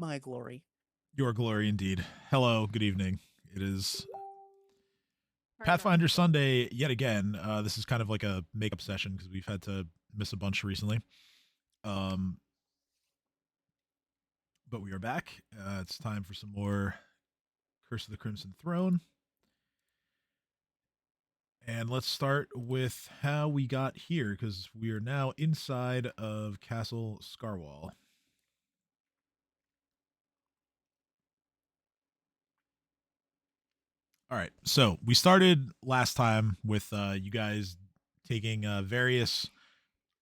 My glory. Your glory indeed. Hello, good evening. It is Very much Pathfinder so. Sunday yet again. This is kind of like a makeup session because we've had to miss a bunch recently. Um, but we are back. It's time for some more Curse of the Crimson Throne. And let's start with how we got here because we are now inside of Castle Scarwall. All right. So we started last time with you guys taking various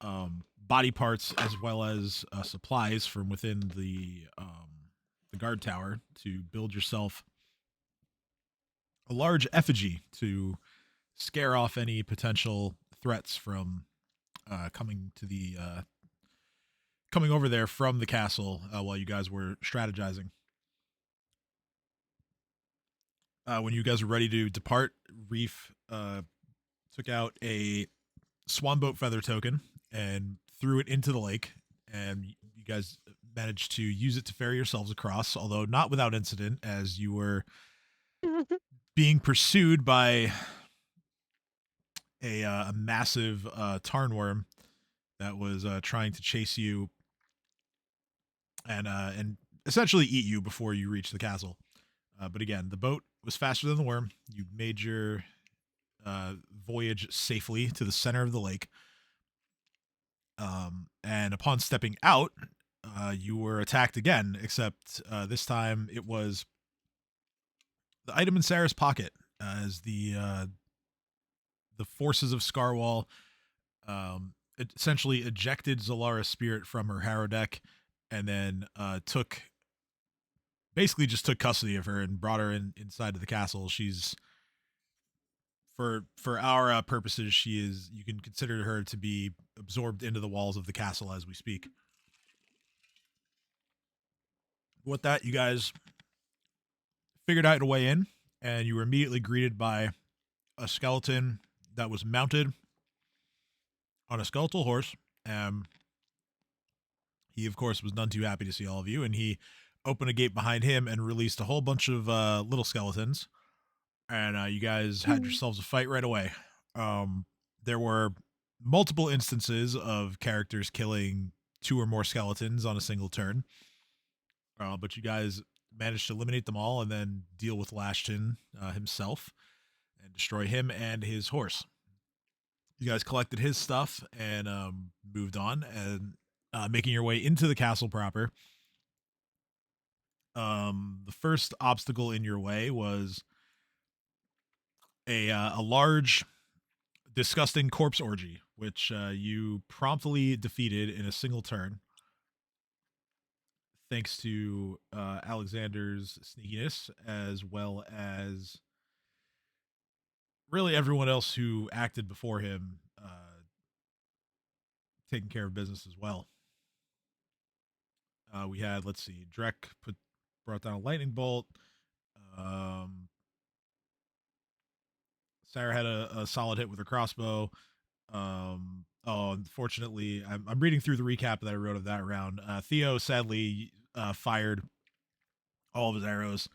body parts as well as supplies from within the guard tower to build yourself a large effigy to scare off any potential threats from coming over there from the castle while you guys were strategizing. When you guys were ready to depart, Reef took out a swanboat feather token and threw it into the lake, and you guys managed to use it to ferry yourselves across, although not without incident, as you were being pursued by a massive tarnworm that was trying to chase you and essentially eat you before you reached the castle. But again, the boat was faster than the worm. You made your voyage safely to the center of the lake. And upon stepping out, you were attacked again, except this time it was the item in Sarah's pocket as the forces of Scarwall essentially ejected Zalara's spirit from her harrow deck and then took custody of her and brought her inside of the castle. She's for our purposes, you can consider her to be absorbed into the walls of the castle as we speak. With that, you guys figured out a way in, and you were immediately greeted by a skeleton that was mounted on a skeletal horse. He, of course, was none too happy to see all of you, and he opened a gate behind him and released a whole bunch of little skeletons. And you guys had yourselves a fight right away. There were multiple instances of characters killing two or more skeletons on a single turn. But you guys managed to eliminate them all and then deal with Lashton himself and destroy him and his horse. You guys collected his stuff and moved on and making your way into the castle proper. The first obstacle in your way was a large, disgusting corpse orgy, which you promptly defeated in a single turn, thanks to Alexander's sneakiness, as well as really everyone else who acted before him, taking care of business as well. We had, let's see, Drek brought down a lightning bolt. Um, Sarah had a solid hit with her crossbow. Unfortunately, I'm reading through the recap that I wrote of that round. Theo sadly fired all of his arrows,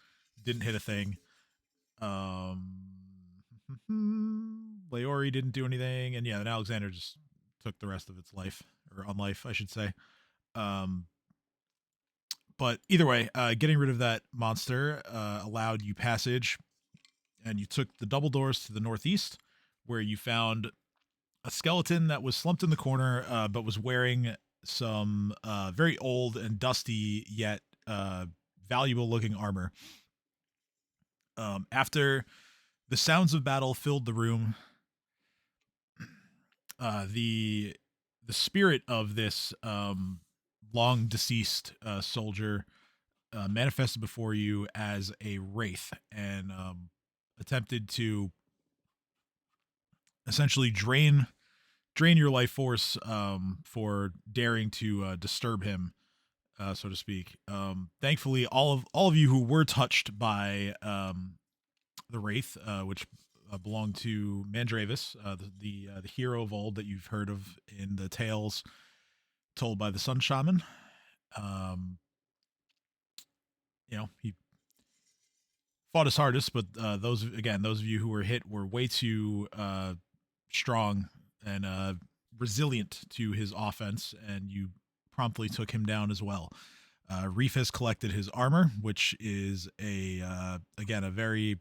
didn't hit a thing. Leori didn't do anything, and yeah, then Alexander just took the rest of its life, or on life, I should say. Um, but either way, getting rid of that monster allowed you passage, and you took the double doors to the northeast, where you found a skeleton that was slumped in the corner, but was wearing some very old and dusty yet valuable looking armor. After the sounds of battle filled the room, the spirit of this long deceased soldier manifested before you as a wraith and attempted to essentially drain your life force for daring to disturb him, so to speak. Thankfully, all of you who were touched by the wraith, which belonged to Mandravis, the hero of old that you've heard of in the tales told by the Sun Shaman. Um, he fought his hardest, but those of you who were hit were way too strong and resilient to his offense, and you promptly took him down as well. Reef has collected his armor, which is a very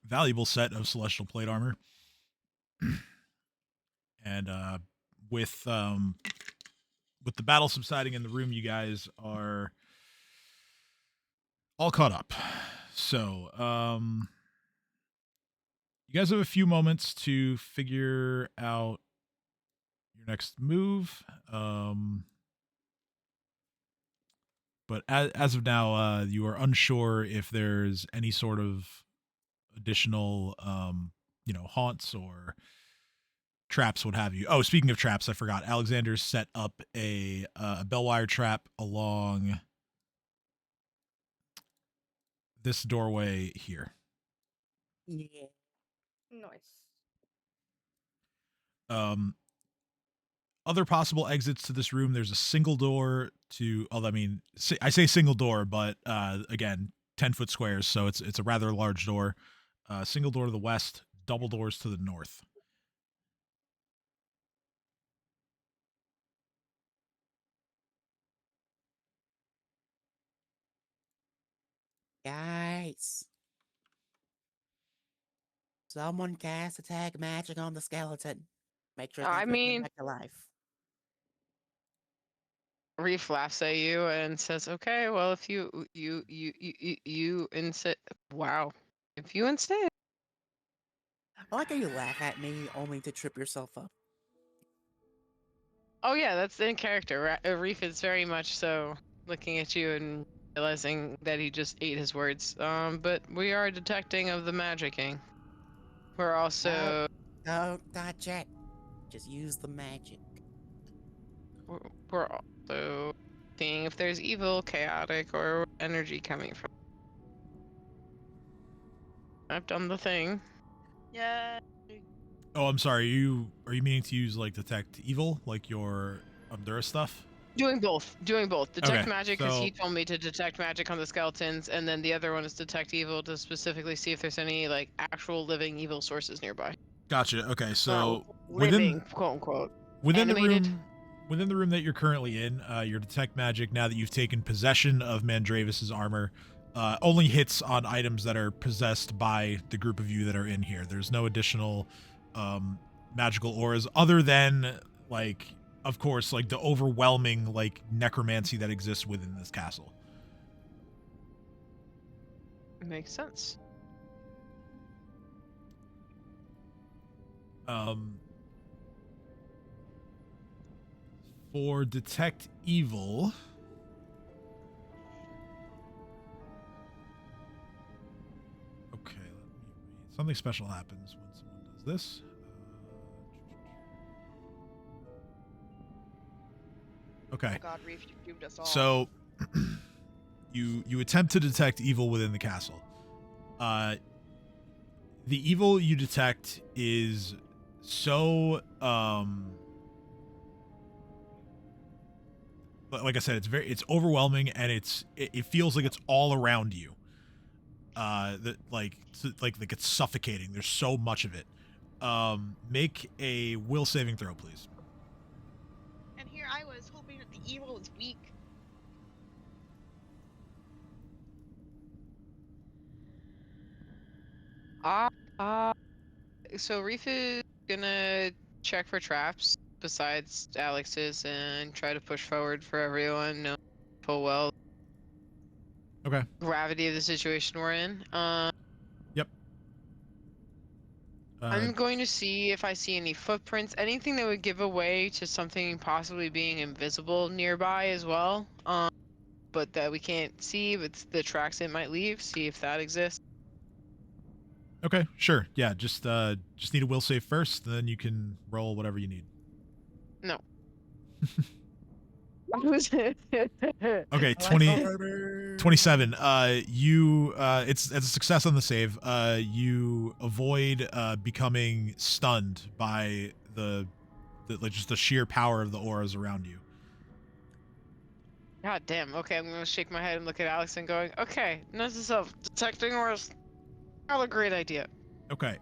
valuable set of celestial plate armor, and with the battle subsiding in the room, you guys are all caught up. So, you guys have a few moments to figure out your next move. But as of now, you are unsure if there's any sort of additional, haunts or traps, what have you. Oh, speaking of traps, I forgot. Alexander's set up a bellwire trap along this doorway here. Yeah. Nice. Other possible exits to this room. There's a single door to. I say single door, but again, 10-foot squares, so it's a rather large door. Single door to the west, double doors to the north. Guys. Someone cast attack magic on the skeleton. Make sure I they bring mean- back to life. Reef laughs at you and says, "Okay, well, if you insist, wow, if you insist." I like how you laugh at me only to trip yourself up. Oh yeah, that's in character. Reef is very much so looking at you and realizing that he just ate his words. But we are detecting of the magicking. We're also Don't touch it. Just use the magic. we're also seeing if there's evil, chaotic, or energy coming from. I've done the thing. Yeah. Oh, I'm sorry. Are you meaning to use like detect evil, like your Abdura stuff? Doing both. Detect Okay, magic because he so- told me to detect magic on the skeletons, and then the other one is detect evil to specifically see if there's any like actual living evil sources nearby. Gotcha. Okay, so Living, quote unquote. within animated. the room that you're currently in, your detect magic, now that you've taken possession of Mandravis's armor, only hits on items that are possessed by the group of you that are in here. There's no additional magical auras other than, like, of course, like the overwhelming like necromancy that exists within this castle. Makes sense. For detect evil, okay, let me read. Something special happens when someone does this. Okay. Oh God, Reef, you doomed us all. So you attempt to detect evil within the castle. The evil you detect is so like I said, it's overwhelming, and it feels like it's all around you. That like it's suffocating. There's so much of it. Make a will saving throw, please. And here I was hoping that the evil was weak. So Reef is gonna check for traps besides Alex's and try to push forward for everyone, knowing full well Okay. gravity of the situation we're in. Yep. I'm going to see if I see any footprints, anything that would give away to something possibly being invisible nearby as well. But that we can't see, but the tracks it might leave. See if that exists. Okay, sure. Yeah, just need a will save first, then you can roll whatever you need. No. Okay, 27. It's a success on the save. You avoid becoming stunned by the like just the sheer power of the auras around you. God damn. Okay, I'm gonna shake my head and look at Alex and going, okay, notice yourself detecting or is not a great idea. Okay.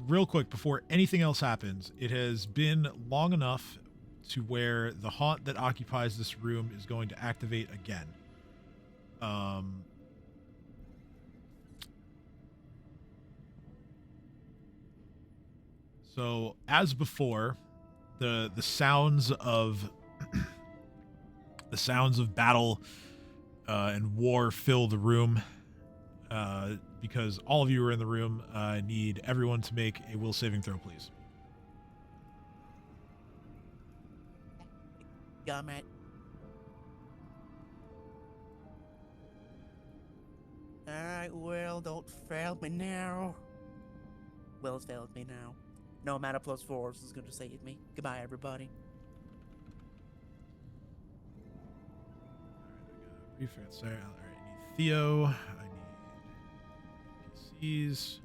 Real quick before anything else happens, it has been long enough to where the haunt that occupies this room is going to activate again. So as before, the sounds of the sounds of battle and war fill the room. Because all of you are in the room, I need everyone to make a will saving throw, please. Gummit. Alright, Will, don't fail me now. Will's failed me now. No amount of +4s is gonna save me. Goodbye, everybody. Refresh. Sorry. All right. I need Theo. I need PCs.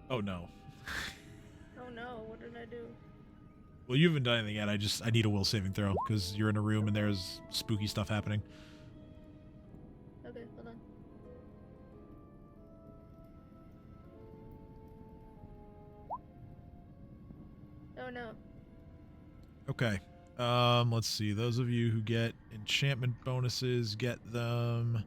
Oh no. Oh no, what did I do? Well, you haven't done anything yet. I need a will saving throw because you're in a room and there's spooky stuff happening. Okay, hold on. Oh no. Okay. Let's see. Those of you who get enchantment bonuses get them.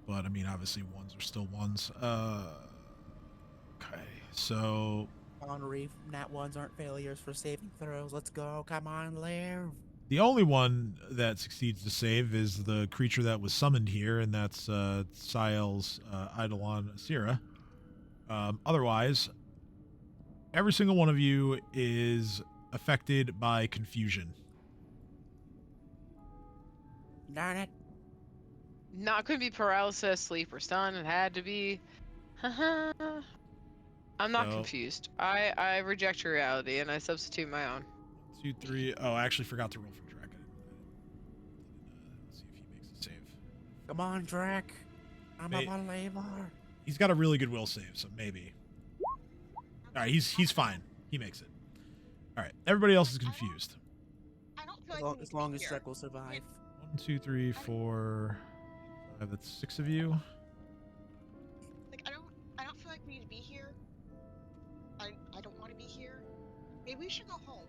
But I mean, obviously ones are still ones. Okay. So On Reef, nat ones aren't failures for saving throws. Let's go. Come on, live. the only one that succeeds to save is the creature that was summoned here, and that's Siel's Eidolon Asira. Otherwise, every single one of you is affected by confusion. Darn it. Not gonna be paralysis, sleep, or stun. It had to be. I'm not No. confused. I reject your reality and I substitute my own. 2, 3. Oh, I actually forgot to roll for Drac. Let's see if he makes a save. Come on, Drac. I'm May- up on labor. He's got a really good will save, so maybe. All right, he's fine. He makes it. All right, everybody else is confused. I don't feel As like long, we as, need long to as be Shrek here. will survive. 1, 2, 3, 4, 5. That's 6 of you. Like I don't feel like we need to be here. I don't want to be here. Maybe we should go home.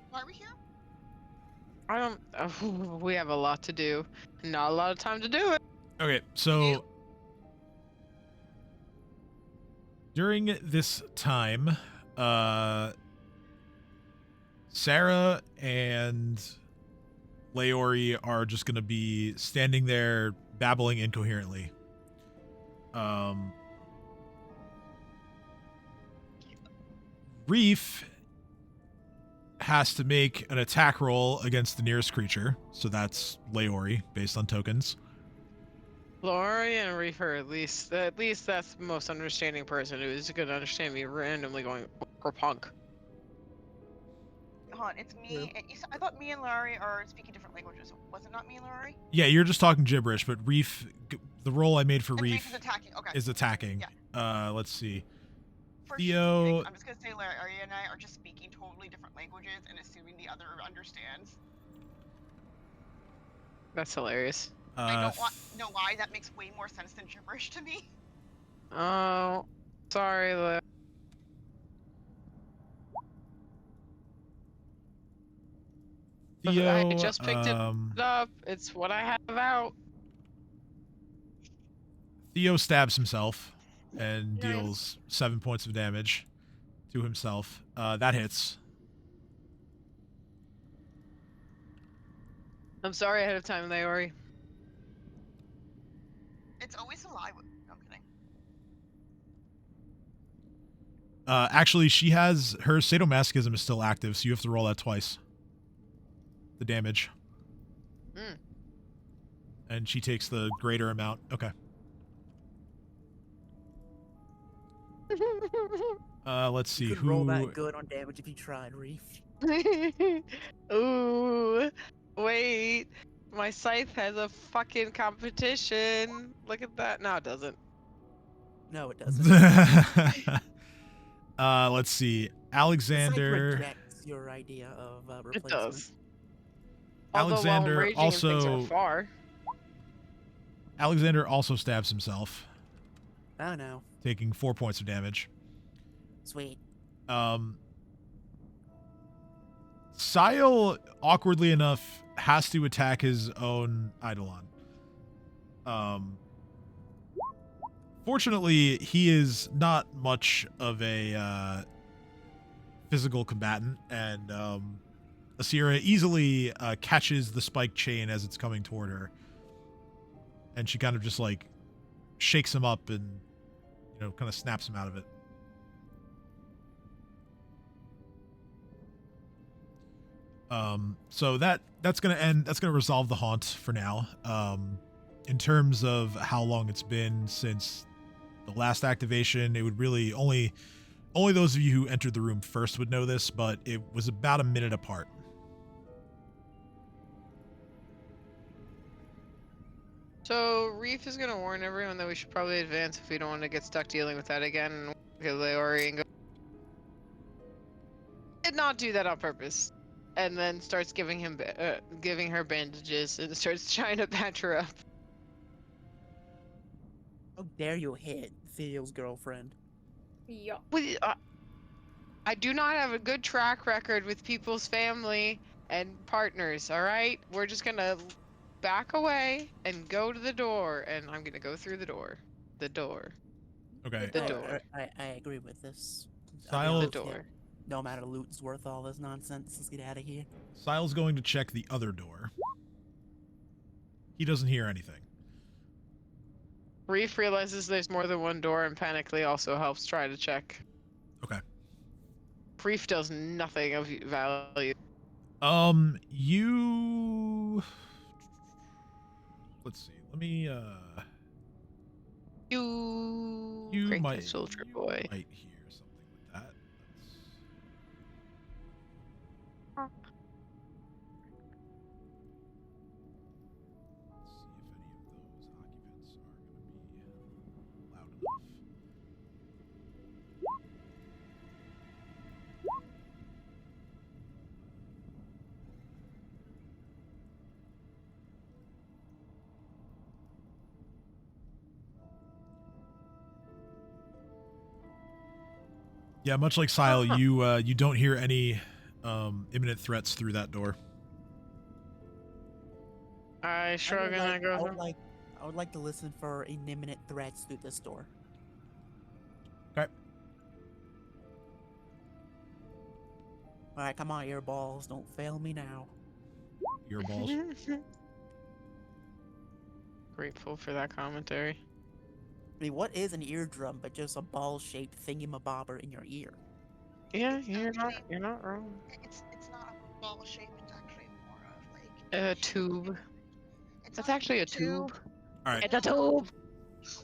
Why are we here? I don't. We have a lot to do. Not a lot of time to do it. Okay, so during this time, Sarah and Leori are just going to be standing there babbling incoherently. Reef has to make an attack roll against the nearest creature, so that's Leori based on tokens. Lori and Reefer, at least that's the most understanding person who is going to understand me randomly going or punk. Hold on, it's me. True. And I thought me and Larry are speaking different languages. Was it not me and Larry? Yeah, you're just talking gibberish, but Reef, the roll I made for And Reef is attacking. Okay. is attacking. Yeah. Let's see. For Theo- cheating, I'm just gonna say Larry and I are just speaking totally different languages and assuming the other understands. That's hilarious. I don't know why. That makes way more sense than gibberish to me. Oh, sorry, Le. Theo, I just picked it up. It's what I have out. Theo stabs himself and Nice. deals 7 points of damage to himself. That hits. I'm sorry ahead of time, Leori. It's always a lie. No, I'm kidding. Actually, she has her sadomasochism is still active, so you have to roll that twice. The damage. Mm. And she takes the greater amount. Okay. Let's see You could who. roll that good on damage if you tried, Reef. Ooh, wait. My scythe has a fucking competition. Look at that. No, it doesn't. No, it doesn't. Let's see. The site Alexander. rejects your idea of It replacement. does. Although while I'm Alexander raging and things are also. far. Alexander also stabs himself, Oh no. taking 4 points of damage. Sweet. Sile, awkwardly enough, has to attack his own Eidolon. Fortunately, he is not much of a physical combatant, and Asira easily catches the spike chain as it's coming toward her. And she kind of just like shakes him up and, you know, kind of snaps him out of it. So that's gonna resolve the haunt for now. In terms of how long it's been since the last activation, it would really only those of you who entered the room first would know this, but it was about a minute apart. So Reef is gonna warn everyone that we should probably advance if we don't want to get stuck dealing with that again. Did not do that on purpose, and then starts giving her bandages and starts trying to patch her up. How dare you hit Theo's girlfriend? Yeah. I do not have a good track record with people's family and partners. All right, we're just gonna back away and go to the door, and I'm gonna go through the door. The door. Okay. The door. I agree with this. Sile- The door. No matter loot's worth all this nonsense, let's get out of here. Sile's going to check the other door. He doesn't hear anything. Reef realizes there's more than one door, and panically also helps try to check. Okay. Reef does nothing of value. You. Let's see. Let me. You Great might. soldier you boy. might hear something with that. Let's see if any of those occupants are going to be loud enough. Yeah, much like Sile, you don't hear any imminent threats through that door. I shrug and I go. I would like to listen for imminent threats through this door. Okay. Alright, come on, earballs. Don't fail me now. Your balls. Grateful for that commentary. I mean, what is an eardrum but just a ball-shaped thingamabobber in your ear? Yeah, It's you're actually- not wrong. It's not a ball shape. It's actually more of like A tube. It's That's not actually a tube. All right. It's a tube.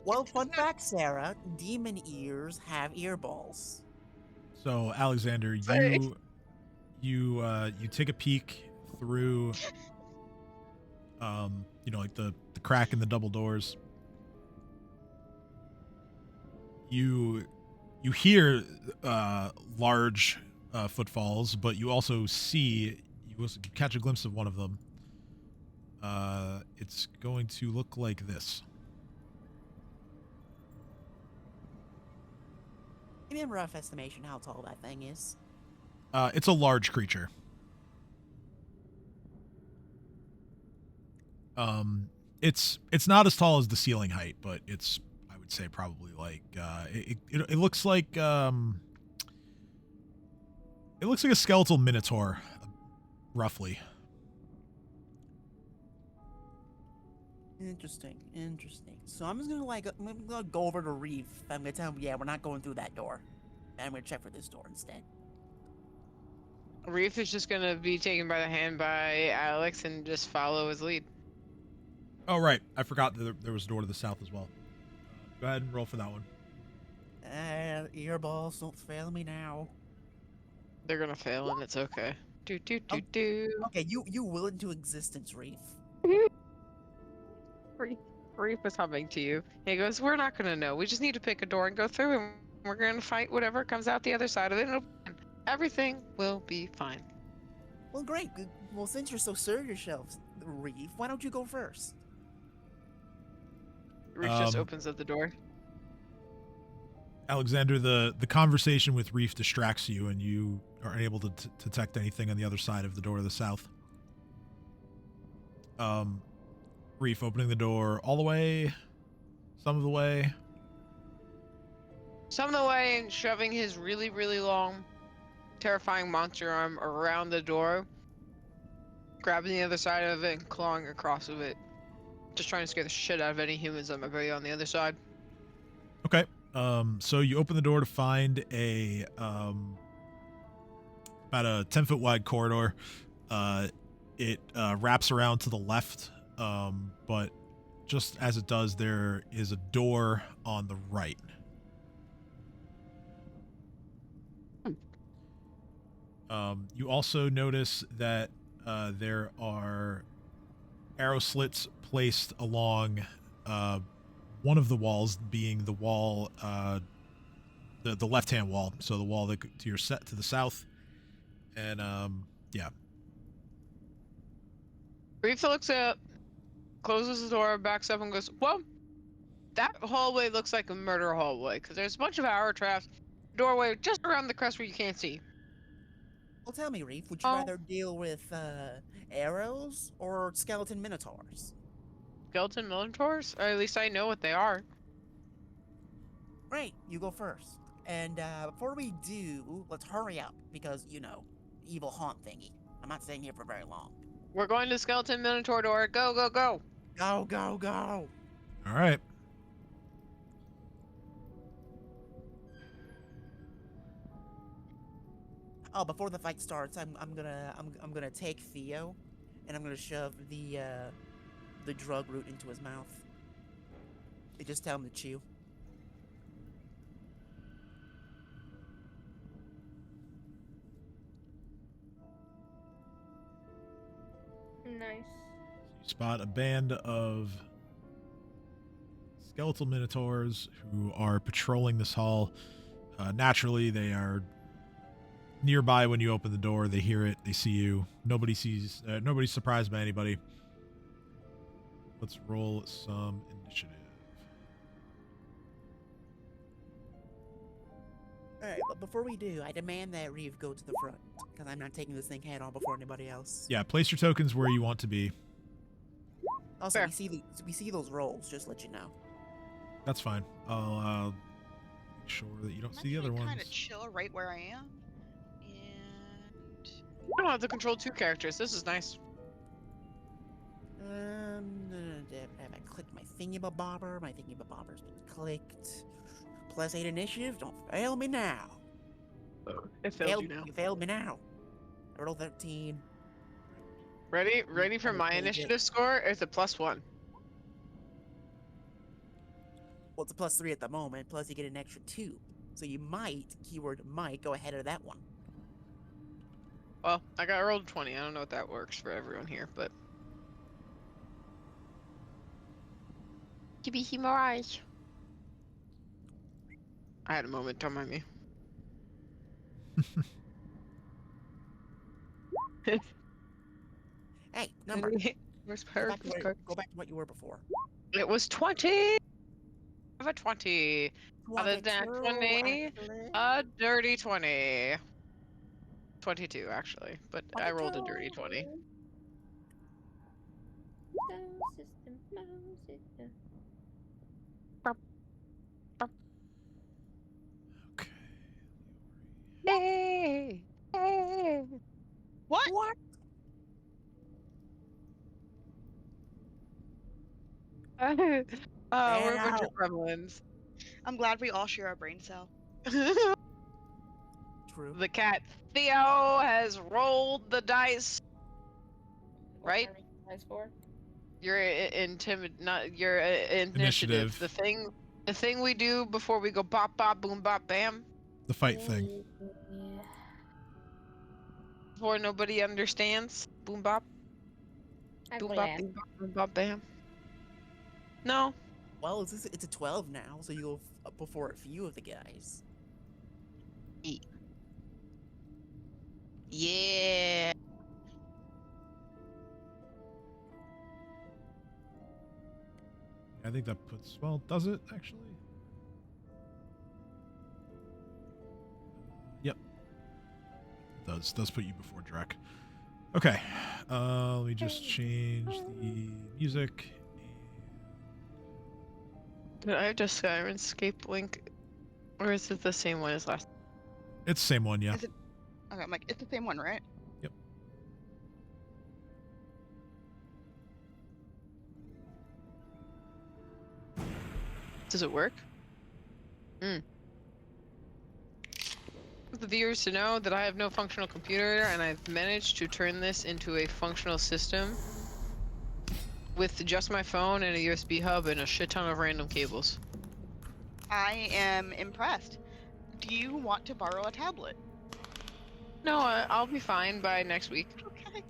Well, It's fun not- fact, Sarah, demon ears have earballs. So Alexander, Sorry. you take a peek through, you know, like the crack in the double doors. You hear large footfalls, but you also see, you catch a glimpse of one of them. It's going to look like this. Give me a rough estimation how tall that thing is. It's a large creature. It's not as tall as the ceiling height, but it's, I would say, probably like it looks like a skeletal minotaur, roughly. Interesting. So I'm just gonna go over to Reef. I'm gonna tell him, yeah, we're not going through that door. And I'm gonna check for this door instead. Reef is just gonna be taken by the hand by Alex and just follow his lead. Oh right, I forgot that there was a door to the south as well. Go ahead and roll for that one. Earballs, don't fail me now. They're gonna fail, and it's okay. Do do do Oh. do. Okay, you will into existence, Reef. Reef was humming to you. He goes, "We're not gonna know. We just need to pick a door and go through, and We're gonna fight whatever comes out the other side of it. And everything will be fine. Well, great. Well, since you're so sure of yourself, Reeve, why don't you go first? Reef just opens up the door. Alexander, the conversation with Reef distracts you, and you are unable to detect anything on the other side of the door to the south. Reef opening the door all the way, some of the way. Some of the way, and shoving his really, really long, terrifying monster arm around the door, grabbing the other side of it and clawing across of it. Just trying to scare the shit out of any humans that might be on the other side. Okay. So you open the door to find a about a 10-foot wide corridor. It wraps around to the left, but just as it does, there is a door on the right. You also notice that there are arrow slits placed along one of the walls, being the wall, the left-hand wall, so the wall that to your set to the south, and yeah. Reef looks up, closes the door, backs up, and goes, "Well, that hallway looks like a murder hallway because there's a bunch of arrow traps, doorway just around the crest where you can't see." Well, tell me, Reef, would you rather deal with arrows or skeleton minotaurs? Skeleton minotaurs? Or at least I know what they are. Great, you go first. And before we do, let's hurry up because, you know, evil haunt thingy. I'm not staying here for very long. We're going to skeleton minotaur door. Go, go, go. Go, go, go. All right. Oh, before the fight starts, I'm gonna take Theo, and I'm gonna shove the drug root into his mouth. And just tell him to chew. Nice. You spot a band of skeletal minotaurs who are patrolling this hall. Naturally, they are nearby when you open the door. They hear it. They see you. Nobody's surprised by anybody. Let's roll some initiative. Alright, but before we do, I demand that Reeve go to the front, because I'm not taking this thing head on before anybody else. Yeah, place your tokens where you want to be. Also, Fair. we see those rolls, just to let you know. That's fine. I'll make sure that you don't see the other ones. Kind of chill right where I am, and I don't have to control two characters. This is nice. Have I clicked my thingy-bobber? My thingy-bobber's been clicked. +8 initiative? Don't fail me now. It failed you now. You failed me now. I rolled 13. Ready for my initiative score? It's a +1. Well, it's a +3 at the moment, plus you get an extra 2. So you might, keyword might, go ahead of that one. Well, I got rolled 20. I don't know if that works for everyone here, but. Gibi Himarai. I had a moment, don't mind me. Hey, number. Where's Go Perk? back, go back to what you were before. It was 20! I have a 20. Other than 20, a dirty 20. 22, actually, but I rolled a dirty 20. Okay. Hey! Hey! what? What? We're a bunch of gremlins. I'm glad we all share a brain cell. True. The cat Theo has rolled the dice. Right? Nice for. Your not your initiative. Initiative. The thing we do before we go bop bop boom bop bam. The fight thing. Yeah. Before nobody understands. Boom bop. Boom bop boom bop boom bop bam. No. Well, it's a 12 now, so you go before a few of the guys. Yeah. I think that puts, well, does it actually? Yep. It does put you before Drek. Okay. Let me just change the music. Did I have just Skyrimscape link? Or is it the same one as last? It's the same one, yeah. Is it? Okay, I'm like, it's the same one, right? Yep. Does it work? The viewers to know that I have no functional computer and I've managed to turn this into a functional system with just my phone and a USB hub and a shit ton of random cables. I am impressed. Do you want to borrow a tablet? No, I'll be fine by next week. Okay.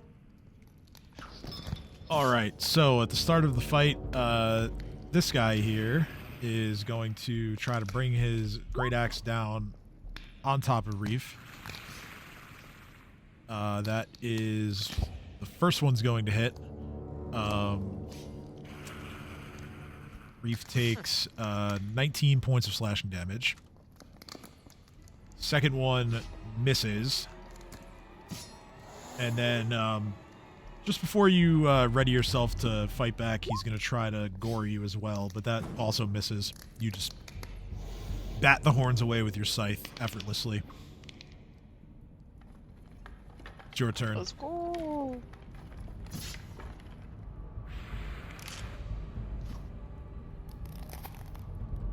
All right. So at the start of the fight, this guy here is going to try to bring his great axe down on top of Reef. That is the first one's going to hit. Reef takes 19 points of slashing damage. Second one misses. And then just before you ready yourself to fight back, he's going to try to gore you as well, but that also misses. You just bat the horns away with your scythe effortlessly. It's your turn. Let's go.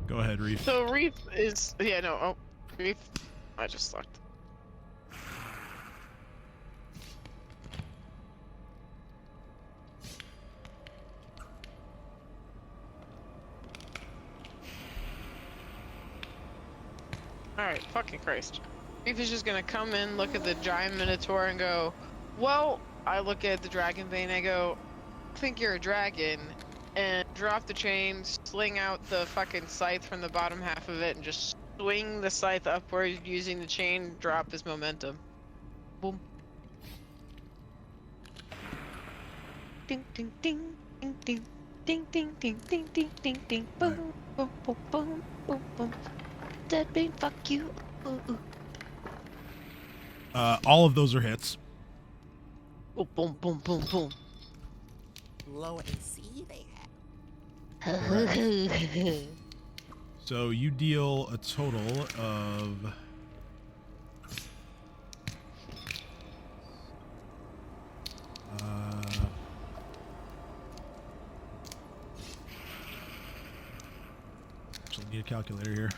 Go ahead, Reef. So Reef is Reef. I just sucked. Alright, fucking Christ. Reef is just gonna come in, look at the giant minotaur and go, well, I look at the dragon vein, I go, I think you're a dragon, and drop the chain, sling out the fucking scythe from the bottom half of it, and just swing the scythe upward using the chain, drop his momentum. Boom. Ding ding ding ding ding ding ding ding ding ding ding ding boom boom boom boom boom boom. Dead bean, fuck you. Ooh, ooh. All of those are hits. Boom boom boom boom boom. Low AC they have. So you deal a total of... actually need a calculator here.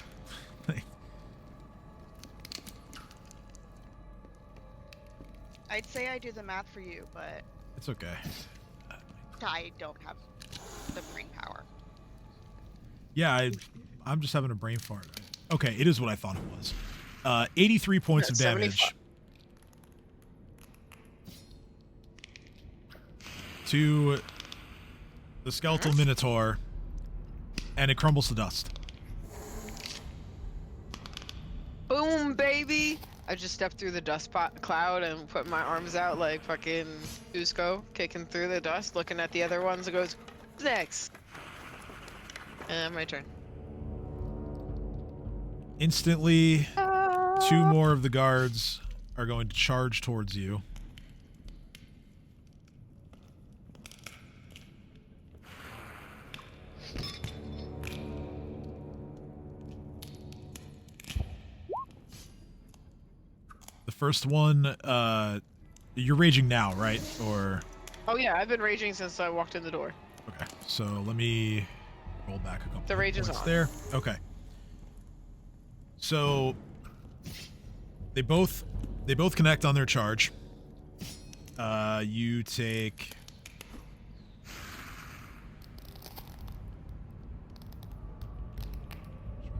I'd say I do the math for you, but It's okay. I don't have the brain power. Yeah, I'm just having a brain fart. Okay, it is what I thought it was. 83 points of damage. To the skeletal minotaur, and it crumbles to dust. Boom, baby! I just stepped through the dust cloud and put my arms out like fucking Cusco, kicking through the dust, looking at the other ones and goes, next. And my turn. Instantly, two more of the guards are going to charge towards you. The first one, you're raging now, right? Or... Oh yeah, I've been raging since I walked in the door. Okay, so let me roll back a couple The rage is points on. there. Okay. So they both connect on their charge. You take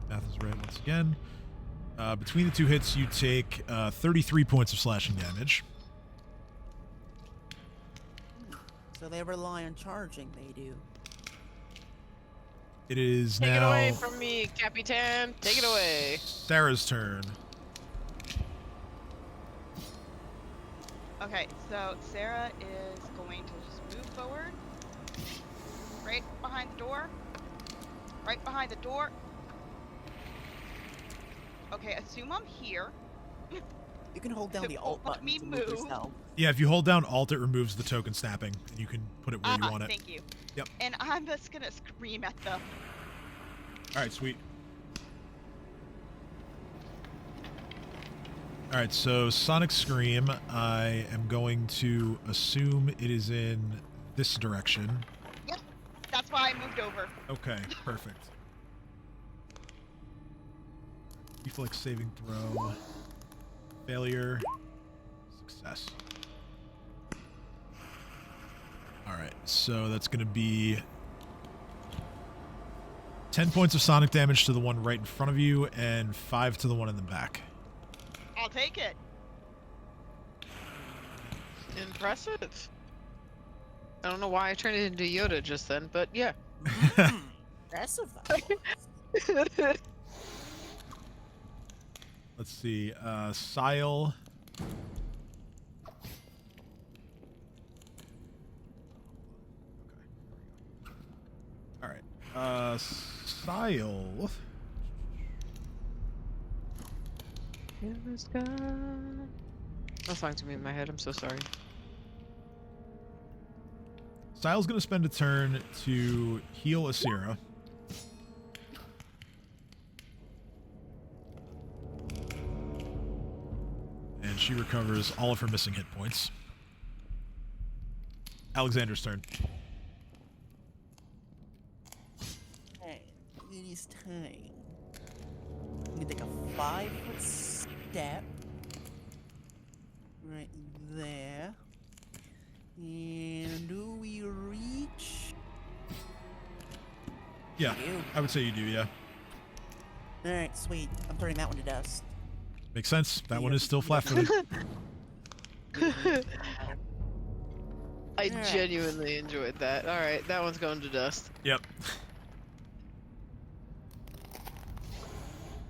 math is right once again. Between the two hits, you take 33 points of slashing damage. So they rely on charging, they do. It is Take it now away from me, Capitan. Take it away. Sarah's turn. Okay, so Sarah is going to just move forward. Right behind the door. Right behind the door. Okay, assume I'm here. You can hold down So the won't alt let button me to move move. yourself. Yeah, if you hold down Alt, it removes the token snapping, and you can put it where you want it. Thank you. Yep. And I'm just gonna scream at them. All right, sweet. All right, so Sonic Scream, I am going to assume it is in this direction. Yep. That's why I moved over. Okay, perfect. Reflex saving throw. Failure. Success. Alright, so that's going to be 10 points of sonic damage to the one right in front of you, and 5 to the one in the back. I'll take it. Impressive. I don't know why I turned it into Yoda just then, but yeah. Impressive. Let's see, Sile. Alright, Sile. That's fine to me in my head. I'm so sorry. Sile's going to spend a turn to heal Asira. And she recovers all of her missing hit points. Alexander's turn. Okay, it is time. I'm gonna take a 5-foot step. Right there. And do we reach? Yeah, We do. I would say you do, yeah. Alright, sweet. I'm turning that one to dust. Makes sense. That one is still Yeah. flat-footed. I Alright. genuinely enjoyed that. All right, that one's going to dust. Yep.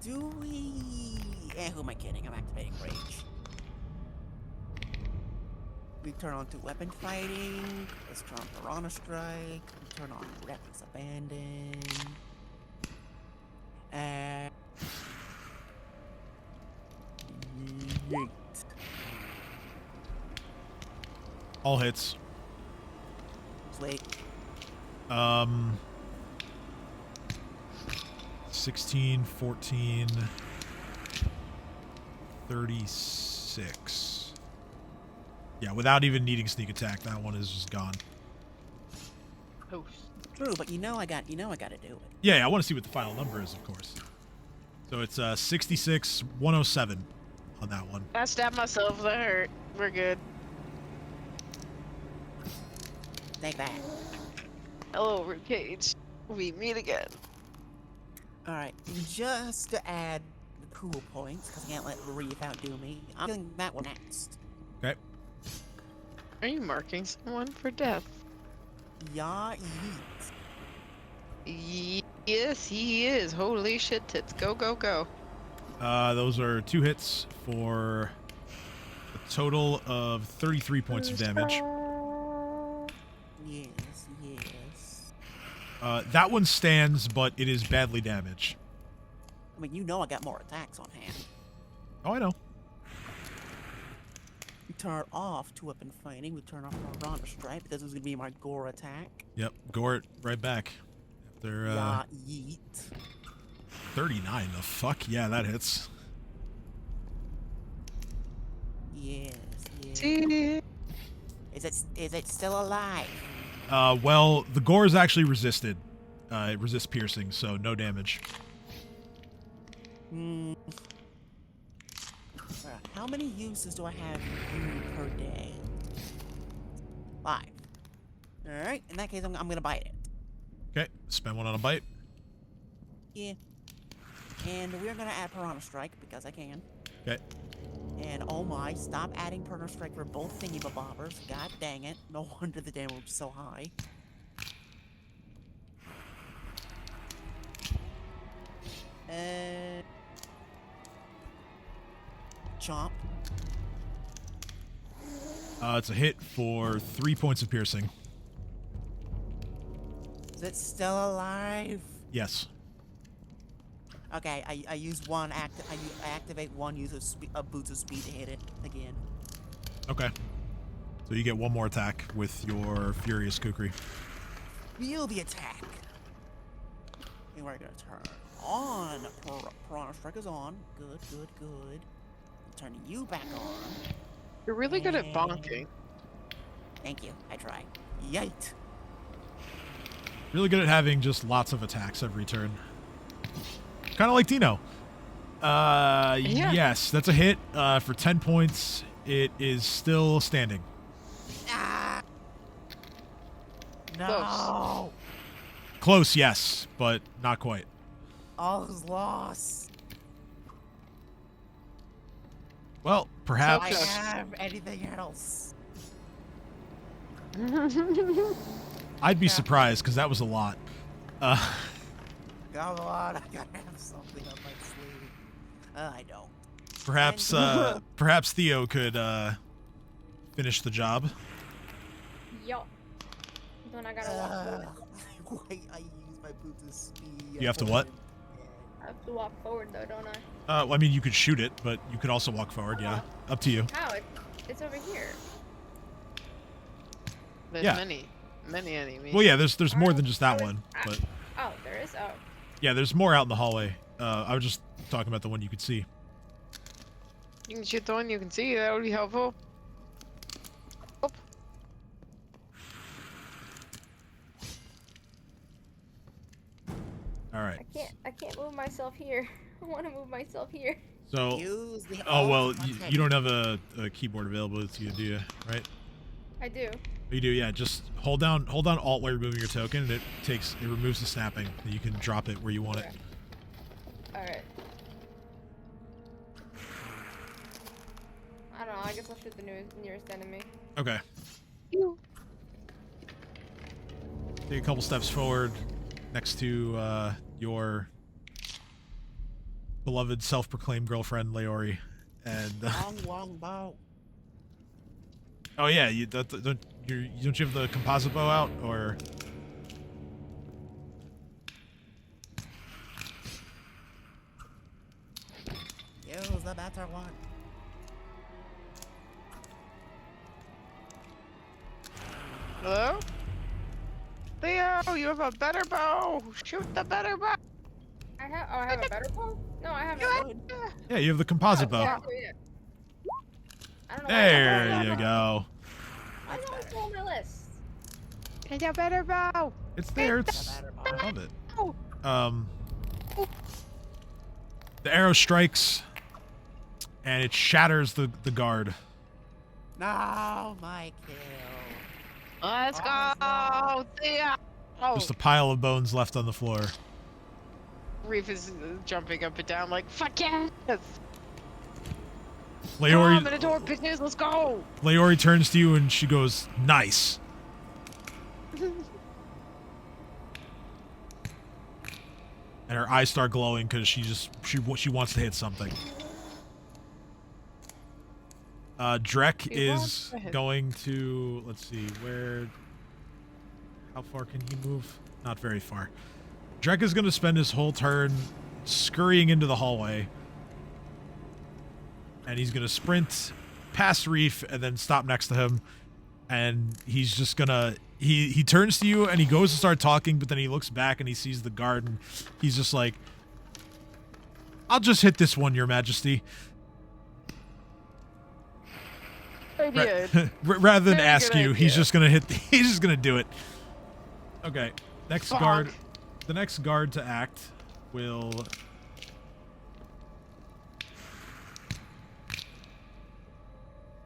Do we... who am I kidding? I'm activating Rage. We turn on to Weapon Fighting. Let's turn on Piranha Strike. We turn on Reckless Abandon. And... Yeet. All hits. Sweet. 16, 14, 36. Yeah, without even needing sneak attack, that one is just gone. Oh, True, but you know I gotta do it. Yeah, I want to see what the final number is, of course. So it's 66, 107 on that one. I stabbed myself. That hurt. We're good. Take that. Hello, Ribcage. We meet again. Alright, just to add the cool points, because I can't let Reef outdo me, I'm doing that one next. Okay. Are you marking someone for death? Ya yeet. Yes, he is. Holy shit tits. Go, go, go. Those are 2 hits for a total of 33 points of damage. Yes, yes. That one stands, but it is badly damaged. I mean, you know I got more attacks on hand. Oh, I know. We turn off to Weapon Fighting. We turn off Piranha Strike, because this is going to be my gore attack. Yep, Gort right back. After Ya yeet. 39, the fuck? Yeah, that hits. Yes, yes. See? Is it still alive? Well, the gore is actually resisted. It resists piercing, so no damage. Hmm. How many uses do I have per day? 5. Alright, in that case, I'm gonna bite it. Okay, spend one on a bite. Yeah. And we're gonna add Piranha Strike, because I can. Okay. And oh my, stop adding Piranha Strike for both thingy-bobbers. God dang it. No wonder the damage is so high. Chomp. It's a hit for 3 points of piercing. Is it still alive? Yes. Okay, I use one I activate one use of boots of speed to hit it again. Okay. So you get one more attack with your Furious Kukri. Feel the attack. And we're gonna turn on. Piranha Strike is on. Good, good, good. I'm turning you back on. You're really good at bonking. Thank you. I try. Yite. Really good at having just lots of attacks every turn. Kind of like Dino. Yes, that's a hit for 10 points. It is still standing. Ah! No! Close. Close, yes, but not quite. All is lost. Well, Do I perhaps. have anything else? I'd be surprised because that was a lot. Come on, I gotta have something up my sleeve. I don't. Perhaps, perhaps Theo could finish the job. Yup. Then I gotta walk forward. Wait, I use my boots of speed. You have to what? I have to walk forward though, don't I? Well, I mean, you could shoot it, but you could also walk forward. Yeah, up to you. How? It's over here. There's Yeah. many enemies. Well, yeah, there's more than just that one, but Oh, there is? Oh. yeah, there's more out in the hallway. I was just talking about the one you could see. You can shoot the one you can see. That would be helpful. All right. I can't move myself here. I want to move myself here. So, Use the oh well, alt you don't have a keyboard available to you, do you? Right? I do. You do, yeah. Just hold down Alt while you're moving your token, and it removes the snapping. And you can drop it where you want it. Alright. I don't know. I guess I'll shoot the nearest enemy. Okay. Take a couple steps forward, next to your beloved self-proclaimed girlfriend Leori, and Wong bow. oh yeah, don't you have the composite bow out, or Use the better one. Hello? Theo, you have a better bow. Shoot the better bow. I have a better bow? No, I have You a have- yeah, you have the composite bow. yeah. I don't know. There you go. I know it's on my list. It's a better bow. It's there. The It's better I bow. love it. The arrow strikes, and it shatters the guard. No, my kill. Let's Oh, go, Theo. Oh, Just a pile of bones left on the floor. Reef is jumping up and down like, fuck yes. Leori, Minotaur bitches, let's go. Leori turns to you and she goes, "Nice." And her eyes start glowing because she wants to hit something. Drek She wants is to hit. going to, let's see, how far can he move? Not very far. Drek is going to spend his whole turn scurrying into the hallway. And he's going to sprint past Reef and then stop next to him. And he's just going to, he turns to you and he goes to start talking, but then he looks back and he sees the guard and he's just like, "I'll just hit this one, Your Majesty." Idea. Rather than Very ask good you, he's idea. just gonna he's just gonna do it. Okay. Next Fuck. guard. The next guard to act will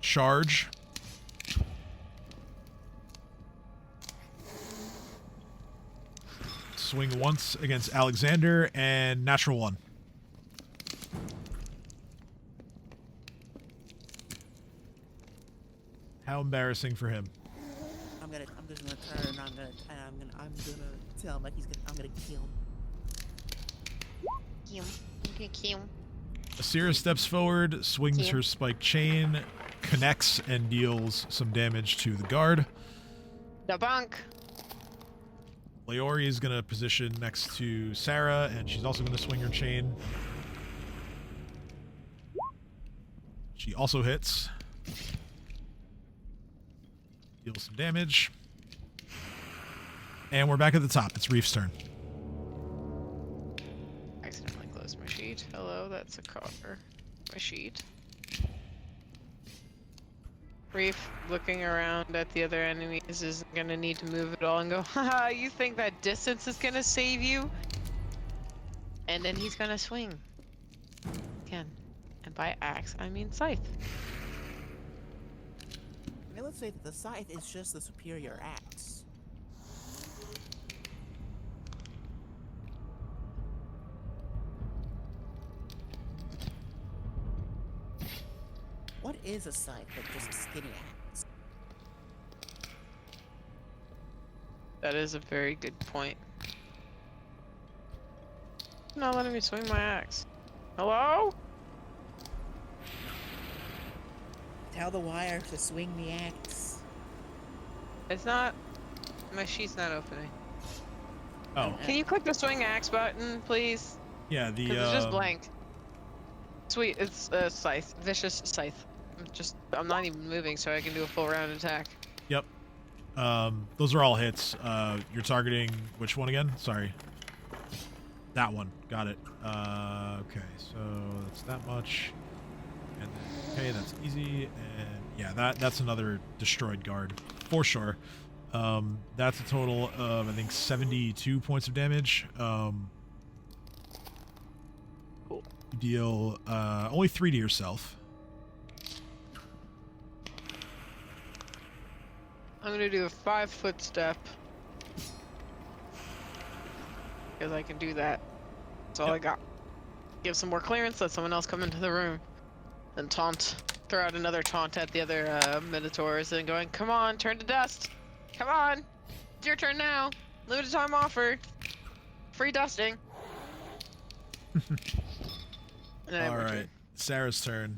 charge. Swing once against Alexander and natural one. How embarrassing for him. I'm just gonna turn. I'm gonna tell him like I'm gonna kill him. Asira steps forward, swings her spiked chain, connects and deals some damage to the guard. The bunk. Leori is going to position next to Sarah, and she's also going to swing her chain. She also hits. Deals some damage. And we're back at the top. It's Reef's turn. Accidentally closed my sheet. Hello, that's a copper. My sheet. Reef, looking around at the other enemies, isn't gonna need to move at all and go, haha, you think that distance is gonna save you? And then he's gonna swing. Again. And by axe, I mean scythe. I mean, let's say that the scythe is just the superior axe. What is a scythe but just a skinny axe? That is a very good point. Not letting me swing my axe. Hello? Tell the wire to swing the axe. It's not... My sheet's not opening. Oh, Can you click the swing axe button, please? yeah, the... Because it's just blank. Sweet, it's a scythe. Vicious scythe. I'm not even moving, so I can do a full round attack. Yep. Those are all hits. You're targeting which one again? Sorry. That one. Got it. Okay, so that's that much. And then, okay, that's easy. And yeah, that's another destroyed guard for sure. That's a total of, I think, 72 points of damage. Cool. You deal only 3 to yourself. I'm gonna do a 5-foot step. Because I can do that. That's all I got. Give some more clearance, let someone else come into the room. Then taunt. Throw out another taunt at the other Minotaurs and going, come on, turn to dust. Come on. It's your turn now. Limited time offer. Free dusting. Alright, Sarah's turn.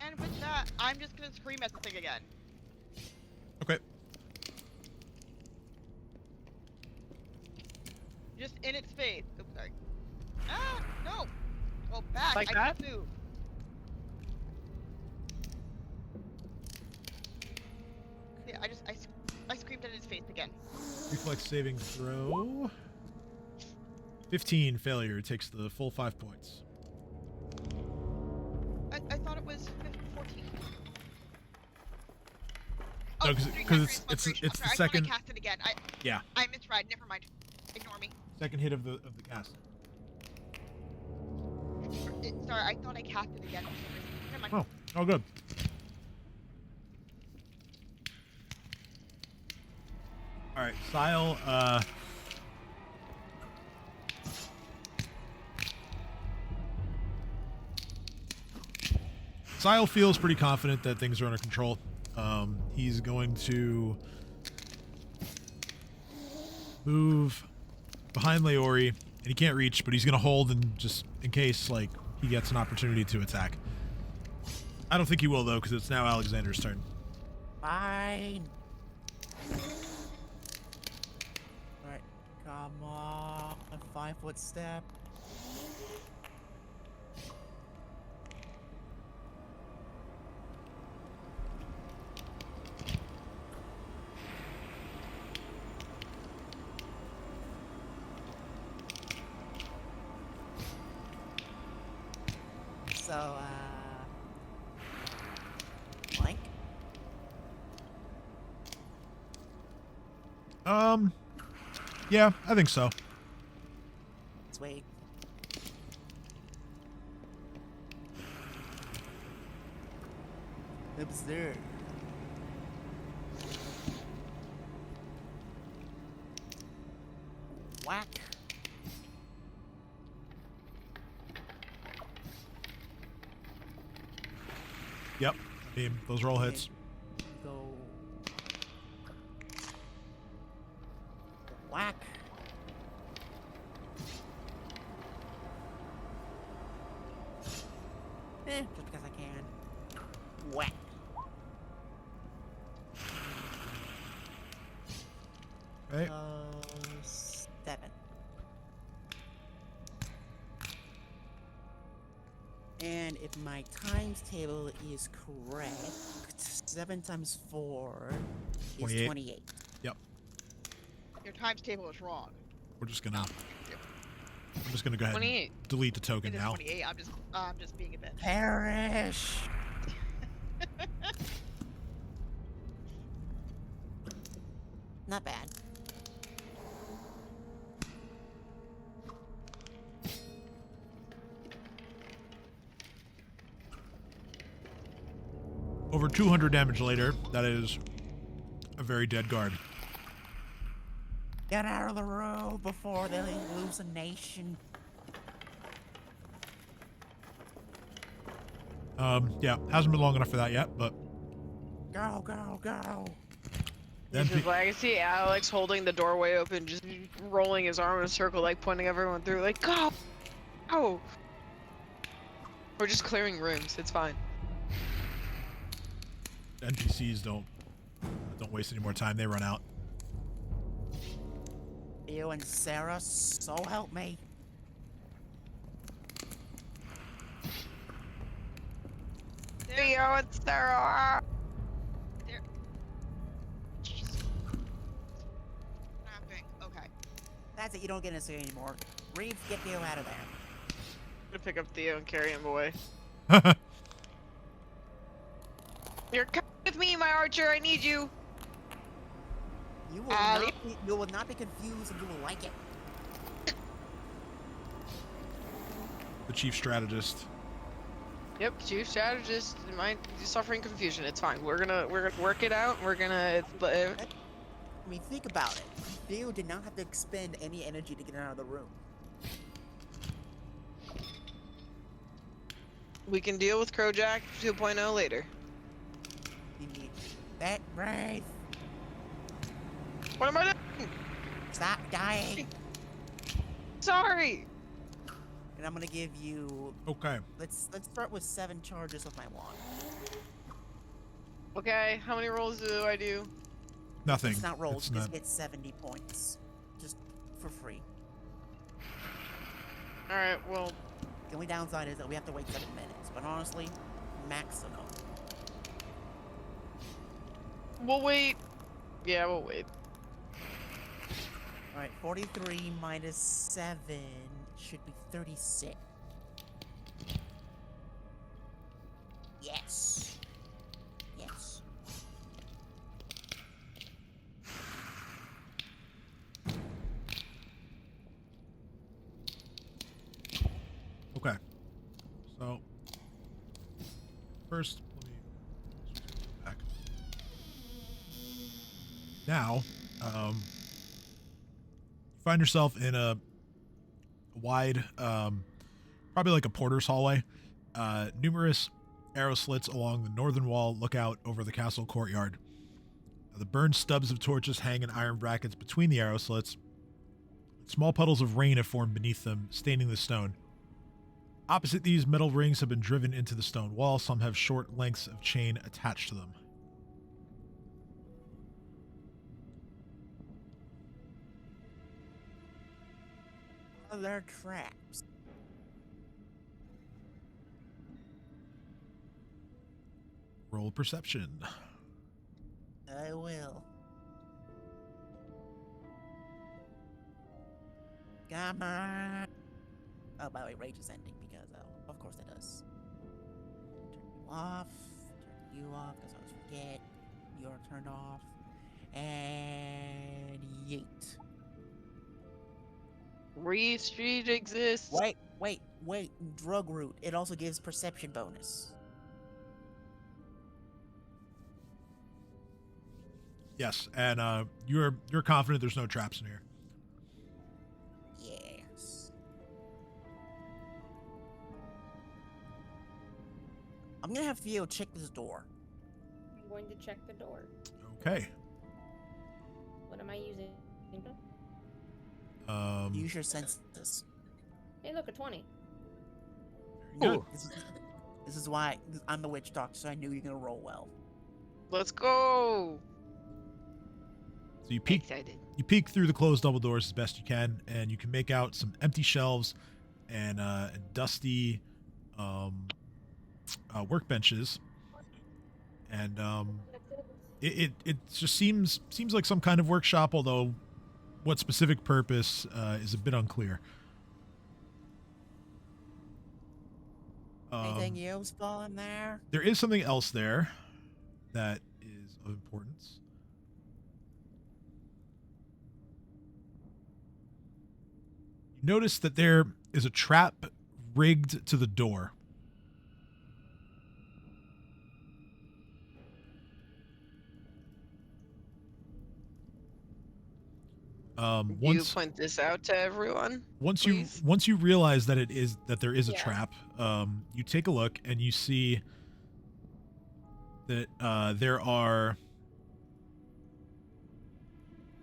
And with that, I'm just gonna scream at the thing again. Okay. Just in its face. Oops, sorry. Ah, no! Go back. Like I that? can't move. Yeah, I screamed at his face again. Reflex saving throw. 15 failure. Takes the full 5 points. I thought it was 14. No, Oh, 'cause three it's times the restoration. I'm sorry, second- I thought I cast it again. Yeah. I misread. Never mind. Ignore me. Second hit of the cast. Sorry, I thought I cast it again. Never mind. Oh, oh good. All right, Sile. Sile feels pretty confident that things are under control. He's going to move behind Leori, and he can't reach, but he's going to hold and just in case, like, he gets an opportunity to attack. I don't think he will, though, because it's now Alexander's turn. Fine. Alright, come on. 5-foot step. So, blank? Yeah, I think so. Let's wait. Observe. Whack. Yep, I mean, those are all hits. Go. Whack. Just because I can. wet. Okay. 7. And if my times table is correct, 7 times 4 is 28. 28. Yep. Your times table is wrong. We're just gonna. I'm just gonna go ahead 28. and delete the token It is now. 28. I'm just being a bitch. Perish! Not bad. Over 200 damage later, that is a very dead guard. Get out of the room before the hallucination. Yeah, hasn't been long enough for that yet, but Go, go, go. then Just like I see Alex holding the doorway open, just rolling his arm in a circle, like pointing everyone through, like go, go. We're just clearing rooms. It's fine. NPCs don't waste any more time. They run out. You and Sarah, so help me. Theo and Sarah. Jeez. Snapping. Okay. That's it, you don't get us here anymore. Reeves, get you out of there. I'm gonna pick up Theo and carry him away. You're coming with me, my archer. I need you. You will not be confused and you will like it. The chief strategist. Yep, chief strategist. Mind suffering confusion. It's fine. We're gonna work it out. We're gonna. I mean, think about it. Theo did not have to expend any energy to get out of the room. We can deal with Crojack 2.0 later. You need that breath. What am I doing? Stop dying. Sorry. And I'm gonna give you. Okay. Let's start with 7 charges of my wand. Okay, how many rolls do I do? Nothing. It's not rolls. It's You just not- get 70 points, just for free. All right. Well, The only downside is that we have to wait 7 minutes. But honestly, maximum. we'll wait. Yeah, we'll wait. All right, 43 minus 7 should be 36. Yes. Yes. Okay. So first, let me back. Now, you find yourself in a wide, probably like a porter's hallway. Numerous arrow slits along the northern wall look out over the castle courtyard. The burned stubs of torches hang in iron brackets between the arrow slits. Small puddles of rain have formed beneath them, staining the stone. Opposite these, metal rings have been driven into the stone wall. Some have short lengths of chain attached to them. They're traps. Roll perception. I will. Come on. Oh, by the way, rage is ending because, of course it does. Turn you off. Turn you off because I always forget. You're turned off. And yeet. Reed Street exists. Wait. Drug root. It also gives perception bonus. Yes, and you're confident there's no traps in here. Yes. I'm gonna have Theo check this door. I'm going to check the door. Okay. What am I using? Use your senses. Hey, look, a 20. Good. No, This is why I'm the witch doctor, so I knew you're gonna roll well. Let's go. So you peek Excited. through the closed double doors as best you can, and you can make out some empty shelves and dusty workbenches, and it just seems like some kind of workshop, although what specific purpose is a bit unclear. Anything useful in there? There is something else there that is of importance. You notice that there is a trap rigged to the door. You Once point this out to everyone. once please? you realize that there is a Yeah. trap, you take a look and you see that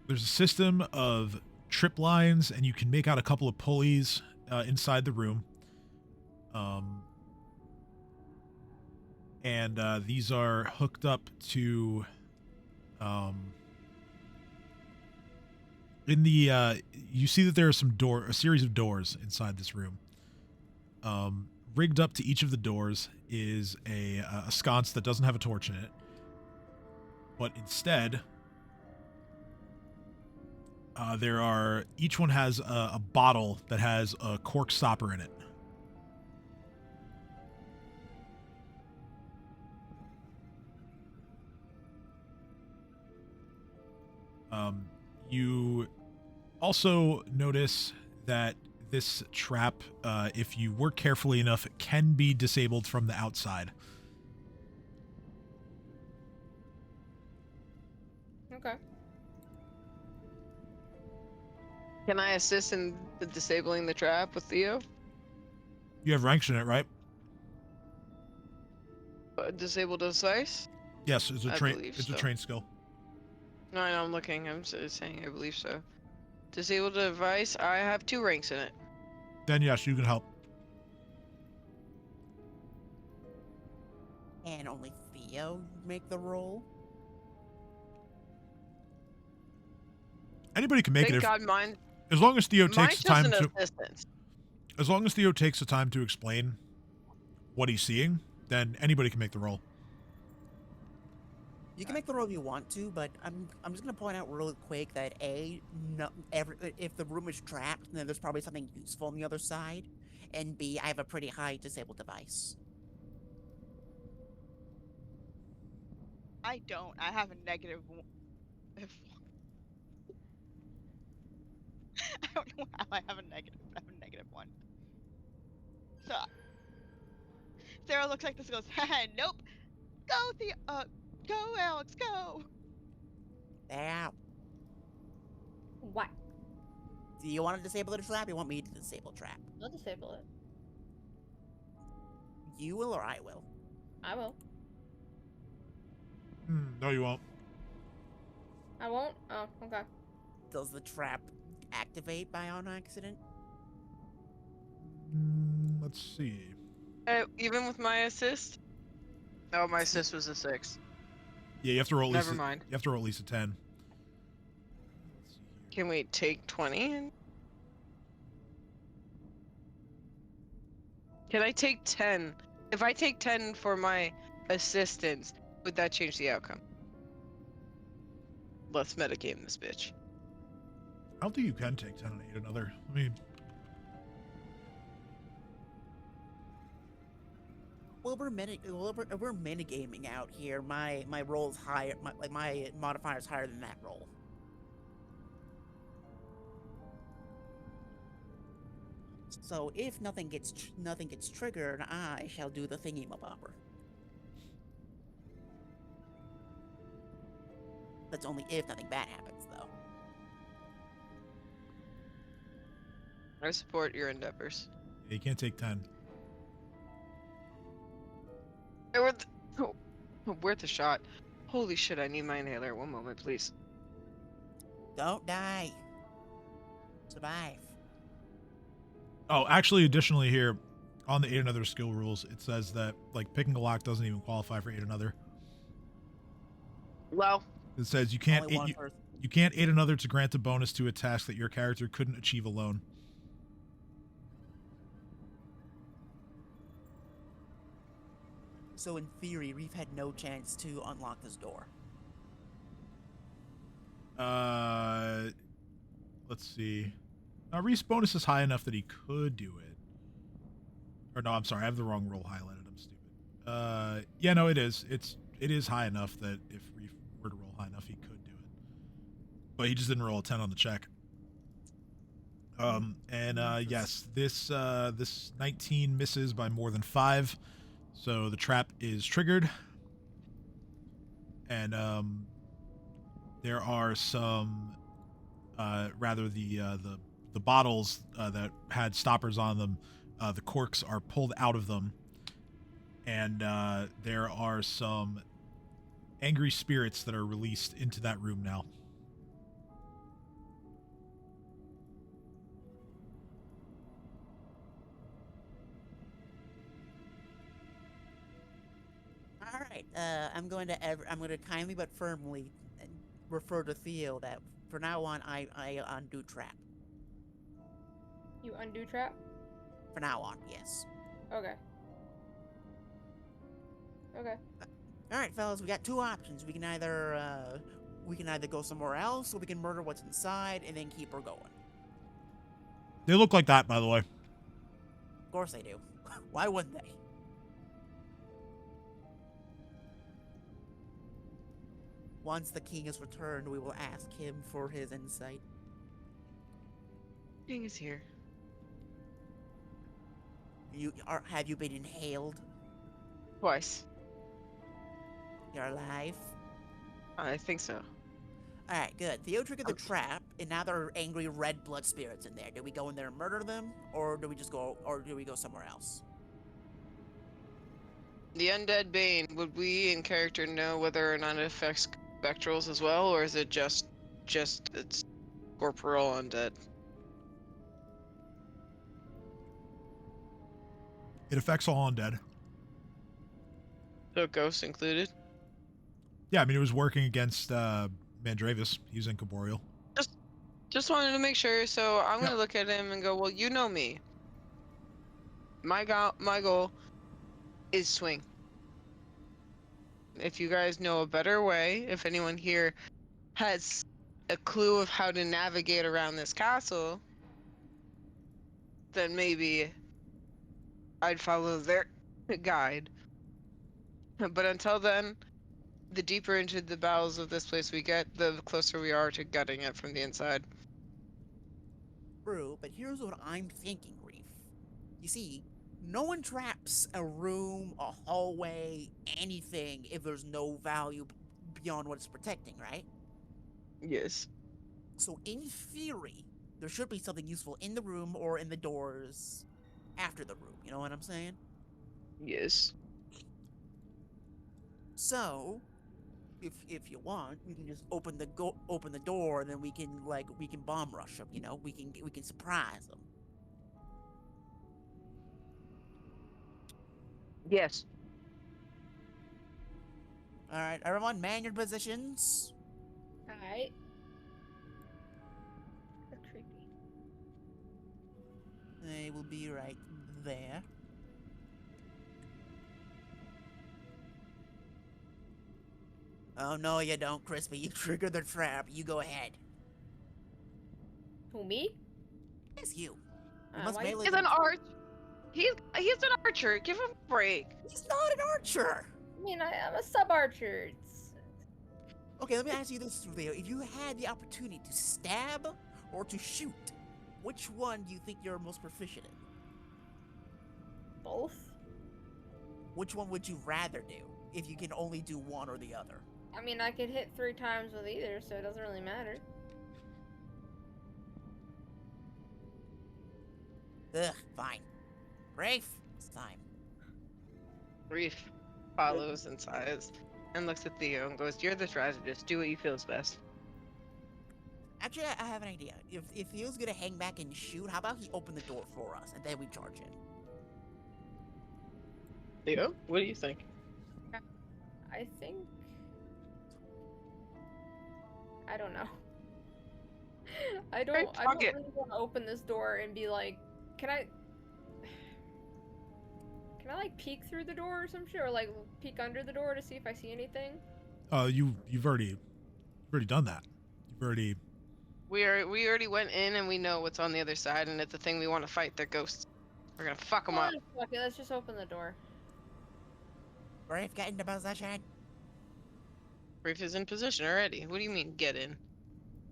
there's a system of trip lines, and you can make out a couple of pulleys inside the room. And these are hooked up to in the you see that there are a series of doors inside this room. Rigged up to each of the doors is a sconce that doesn't have a torch in it, but instead each one has a bottle that has a cork stopper in it. You also notice that this trap, if you work carefully enough, can be disabled from the outside. Okay. Can I assist in disabling the trap with Theo? You have ranks in it, right? Disable device? Yes, it's a I train. believe It's a so. train skill. No, I know, I'm looking. I'm saying I believe so. Disable device. I have 2 ranks in it. Then yes, you can help. And only Theo make the roll? Anybody can make Thank it God mine. as long as Theo Mine's takes the just time an to. assistance. As long as Theo takes the time to explain what he's seeing, then anybody can make the roll. You can make the roll if you want to, but I'm just gonna point out real quick that if the room is trapped, then there's probably something useful on the other side, and B, I have a pretty high disabled device. I don't. I have a negative one. I don't know how I have a negative. I have a negative 1. So Sarah looks like this and goes, haha, nope. Go Alex, go. Now, What? do you want to disable the trap? Or you want me to disable trap? I'll disable it. You will or I will? I will. No, you won't. I won't? Oh, okay. Does the trap activate by on accident? Let's see. Even with my assist? Oh, my assist was a 6. Yeah, you have to roll. Never mind. You have to roll at least a 10. Let's see here. Can we take 20? Can I take 10? If I take 10 for my assistance, would that change the outcome? Let's metagame this bitch. I don't think you can take 10 and 8 another. I mean, Well, we're minigaming out here. My roll's higher. My modifier's higher than that roll. So if nothing gets triggered, I shall do the thingy-mabobber. That's only if nothing bad happens, though. I support your endeavors. yeah, you can't take 10. Worth a shot. Holy shit, I need my inhaler. One moment, please. Don't die. Survive. Oh, actually, additionally here, on the aid another skill rules, it says that like picking a lock doesn't even qualify for aid another. Well, It says you can't Only aid, one person. you can't aid another to grant a bonus to a task that your character couldn't achieve alone. So in theory, Reef had no chance to unlock this door. Let's see. Reese bonus is high enough that he could do it. Or no, I'm sorry, I have the wrong roll highlighted. I'm stupid. Yeah, no, it is. It is high enough that if Reef were to roll high enough, he could do it. But he just didn't roll a 10 on the check. Yes, this 19 misses by more than 5, so the trap is triggered. And there are some, rather the bottles that had stoppers on them, the corks are pulled out of them, and there are some angry spirits that are released into that room now. All right. I'm going to kindly but firmly refer to Theo that for now on I undo trap. You undo trap? For now on, yes. Okay. Okay. All right, fellas, we got two options. We can either go somewhere else, or we can murder what's inside and then keep her going. They look like that, by the way. Of course they do. Why wouldn't they? Once the king is returned, we will ask him for his insight. King is here. Have you been inhaled? Twice. You're alive? I think so. Alright, good. Theo triggered the trap, and now there are angry red blood spirits in there. Do we go in there and murder them, or do we go somewhere else? The undead bane, would we in character know whether or not it affects spectrals as well, or is it just it's corporeal undead? It affects all undead. So ghosts included? Yeah, I mean, it was working against Mandravis. He's incorporeal. Just wanted to make sure, so I'm Yep. gonna look at him and go, well, you know me. My goal is swing. If you guys know a better way, if anyone here has a clue of how to navigate around this castle, then maybe I'd follow their guide. But until then, the deeper into the bowels of this place we get, the closer we are to gutting it from the inside. True, but here's what I'm thinking, Reef. You see, no one traps a room, a hallway, anything if there's no value beyond what it's protecting, right? Yes. So in theory, there should be something useful in the room or in the doors after the room, you know what I'm saying? Yes. So, if you want, we can just open the door, and then we can bomb rush them. You know, we can surprise them. Yes. All right, everyone, man your positions. Alright. That's creepy. They will be right there. Oh no, you don't, Crispy. You triggered the trap. You go ahead. Who, me? It's you. You must why melee He's them. an arch. He's an archer. Give him a break. He's not an archer. I mean, I'm a sub-archer. Okay, let me ask you this, Theo. If you had the opportunity to stab or to shoot, which one do you think you're most proficient in? Both. Which one would you rather do if you can only do one or the other? I mean, I could hit 3 times with either, so it doesn't really matter. Ugh, fine. Rafe, it's time. Reef follows and sighs and looks at Theo and goes, "You're the strategist. Do what you feel is best." Actually, I have an idea. If Theo's gonna hang back and shoot, how about he open the door for us and then we charge in? Theo, what do you think? I think. I don't know. I don't fuck it. really want to open this door and be like, can I like peek through the door or some shit, or like peek under the door to see if I see anything? You've already done that. You've already. We already went in and we know what's on the other side, and it's the thing we want to fight. They're ghosts. We're gonna fuck them up. Fuck it, let's just open the door. Brave, get into position. Reef is in position already. What do you mean, get in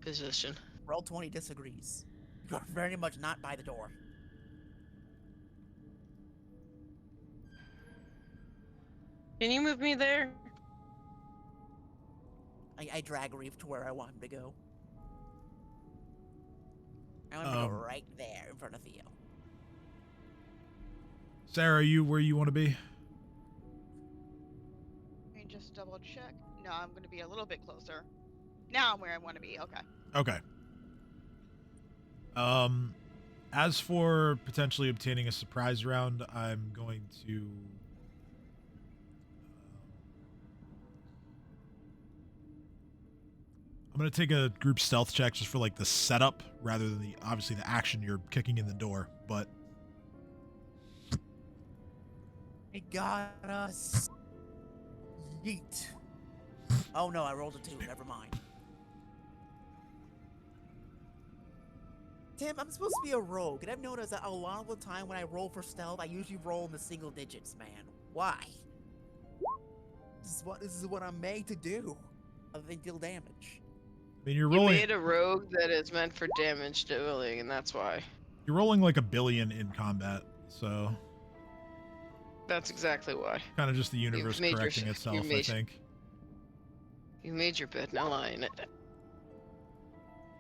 position? Roll 20 disagrees. You're very much not by the door. Can you move me there? I drag Reef to where I want him to go. I want him to go right there in front of Theo. Sarah, are you where you want to be? Let me just double check. No, I'm going to be a little bit closer. Now I'm where I want to be. Okay. Okay. As for potentially obtaining a surprise round, I'm going to. I'm going to take a group stealth check just for like the setup rather than obviously the action you're kicking in the door, but. He got us. Yeet. Oh no, I rolled a 2. Never mind. Tim, I'm supposed to be a rogue, and I've noticed that a lot of the time when I roll for stealth, I usually roll in the single digits, man. Why? This is what I'm made to do. Other than deal damage. I mean, you're You rolling. made a rogue that is meant for damage dealing, and that's why. You're rolling like 1 billion in combat, so That's exactly why. kind of just the universe made your- correcting you itself, I made- think. You made your bed, now lie in it.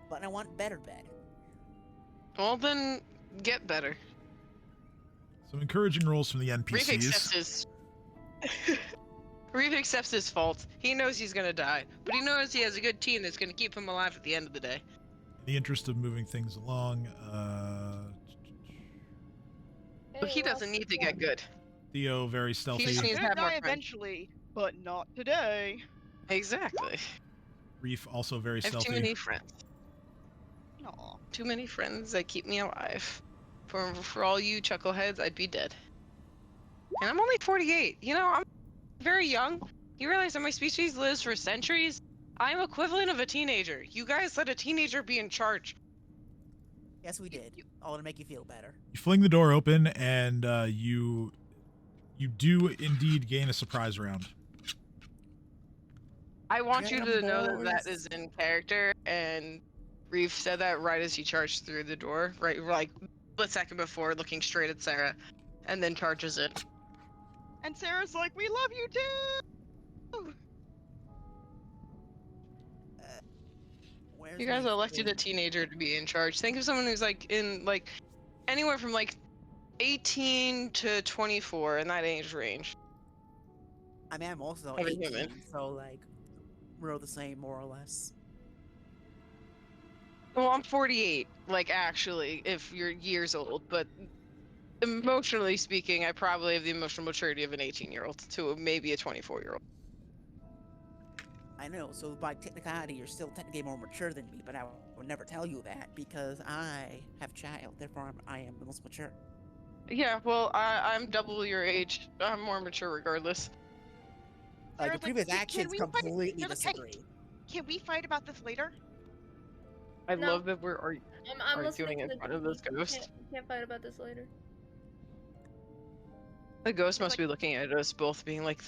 But I want better bed. Well, then get better. Some encouraging rolls from the Reef accepts NPCs. his. Reef accepts his fault. He knows he's gonna die, but he knows he has a good team that's gonna keep him alive at the end of the day. In the interest of moving things along, But he doesn't need to get good. Theo, very stealthy. just I'm needs- going have to more die friends. eventually, but not today. Exactly. Reef, also very I have too stealthy. many friends. Aw. Too many friends that keep me alive. For all you chuckleheads, I'd be dead. And I'm only 48. You know, I'm very young. You realize that my species lives for centuries? I'm equivalent of a teenager. You guys let a teenager be in charge. Yes, we did. All to make you feel better. You fling the door open, and you do indeed gain a surprise round. I want you Get to 'em, know that that boys. is in character, and Reef said that right as he charged through the door, right, like a second before, looking straight at Sarah, and then charges it. And Sarah's like, we love you too! Where's You guys my elected a thing? teenager to be in charge. Think of someone who's like in like anywhere from like 18 to 24 in that age range. I mean, I'm also Of a 18, human. so like, we're the same more or less. Well, I'm 48, like actually, if you're years old, but emotionally speaking, I probably have the emotional maturity of an 18-year-old to maybe a 24-year-old. I know, so by technicality, you're still technically more mature than me, but I would never tell you that because I have child, therefore I am the most mature. Yeah, well, I'm double your age. I'm more mature regardless. Your Sarah's like, previous "Can actions we fight-" completely They're like, "Hey, disagree. Can we fight about this later? I No. love that we're I'm arguing listening to in the front of this we ghost. can't fight about this later. The ghost must like- be looking at us both being like,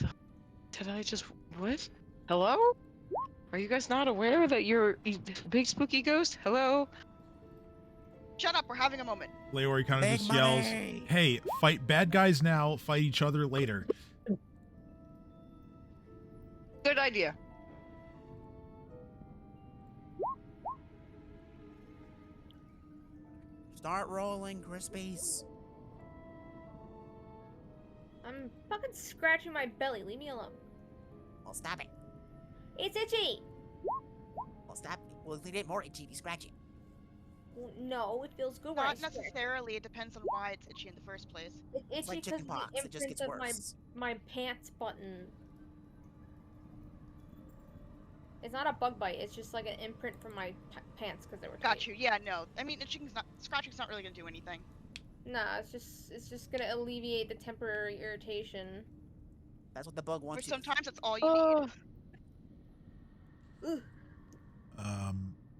did I just, what? Hello? Are you guys not aware that you're a big spooky ghost? Hello? Shut up, we're having a moment. Leori kind of Big just yells, money! "Hey, fight bad guys now, fight each other later." Good idea. Start rolling, Crispies. I'm fucking scratching my belly. Leave me alone. Well, stop it. It's itchy. Well, stop. Well, if they get more itchy if you scratch it. Well, no, it feels good when I Not squish. necessarily. It depends on why it's itchy in the first place. It's It's like itchy because of the chickenpox. It just imprint gets of worse. my pants button. It's not a bug bite. It's just like an imprint from my pants because they were tight. Got you. Yeah, no. I mean, scratching's not really gonna do anything. Nah, it's just gonna alleviate the temporary irritation. That's what the bug wants Which you to sometimes think. that's all you Oh, Ugh.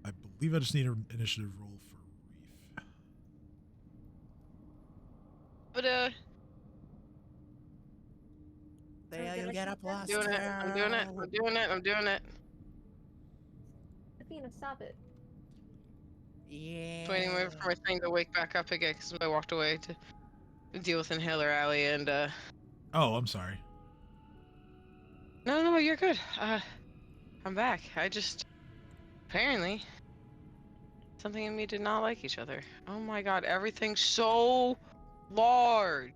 I believe I just need an initiative roll for Reef. but There you gonna get a keep that. plus doing it. I'm doing it. I'm doing it. I'm doing it. Athena, stop it. Yeah. Just waiting for my thing to wake back up again because I walked away to deal with Inhaler Alley and Oh, I'm sorry. No, you're good. I'm back. I just apparently something in me did not like each other. Oh my god, everything's so large.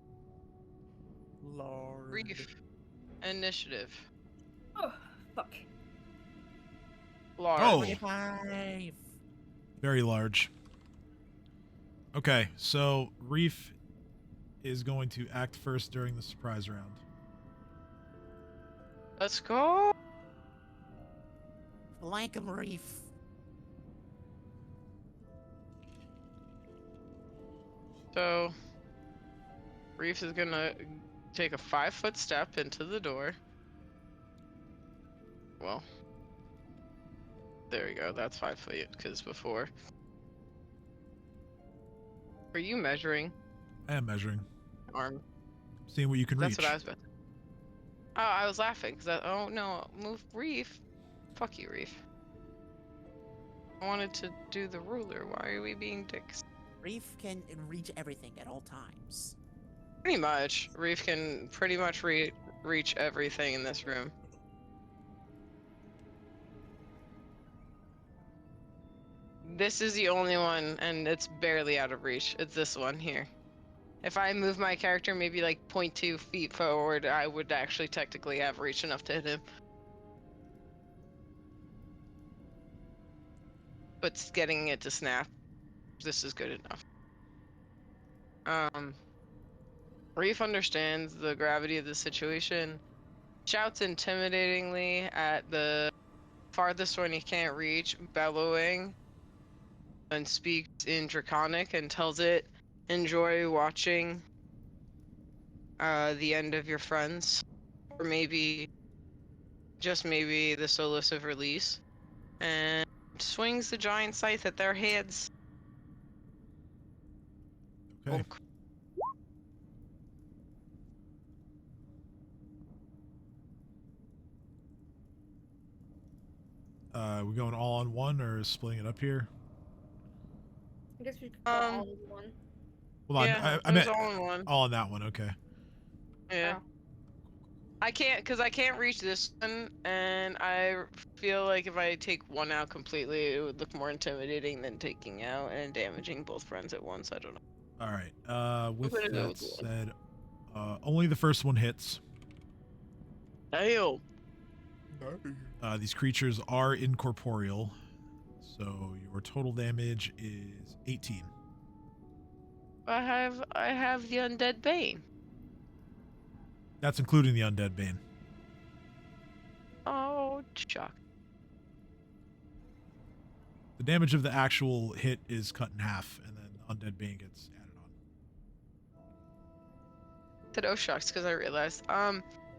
Lord. Reef. Initiative. Oh, fuck. Large. Oh. 25. Very large. Okay, so Reef is going to act first during the surprise round. Let's go. Flank him, Reef. So Reef is gonna take a 5-foot step into the door. Well, there we go. That's 5 feet because before. Are you measuring I am measuring. arm? Seeing what you can That's reach. what I was about to. Oh, I was laughing because oh no, move Reef. Fuck you, Reef. I wanted to do the ruler. Why are we being dicks? Reef can reach everything at all times. Pretty much. Reef can pretty much reach everything in this room. This is the only one, and it's barely out of reach. It's this one here. If I move my character maybe like 0.2 feet forward, I would actually technically have reach enough to hit him. But getting it to snap, this is good enough. Reef understands the gravity of the situation, shouts intimidatingly at the farthest one he can't reach, bellowing, and speaks in Draconic and tells it, enjoy watching the end of your friends, or maybe, just maybe, the Solus of Release, and swings the giant scythe at their heads. Okay. Bonk. We going all on one or splitting it up here? I guess we could go all in one. Hold Yeah, on, I it meant was all in one. all on that one. Okay. Yeah. Oh. I can't reach this one, and I feel like if I take one out completely, it would look more intimidating than taking out and damaging both friends at once. I don't know. All right. With gonna go that with one. said, only the first one hits. Damn. These creatures are incorporeal, so your total damage is 18. I have the undead bane. That's including the undead bane. Oh, chuck. The damage of the actual hit is cut in half, and then the undead bane gets added on. Said oh shucks because I realized.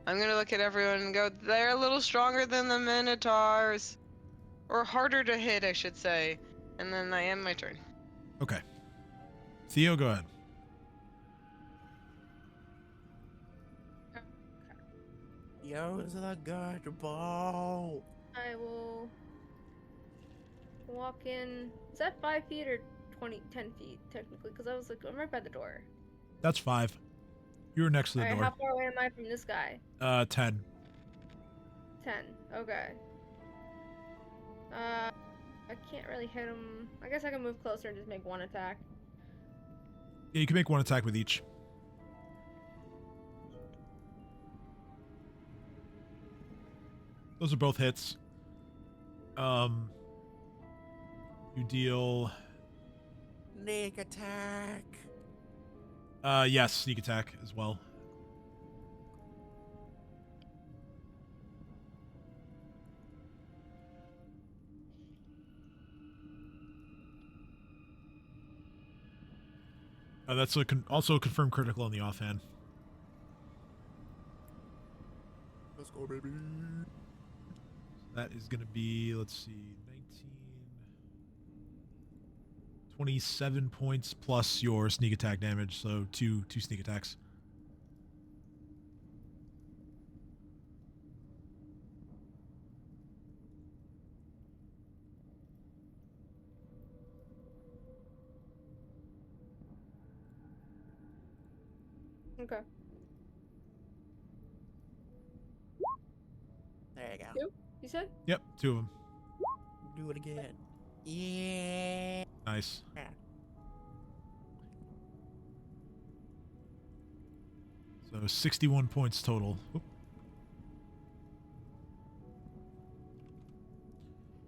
I'm gonna look at everyone and go, they're a little stronger than the Minotaurs, or harder to hit, I should say. And then I end my turn. Okay. Theo, go ahead. Use the good bow. I will walk in. Is that 5 feet or 10 feet technically? Because I was like, I'm right by the door. That's 5. You were next to the Alright, door. how far away am I from this guy? 10. 10. Okay. I can't really hit him. I guess I can move closer and just make one attack. Yeah, you can make one attack with each. Those are both hits. You deal Sneak attack. Yes, sneak attack as well. That's also a confirmed critical on the offhand. Let's go, baby. That is going to be, let's see, 19, 27 points plus your sneak attack damage, so two sneak attacks. Okay. There you go. Two? You said? Yep, 2 of them. Do it again. Yeah. Nice. So 61 points total. Oop.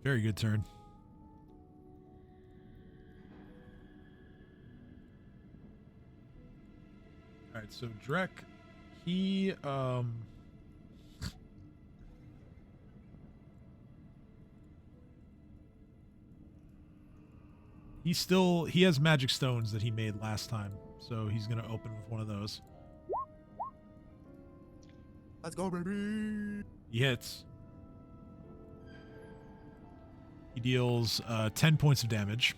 Very good turn. All right, so Drek, he he has magic stones that he made last time, so he's gonna open with one of those. Let's go, baby. He hits. He deals 10 points of damage.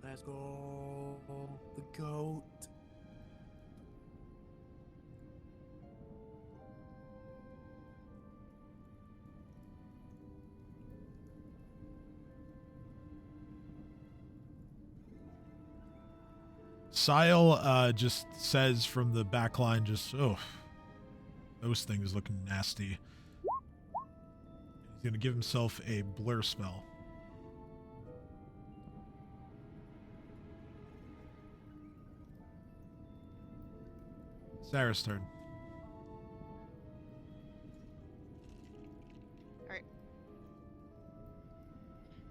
Let's go. The goat. Sile just says from the back line, just, oh, those things looking nasty. He's going to give himself a blur spell. Sarah's turn. Alright.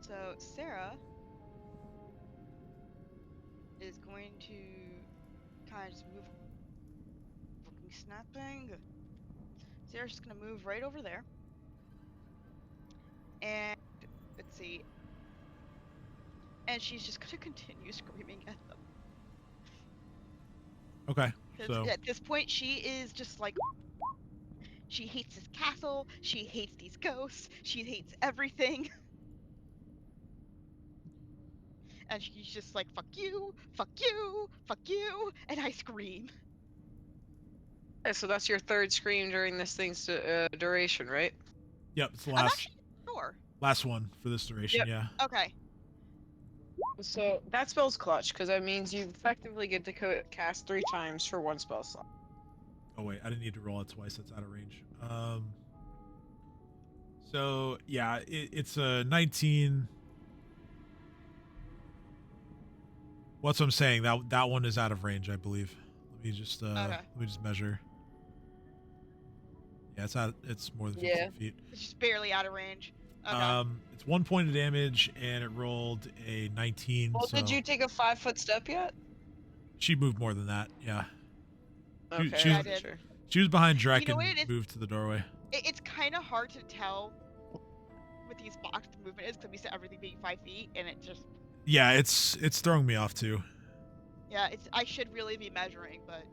So, Sarah is going to kind of just move. Fucking snapping. Sarah's just gonna move right over there. And let's see. And she's just gonna continue screaming at them. Okay. 'Cause So at this point, she is just like. She hates this castle. She hates these ghosts. She hates everything. And she's just like, fuck you, fuck you, fuck you, and I scream. Okay, so that's your third scream during this thing's duration, right? yep, it's the I'm last actually sure. last one for this duration. Yep. Yeah. Okay. So that spell's clutch, because that means you effectively get to cast 3 times for 1 spell slot. Oh wait, I didn't need to roll it twice. That's out of range. So yeah, it's a 19. What's I'm saying? That one is out of range, I believe. Let me just measure. Yeah, it's more than 15 feet. It's just barely out of range. Okay. It's 1 point of damage, and it rolled a 19. Well, so did you take a 5-foot step yet? She moved more than that. Yeah. Okay, she Yeah, I was, did. sure. she was behind Drek You know what it and is? moved to the doorway. It's kind of hard to tell with these blocks the movement is because we set everything being 5 feet, and it just Yeah, it's throwing me off too. yeah. I should really be measuring, but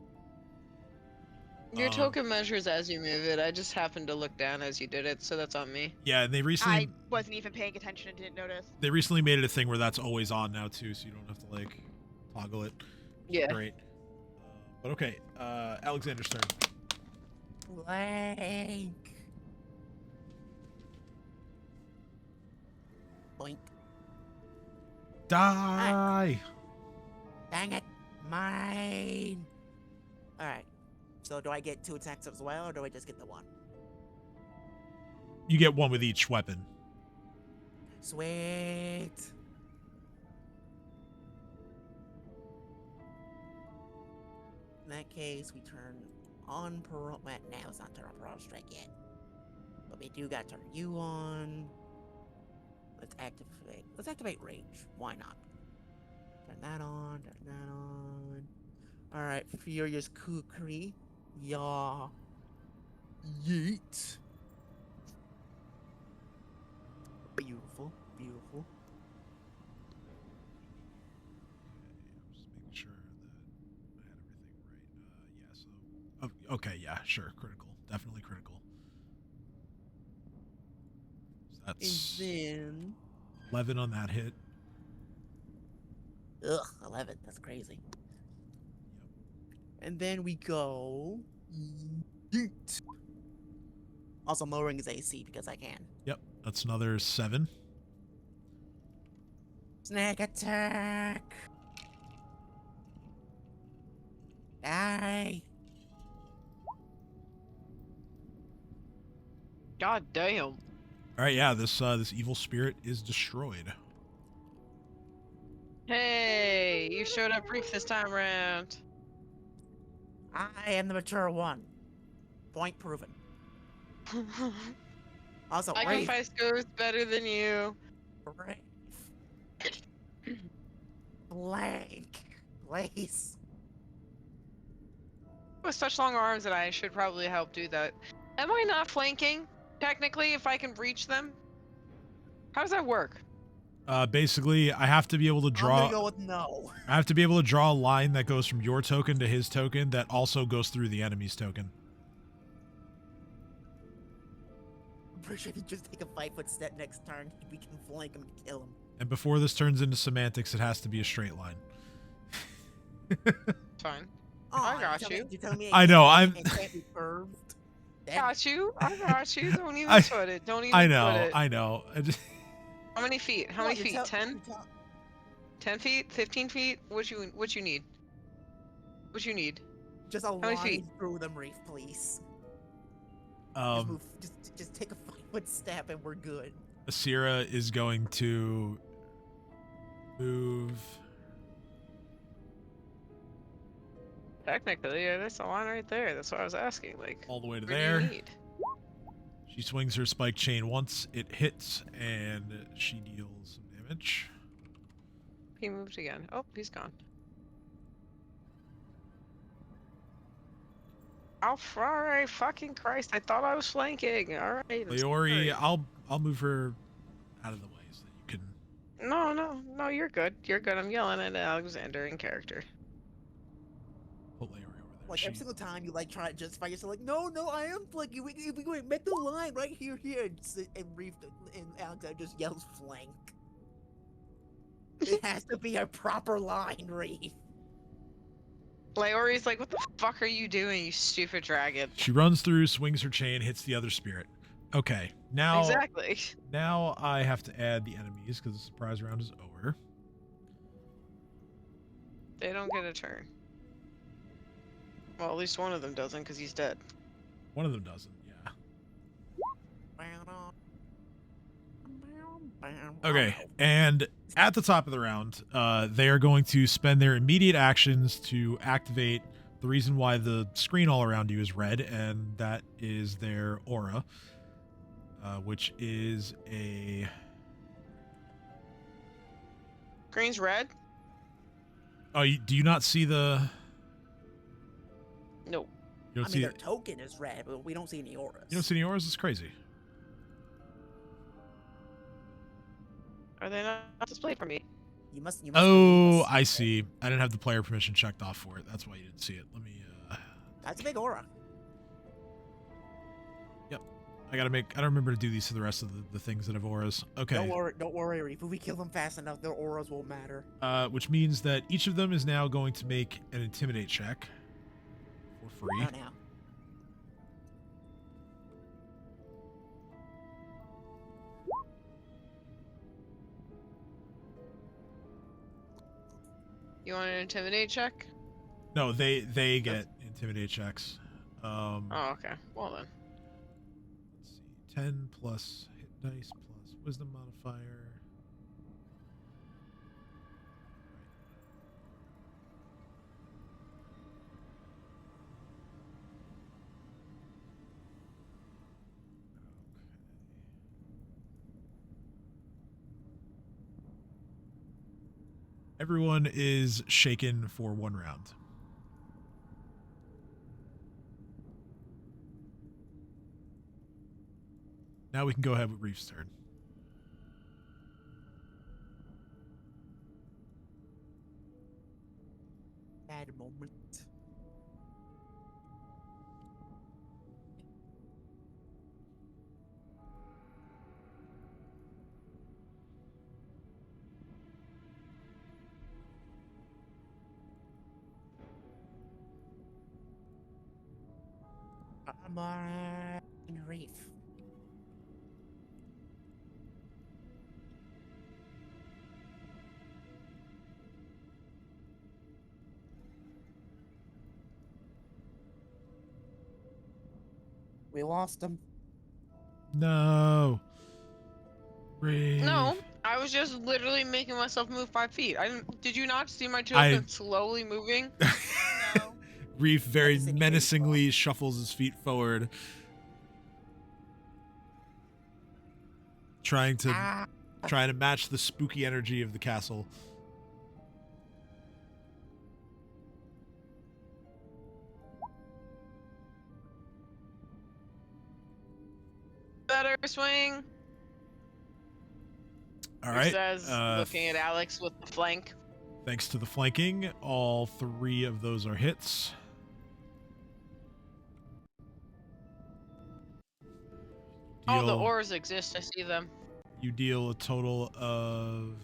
Your token measures as you move it. I just happened to look down as you did it, so that's on me. Yeah, and they I recently wasn't even paying attention and didn't notice. made it a thing where that's always on now too, so you don't have to like toggle it. Yeah. Great. But okay, Alexander's turn. Blank. Boink. Die. Dang it. Mine. Alright. So do I get 2 attacks as well, or do I just get the 1? You get 1 with each weapon. Sweet. In that case, we turn on Parole. Well, now it's not turn on Parole Strike yet. But we do got to turn you on. Let's activate rage. Why not? Turn that on. Turn that on. All right, furious kukri. Yaw. Yeet. Beautiful. Beautiful. Just making sure that I had everything right. Yeah, so. Oh, okay, yeah, sure. Critical. Definitely critical. So that's And then 11 on that hit. ugh, 11. That's crazy. And then we go. Yeet. Also lowering his AC because I can. Yep, that's another 7. Snack attack. Die. God damn. All right, yeah, this evil spirit is destroyed. Hey, you showed up brief this time around. I am the mature one. Point proven. Also, Wraith. Sacrifice goes better than you. Wraith. Blank. Place. With such long arms that I should probably help do that. Am I not flanking? Technically, if I can reach them? How does that work? Basically, I have to be able to I'm draw. gonna go with no. I have to be able to draw a line that goes from your token to his token that also goes through the enemy's token. I'm pretty sure if you just take a 5-foot step next turn, we can flank him and kill him. And before this turns into semantics, it has to be a straight line. Fine. Oh, I got you. You tell me I know, I'm- it can't be curved. Got you. I got you. Don't even I- sweat it. Don't even I sweat know, it. I know. I just, How many feet? How many feet? 10? 10 feet? 15 feet? What you need? What you need? Just a many line feet? through them, Reef, please. Just move. Just take a 5-foot step and we're good. Asira is going to move. Technically, yeah, that's a line right there. That's what I was asking. Like, All the way to where there. do you need? She swings her spike chain once, it hits, and she deals some damage. He moved again. Oh, he's gone. Oh, alright, fucking Christ! I thought I was flanking. All right. I'm Leori, sorry. I'll move her out of the way so that you can. No, you're good. You're good. I'm yelling at Alexander in character. Put Leori over there. Like every single time you like try to justify yourself, like no, I am flanking. We make the line right here, and Reef and Alexander just yells flank. It has to be a proper line, Reef. Leori's like, what the fuck are you doing, you stupid dragon? She runs through, swings her chain, hits the other spirit. Okay, now Exactly. Now I have to add the enemies because the surprise round is over. They don't get a turn. Well, at least one of them doesn't, because he's dead. One of them doesn't, yeah. Okay, and at the top of the round, they are going to spend their immediate actions to activate the reason why the screen all around you is red, and that is their aura, which is a... Green's red? Oh, do you not see the... Nope. You don't I see mean, their it? token is red, but we don't see any auras. You don't see any auras? It's crazy. Are they not displayed for me? You must. Oh, believe us. I see. I didn't have the player permission checked off for it. That's why you didn't see it. Let me, That's a big aura. I gotta remember to do these to the rest of the things that have auras. Okay. Don't worry, Reef. If we kill them fast enough, their auras will matter. Which means that each of them is now going to make an intimidate check for free. Not now. You want an intimidate check? No, they get intimidate checks. Oh, okay. Well then. Let's see. 10 plus hit dice plus wisdom modifier. Everyone is shaken for 1 round. Now we can go ahead with Reef's turn. Bad moment. Come on, Reef. We lost him. No. Reef. No, I was just literally making myself move 5 feet. I didn't. Did you not see my token slowly moving? No. Reef very just indicated menacingly shuffles his feet forward, trying to match the spooky energy of the castle. Better swing. All He right. says, looking at Alex with the flank. Thanks to the flanking, all 3 of those are hits. All the ores exist. I see them. You deal a total of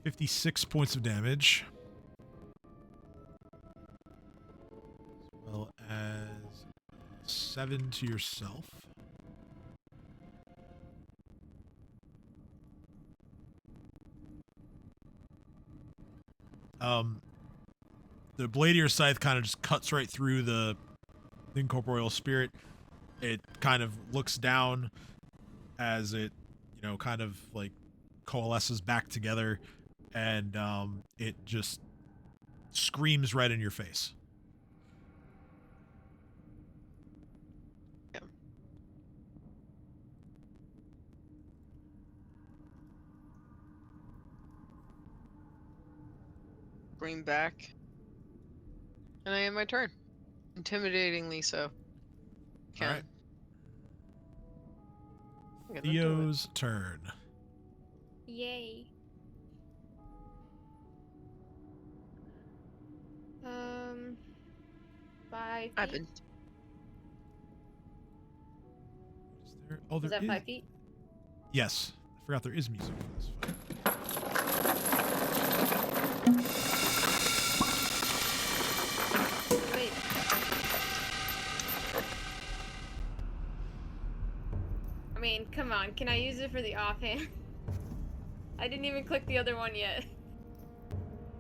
56 points of damage, as well as 7 to yourself. The blade of your scythe kind of just cuts right through the incorporeal spirit. It kind of looks down as it, kind of like coalesces back together, and it just screams right in your face. Yeah. Bring back. And I end my turn. Intimidatingly so. All right. Get into it. Theo's turn. Yay. 5 I've feet. been. Is there? Oh, Is there that 5 feet? Yes. I forgot there is music for this fight. Wait. I mean, come on. Can I use it for the offhand? I didn't even click the other one yet.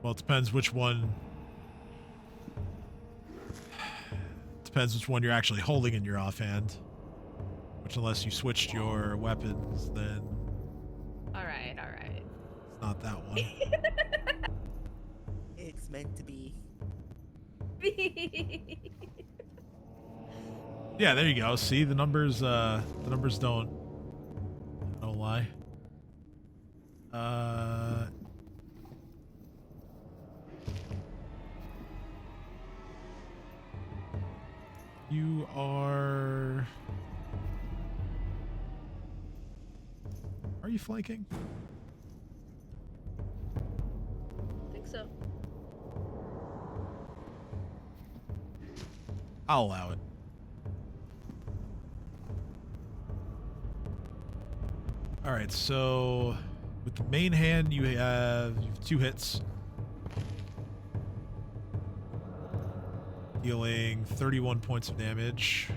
Well, it depends which one. Depends which one you're actually holding in your offhand. Which, unless you switched your weapons, then Alright. it's not that one. It's meant to be. Yeah, there you go. See, the numbers don't lie. You are you flanking? I think so. I'll allow it. All right, so with the main hand, you have 2 hits, dealing 31 points of damage.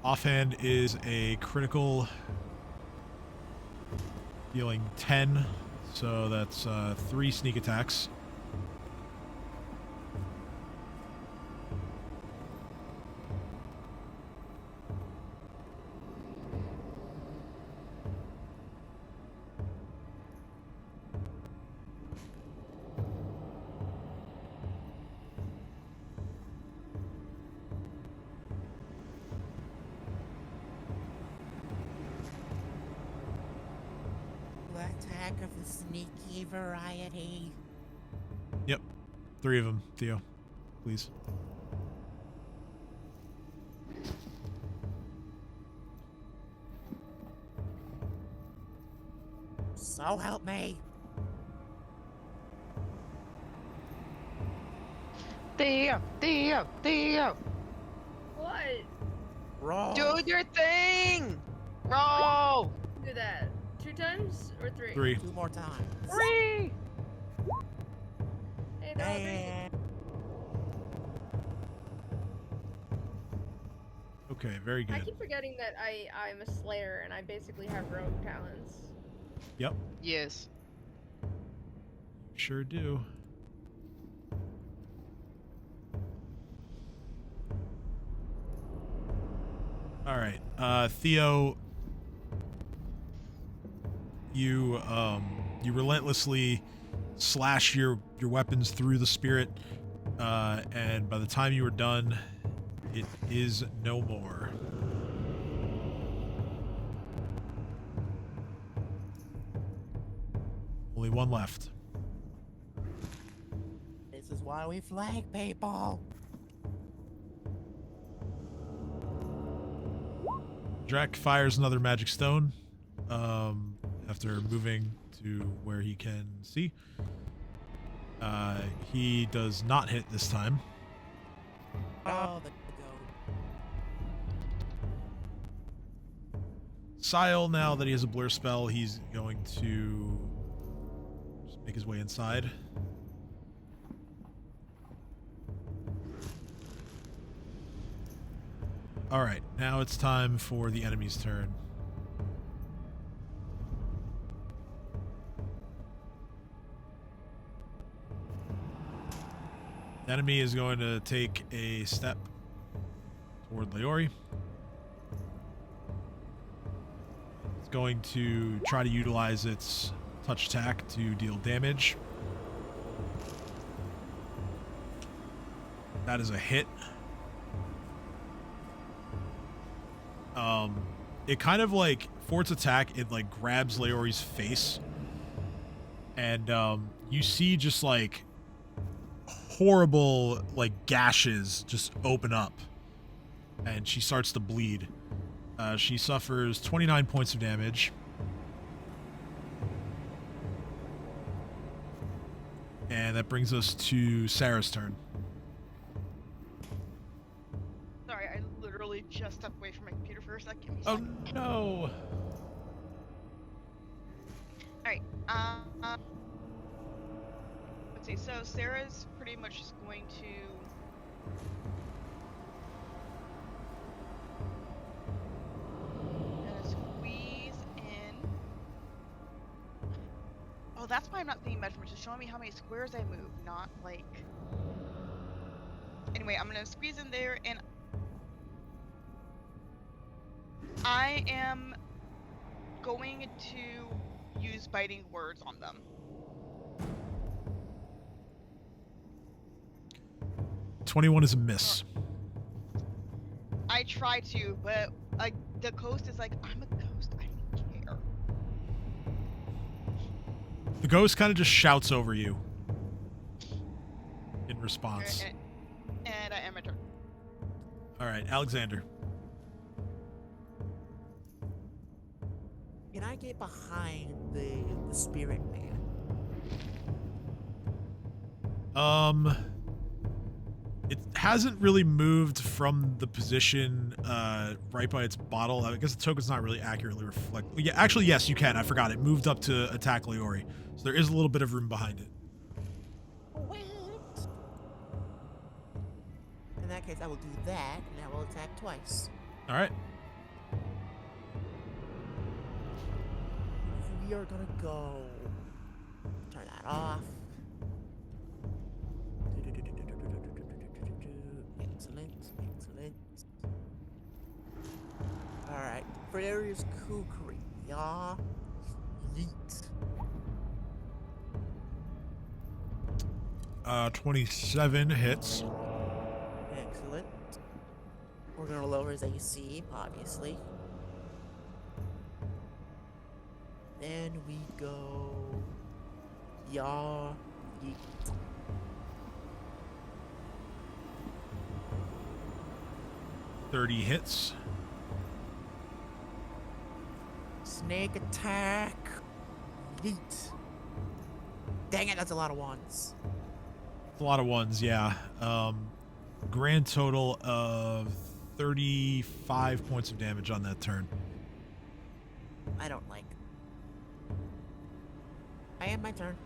Offhand is a critical, dealing 10, so that's 3 sneak attacks. attack of the sneaky variety. Yep. 3 of them, Theo. Please. So help me. Theo! What? Roll. Do your thing! Roll! Do that 2 times or 3? 3. 2 more times. 3! Hey, no, And Okay, very I good. keep forgetting that I'm a slayer and I basically have rogue talents. Yep. Yes. Sure do. All right. Theo, you relentlessly slash your weapons through the spirit, and by the time you are done, it is no more. Only one left. this is why we flag people. Drek fires another magic stone after moving to where he can see. He does not hit this time. Oh, the goat. Sile, now that he has a blur spell, he's going to just make his way inside. Alright, now it's time for the enemy's turn. The enemy is going to take a step toward Leori. It's going to try to utilize its touch attack to deal damage. That is a hit. It kind of like, for its attack, it like grabs Leori's face. And you see just like horrible like gashes just open up. And she starts to bleed. She suffers 29 points of damage. And that brings us to Sarah's turn. Sorry, I literally just stepped away from my computer for a second. Give me a Oh second. no! Alright, let's see, so Sarah's pretty much just going to... gonna squeeze in... Oh, that's why I'm not seeing measurements. It's showing me how many squares I move, not like... Anyway, I'm gonna squeeze in there, and I am going to use biting words on them. 21 is a miss. I try to, but the ghost is like, I'm a ghost, I don't care. The ghost kind of just shouts over you in response. And I end my turn. All right, Alexander. Can I get behind the spirit man? It hasn't really moved from the position right by its bottle. I guess the token's not really accurately reflect. Yeah, actually, yes, you can. I forgot. It moved up to attack Leori, so there is a little bit of room behind it. Wait. In that case, I will do that, and I will attack twice. All right. We are gonna go. Turn that off. Excellent, excellent. Alright, Frederick's Kukri. Yeah. Yeet. 27 hits. Excellent. We're gonna lower his AC, obviously. Then we go. Yaw. Yeet. $30 hits. Snake attack. Yeet. Dang it, that's a lot of ones. It's a lot of ones, yeah. Grand total of 35 points of damage on that turn. I don't like. I am my turn.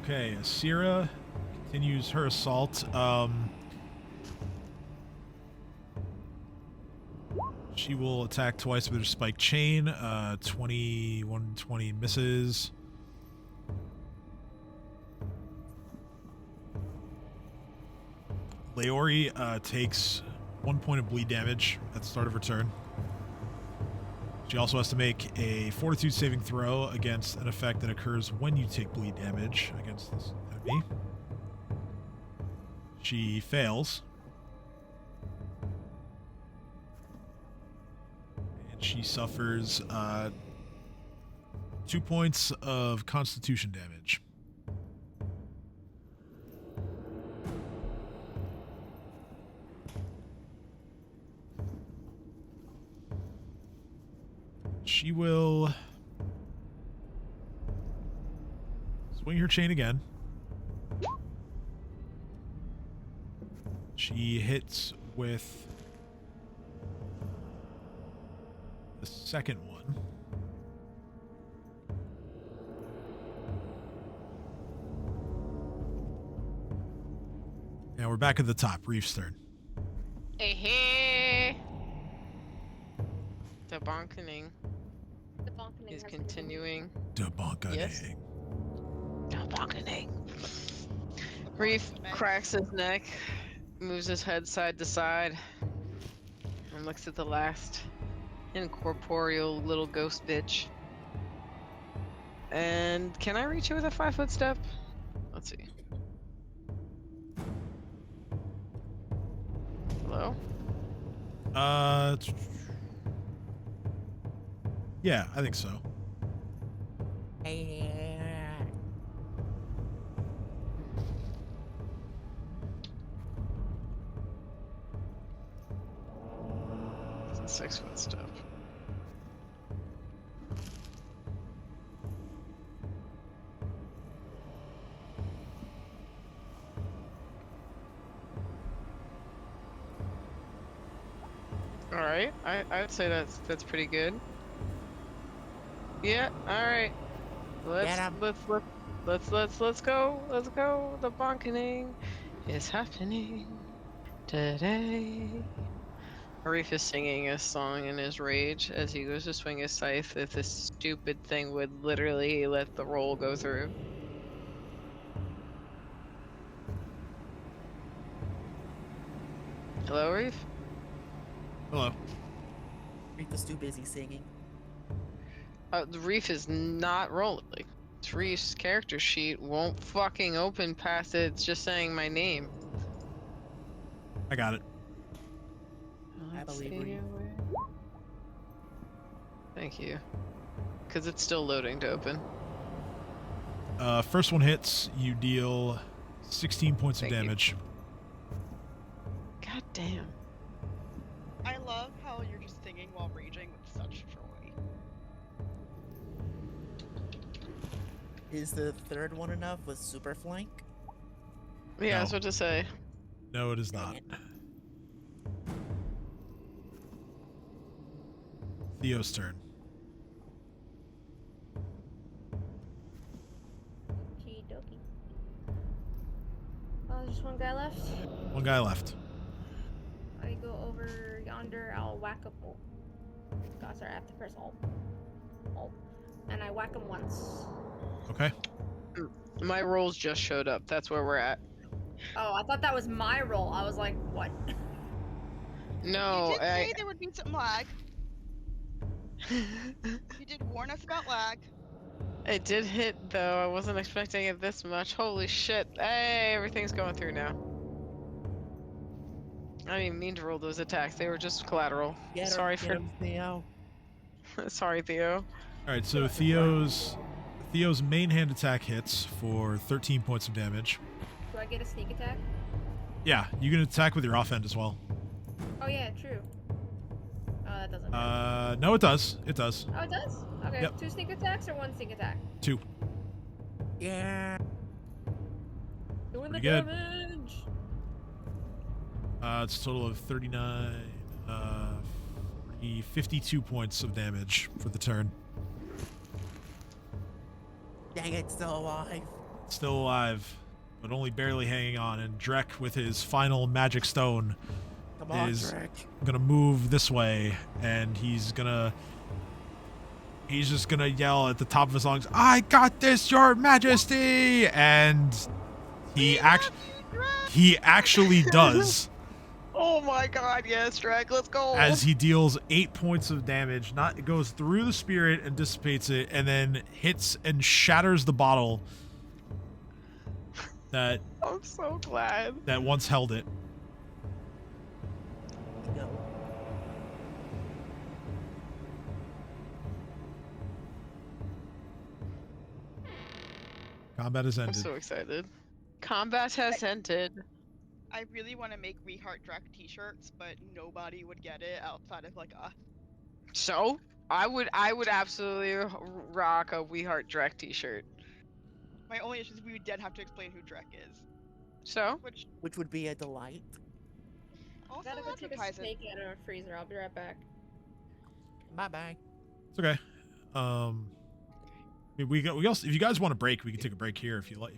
Okay, Asira continues her assault. She will attack twice with her spike chain. 20 misses. Leori takes 1 point of bleed damage at the start of her turn. She also has to make a fortitude saving throw against an effect that occurs when you take bleed damage against this enemy. She fails. And she suffers 2 points of constitution damage. She will swing her chain again. She hits with the second one. And we're back at the top. Reef's turn. Hey. The bonkening The bonkening is has continuing. Debunkening. Yes. The bonkening. Reef cracks his neck, moves his head side to side, and looks at the last incorporeal little ghost bitch. And can I reach it with a 5-foot step? Let's see. Hello? Yeah, I think so. It's a 6-foot step. All right, I'd say that's pretty good. Yeah, all right. Let's go. Let's go. The bonkening is happening today. Arif is singing a song in his rage as he goes to swing his scythe. If this stupid thing would literally let the roll go through. Hello, Arif? Hello. Reef is too busy singing. The Reef is not rolling. Reef's character sheet won't fucking open past it. It's just saying my name. I got it. I believe see Reef. where- Thank you. Because it's still loading to open. First one hits, you deal 16 points Thank of you. damage. God damn. I love how you're just singing while raging with such joy. Is the third one enough with super flank? Yeah, I No. was about to say. No, it is Dang not. it. Theo's turn. Okie dokie. Oh, there's just one guy left. One guy left. I go over yonder, I'll whack him. Oh. God, sorry, I have to press alt. Alt. And I whack him once. Okay. My rolls just showed up. That's where we're at. Oh, I thought that was my roll. I was like, what? No, You did say there would be some lag. You did warn us about lag. It did hit, though. I wasn't expecting it this much. Holy shit. Hey, everything's going through now. I didn't even mean to roll those attacks. They were just collateral. Get him, Sorry get for... him, Theo. Sorry, Theo. All right, so Theo's main hand attack hits for 13 points of damage. Do I get a sneak attack? Yeah, you can attack with your offhand as well. Oh yeah, true. Oh, that doesn't matter. No, it does. It does. Oh, it does? Okay. Yep. 2 sneak attacks or 1 sneak attack? 2. Yeah. Doing the Pretty good. damage! It's a total of 39, 52 points of damage for the turn. Dang it, still alive. Still alive, but only barely hanging on. And Drek, with his final magic stone, Come on, is Drake. gonna move this way, and he's just gonna yell at the top of his lungs, "I got this, Your Majesty!" And he actually does. Oh my god, yes, Drake, let's go. As he deals 8 points of damage. It goes through the spirit and dissipates it, and then hits and shatters the bottle that I'm so glad. once held it. No. Combat is I'm ended. so excited. Combat has ended. I really want to make We Heart Drek t-shirts, but nobody would get it outside of like us. So, I would absolutely rock a We Heart Drek t-shirt. My only issue is we would then have to explain who Drek is. So, Which would be a delight. Also Gotta go take a advertise it. steak out of a freezer. I'll be right back. Bye-bye. It's okay. We also, if you guys want to break, we can take a break here if you like.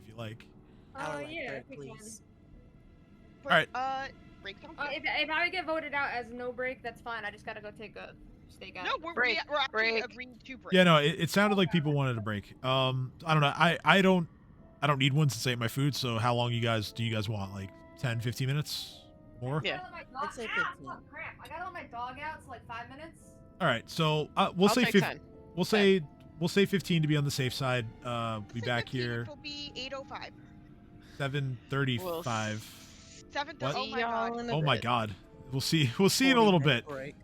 I would Oh like yeah, bread, we can. please. Alright. Break sounds good. If I get voted out as no break, that's fine. I just gotta go take a steak out. No, we're Break, actually break. agreeing to break. Yeah, no, it sounded like people wanted a break. I don't know. I don't need one since I ate my food. So how long do you guys want? Like 10, 15 minutes more? Yeah. Let's say 15. I gotta let my dog out. It's like 5 minutes. All right. So we'll I'll say take 15. 10. We'll say 15 to be on the safe side. Be Say back 15, here It will be 8:05. 7:35. 7:30. What? Oh my Y'all god. in a Oh my bit. God. We'll see in a little 40-minute bit. break.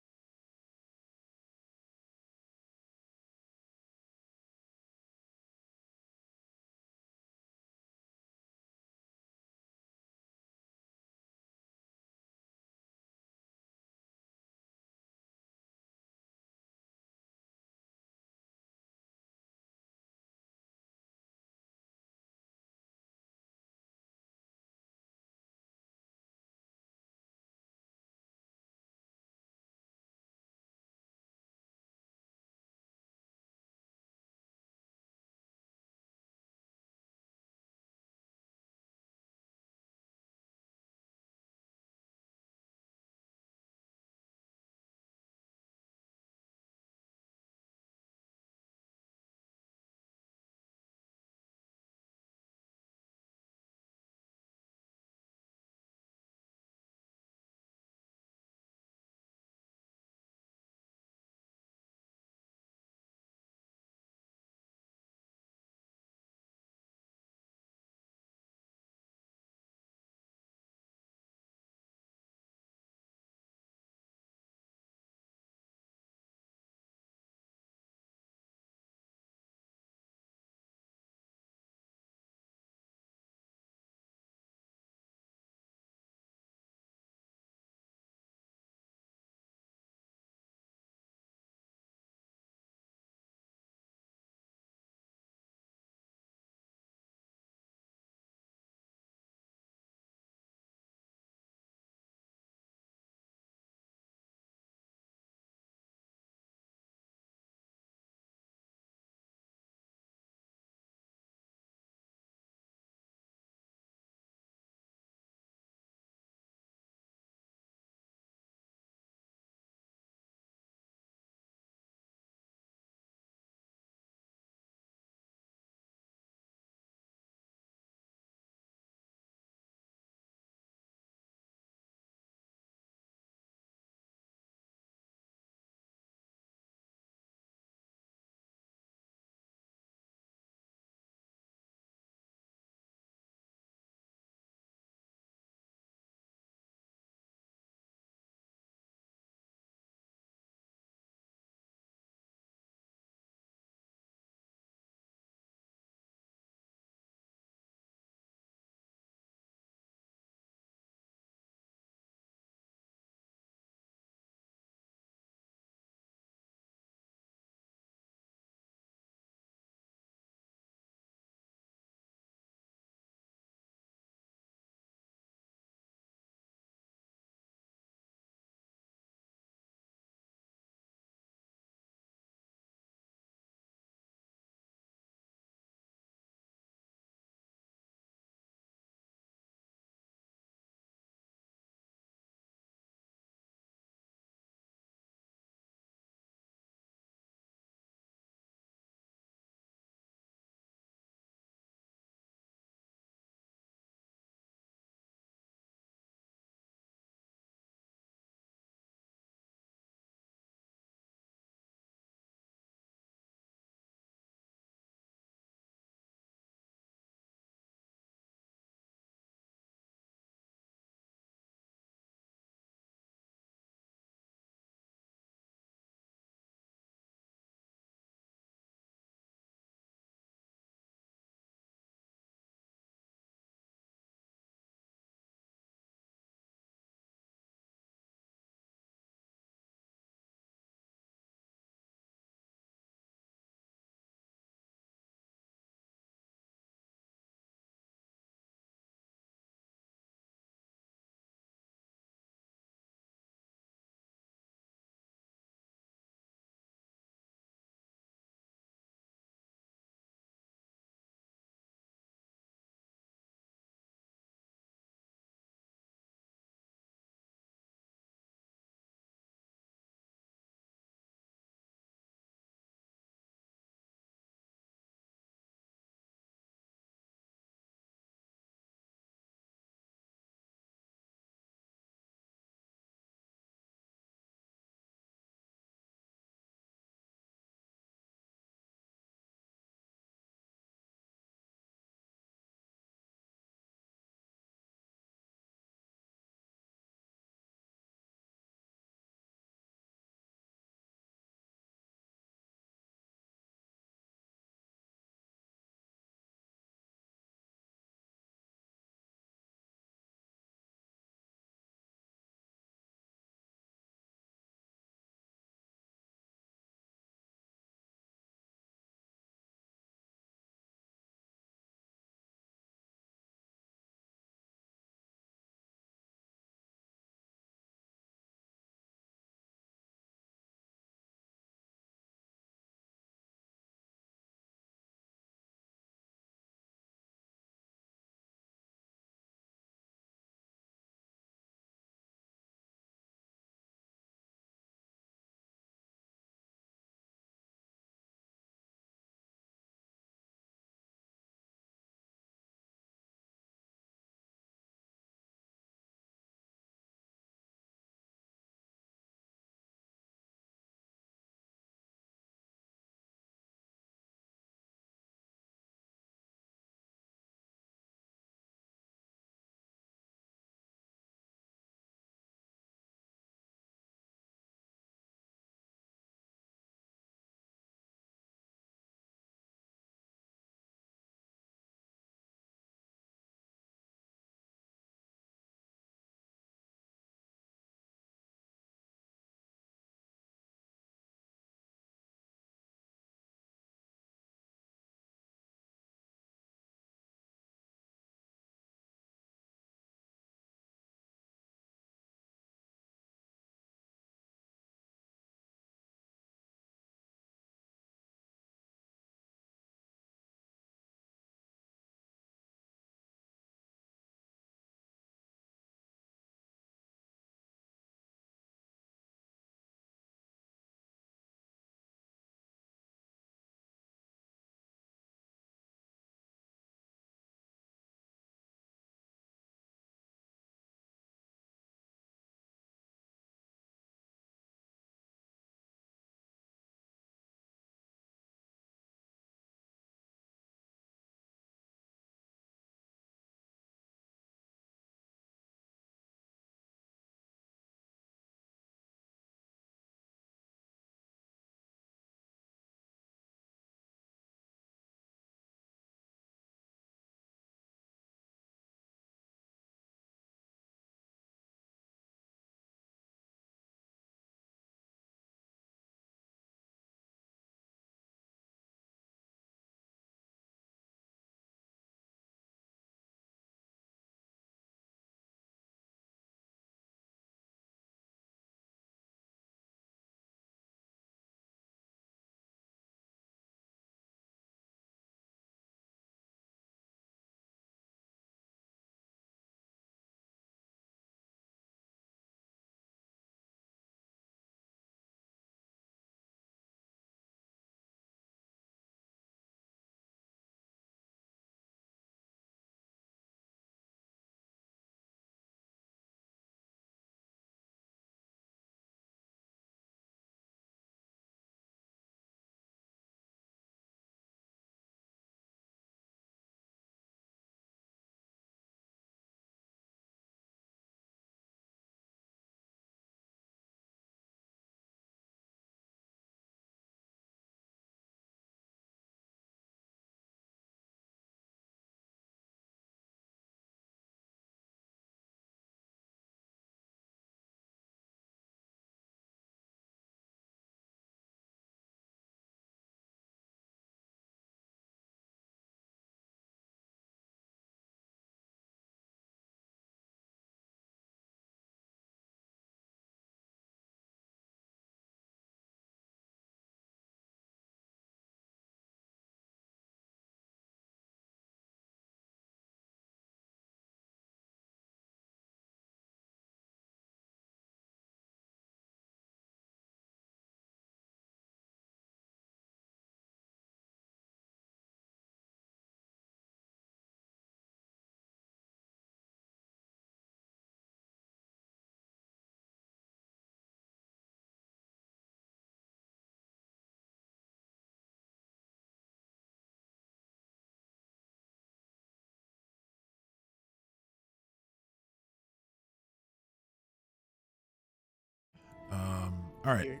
All right. Here.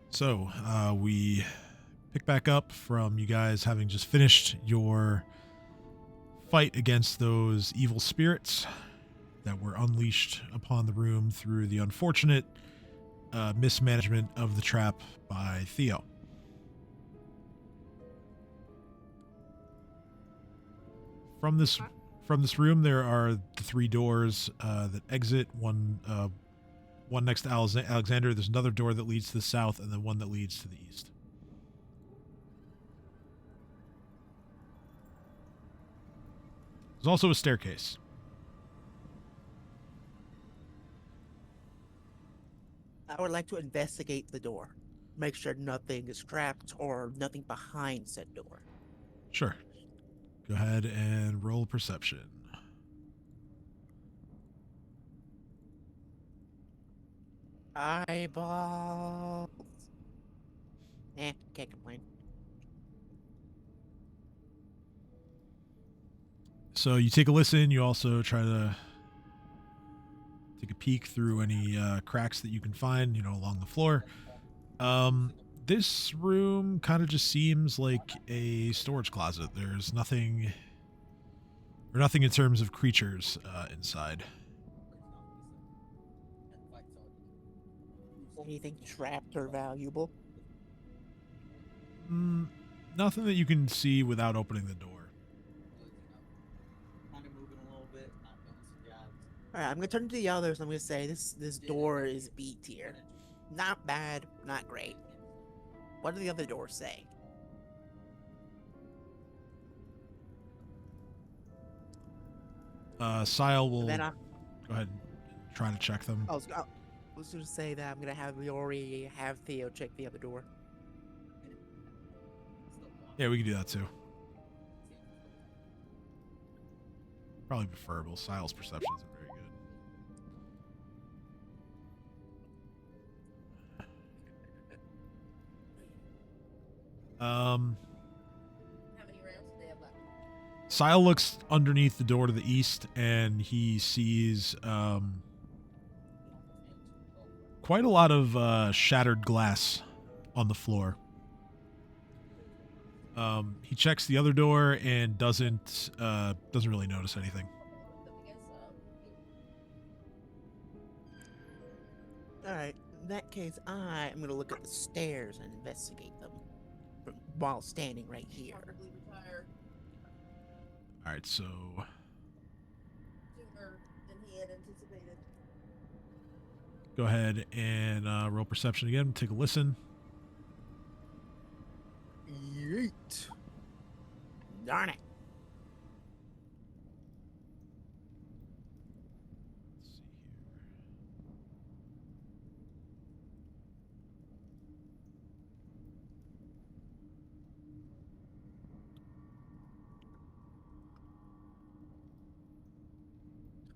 So we pick back up from you guys having just finished your fight against those evil spirits that were unleashed upon the room through the unfortunate mismanagement of the trap by Theo. From this room, there are the 3 doors that exit. One next to Alexander. There's another door that leads to the south, and then one that leads to the east. There's also a staircase. I would like to investigate the door. Make sure nothing is trapped or nothing behind said door. Sure. Go ahead and roll perception. Eyeballs. Can't complain. So you take a listen. You also try to take a peek through any cracks that you can find, along the floor. This room kind of just seems like a storage closet. There's nothing in terms of creatures inside. Anything trapped or valuable? Nothing that you can see without opening the door. Alright, I'm gonna turn to the others. I'm gonna say this door is B tier. Not bad, not great. What do the other doors say? Sile will Then I go ahead and try to check them. was gonna say that I'm gonna have Leori have Theo check the other door. Yeah, we can do that too. Probably preferable. Sile's perception isn't very good. Sile looks underneath the door to the east, and he sees quite a lot of shattered glass on the floor. He checks the other door and doesn't really notice anything. Alright, in that case, I am gonna look at the stairs and investigate them while standing right here. All right, so go ahead and roll perception again. Take a listen. Yeet. Darn it. Let's see here.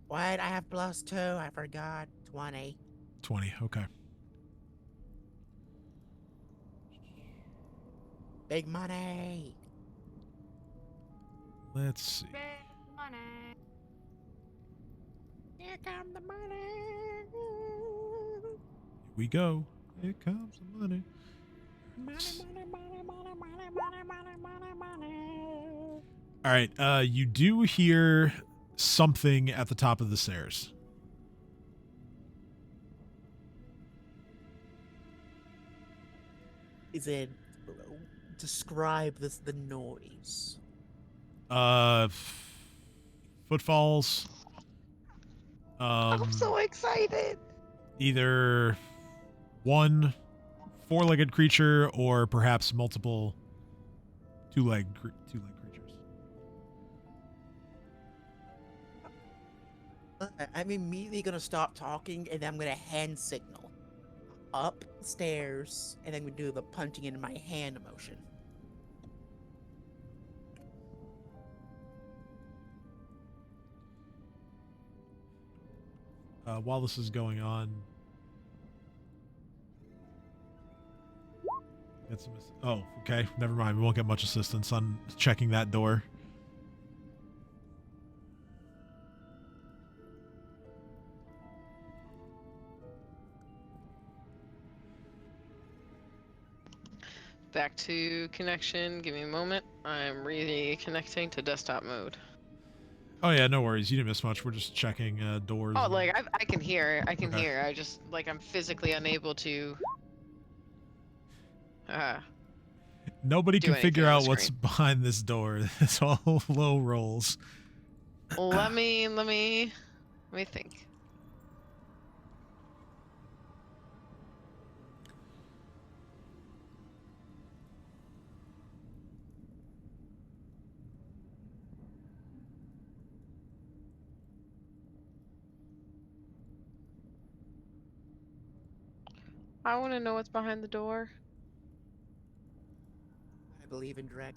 What? I have +2. I forgot. 20. 20. Okay. Big money. Let's see. Big money. Here come the money. Here we go. Here comes the money. All right. You do hear something at the top of the stairs. Is it? Describe the noise. Footfalls. I'm so excited. Either one 4-legged creature or perhaps multiple two-legged creatures. I'm immediately gonna stop talking and then I'm gonna hand signal upstairs and then we do the punching in my hand motion. While this is going on, oh, okay, never mind. We won't get much assistance on checking that door. Back to connection. Give me a moment. I'm reconnecting to desktop mode. Oh yeah, no worries. You didn't miss much. We're just checking doors. Oh, and- like I can hear. I can Okay. hear. I just like I'm physically unable to. Nobody do can anything figure on the out what's screen. behind this door. It's all low rolls. Let me think. I want to know what's behind the door. I believe in Drek.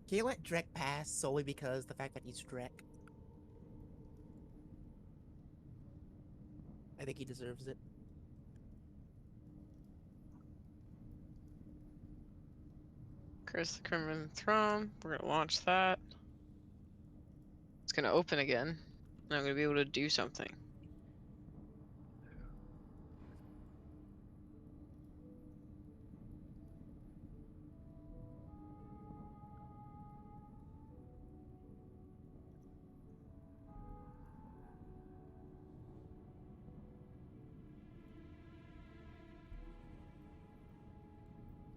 Can you let Drek pass solely because the fact that he's Drek? I think he deserves it. Curse the Crimson Throne. We're gonna launch that. It's gonna open again. And I'm gonna be able to do something.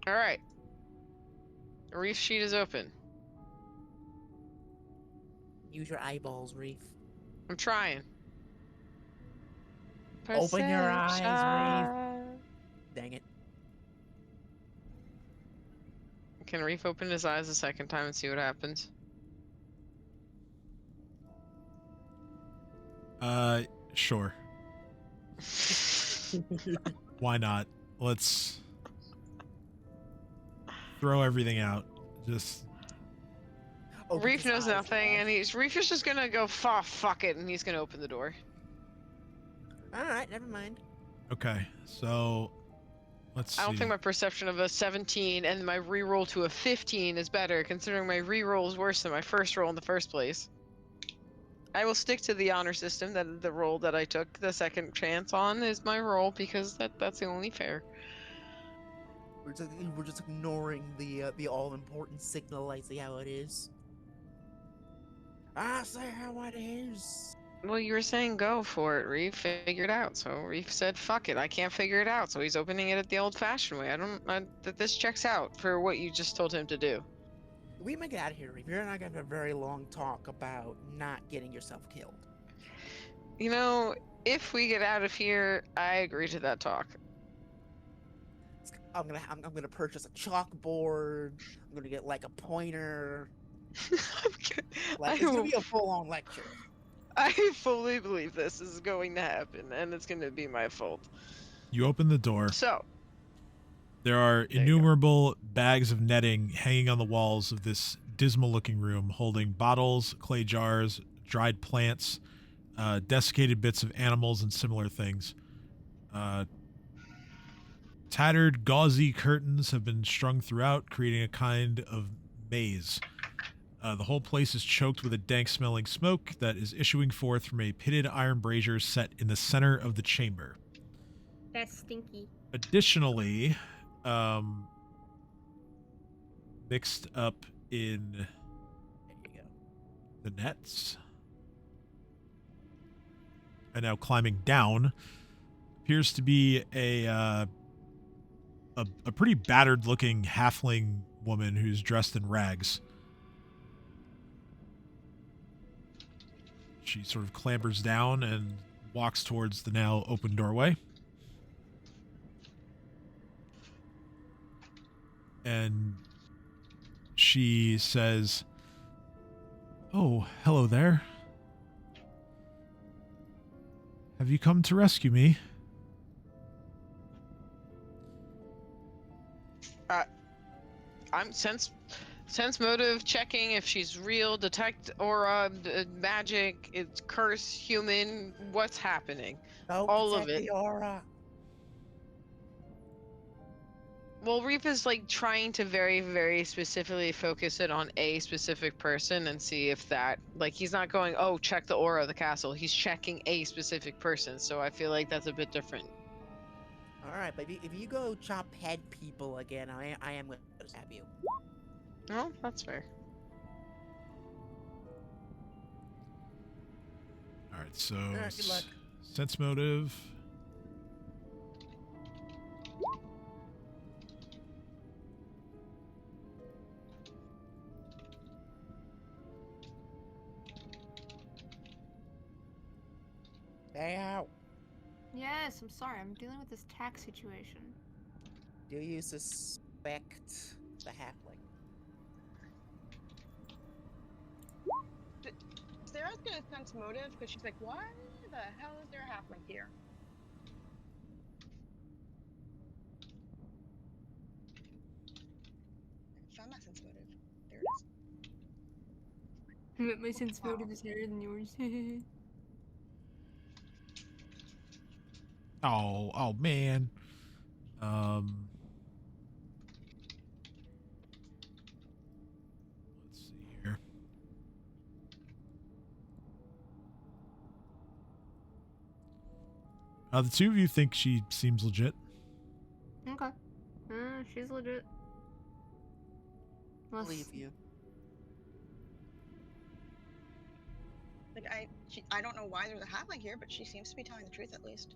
Alright. The reef sheet is open. Use your eyeballs, Reef. I'm trying. Open your eyes, Perception. Dang it. Can Reef open his eyes a second time and see what happens? Sure. Why not? Let's throw everything out. Just Open Reef his knows eyes, nothing, Ash. and Reef is just gonna go fuck it, and he's gonna open the door. Alright, never mind. okay. So let's see. I don't think my perception of a 17 and my reroll to a 15 is better, considering my reroll is worse than my first roll in the first place. I will stick to the honor system. That the roll that I took the second chance on is my roll because that's the only fair. We're just ignoring the all important signal. I see how it is. I see how it is. Well, you were saying go for it, Reef. Figure it out. So Reef said, "Fuck it, I can't figure it out." So he's opening it the old-fashioned way. That this checks out for what you just told him to do. We might get out of here, Reef. You're not gonna have a very long talk about not getting yourself killed. You know, if we get out of here, I agree to that talk. I'm gonna purchase a chalkboard. I'm gonna get like a pointer. Like it's gonna be a full-on lecture. I fully believe this is going to happen, and it's going to be my fault. You open the door. So, There are you go. innumerable bags of netting hanging on the walls of this dismal-looking room, holding bottles, clay jars, dried plants, desiccated bits of animals, and similar things. Tattered, gauzy curtains have been strung throughout, creating a kind of maze. The whole place is choked with a dank-smelling smoke that is issuing forth from a pitted iron brazier set in the center of the chamber. That's stinky. Additionally, mixed up in There you go. the nets and now climbing down appears to be a pretty battered looking halfling woman who's dressed in rags. She sort of clambers down and walks towards the now open doorway. And she says, "Oh, hello there. Have you come to rescue me?" I'm sense motive checking if she's real, detect aura, magic, it's curse, human, what's happening. Don't All of detect it. the aura. Well, Reef is like trying to very, very specifically focus it on a specific person and see if that, like, he's not going, oh, check the aura of the castle. He's checking a specific person. So I feel like that's a bit different. All right, but if you go chop head people again, I am going to stab you. Oh, that's fair. All right, so Alright, good luck. sense motive. Stay out. Yes, I'm sorry. I'm dealing with this tax situation. Do you suspect the halfling? Sarah's gonna sense motive because she's like, why the hell is there a halfling here? Found my sense motive. There it is. My sense motive is higher than yours. Oh man. Let's see here. The two of you think she seems legit. Okay. She's legit. Unless- Believe you. Like I don't know why there's a halfling here, but she seems to be telling the truth at least.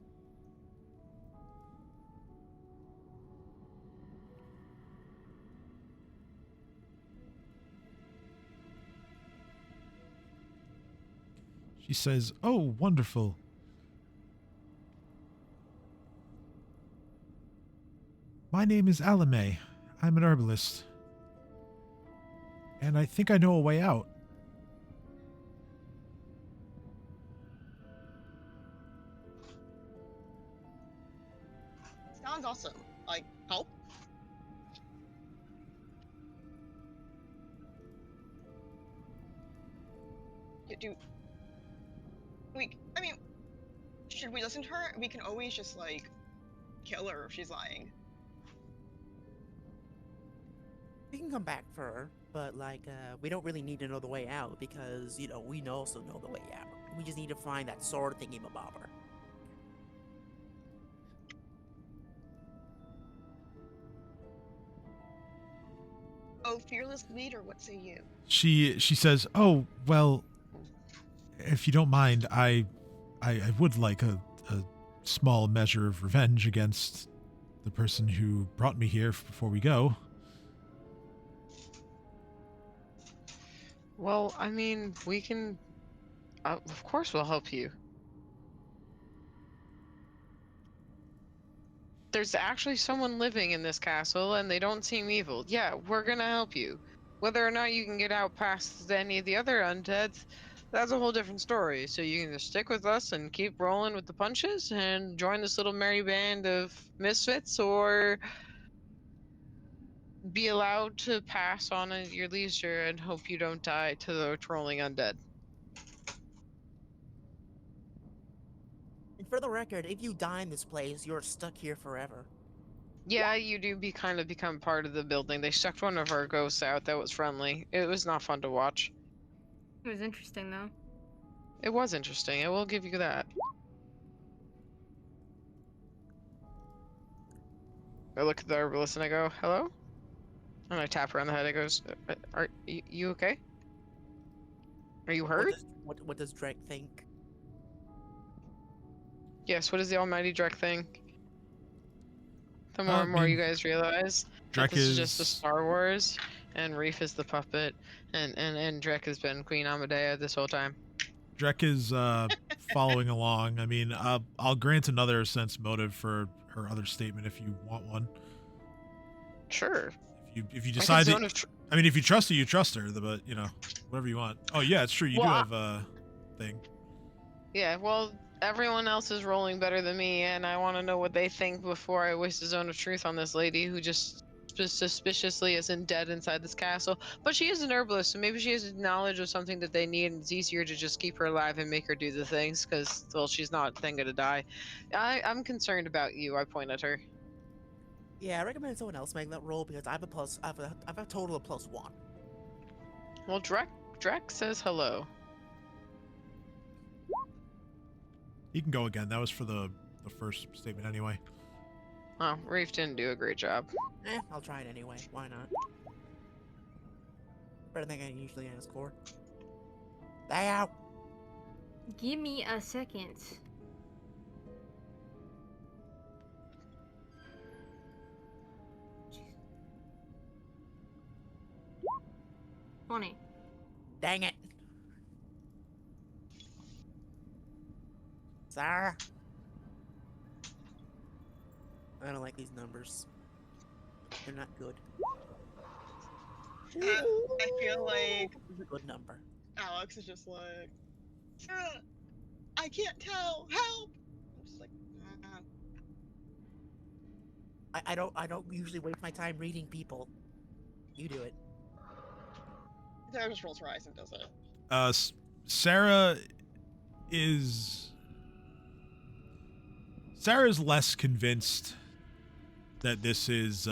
She says, "Oh, wonderful. My name is Alame. I'm an herbalist. And I think I know a way out." Sounds awesome. Like, help? I mean, should we listen to her? We can always just, like, kill her if she's lying. We can come back for her, but like, we don't really need to know the way out because, you know, we also know the way out. We just need to find that sword thingy mabobber. Oh, fearless leader, what say you? She says, "Oh, well, if you don't mind, I would like a small measure of revenge against the person who brought me here before we go." Well, I mean, we can. Of course, we'll help you. There's actually someone living in this castle, and they don't seem evil. Yeah, we're gonna help you. Whether or not you can get out past any of the other undeads, that's a whole different story. So you can just stick with us and keep rolling with the punches and join this little merry band of misfits, or be allowed to pass on at your leisure and hope you don't die to the trolling undead. And for the record, if you die in this place, you're stuck here forever. Yeah, you do become part of the building. They sucked one of our ghosts out that was friendly. It was not fun to watch. It was interesting though. It was interesting. I will give you that. I look at the herbalist and I go, "Hello?" And I tap her on the head. I goes, "Are you okay? Are you hurt?" What does Drake think? Yes. What does the Almighty Drek think? The more and more you guys realize that Drek this is just the Star Wars, and Reef is the puppet, and Drek has been Queen Amadea this whole time. Drek is following along. I mean, I'll grant another sense motive for her other statement if you want one. Sure. If you decide that, I mean, if you trust her, you trust her. But you know, whatever you want. Oh yeah, it's true. You do have a thing. Yeah. Well, everyone else is rolling better than me, and I want to know what they think before I waste a zone of truth on this lady who just suspiciously isn't dead inside this castle. But she is an herbalist, so maybe she has knowledge of something that they need, and it's easier to just keep her alive and make her do the things, because, well, she's not then gonna die. I'm concerned about you, I point at her. Yeah, I recommend someone else make that roll because I have a total of +1. Well, Drek says hello. He can go again. That was for the first statement anyway. Oh, Reef didn't do a great job. I'll try it anyway. Why not? Better than I usually score. Stay out! Give me a second. Jeez. 20. Dang it! Sarah? I don't like these numbers. They're not good. I feel like This is a good number. Alex is just like, Sarah, I can't tell. Help! I'm just like, I don't usually waste my time reading people. You do it. Sarah just rolls her eyes and does it. Sarah's less convinced that this is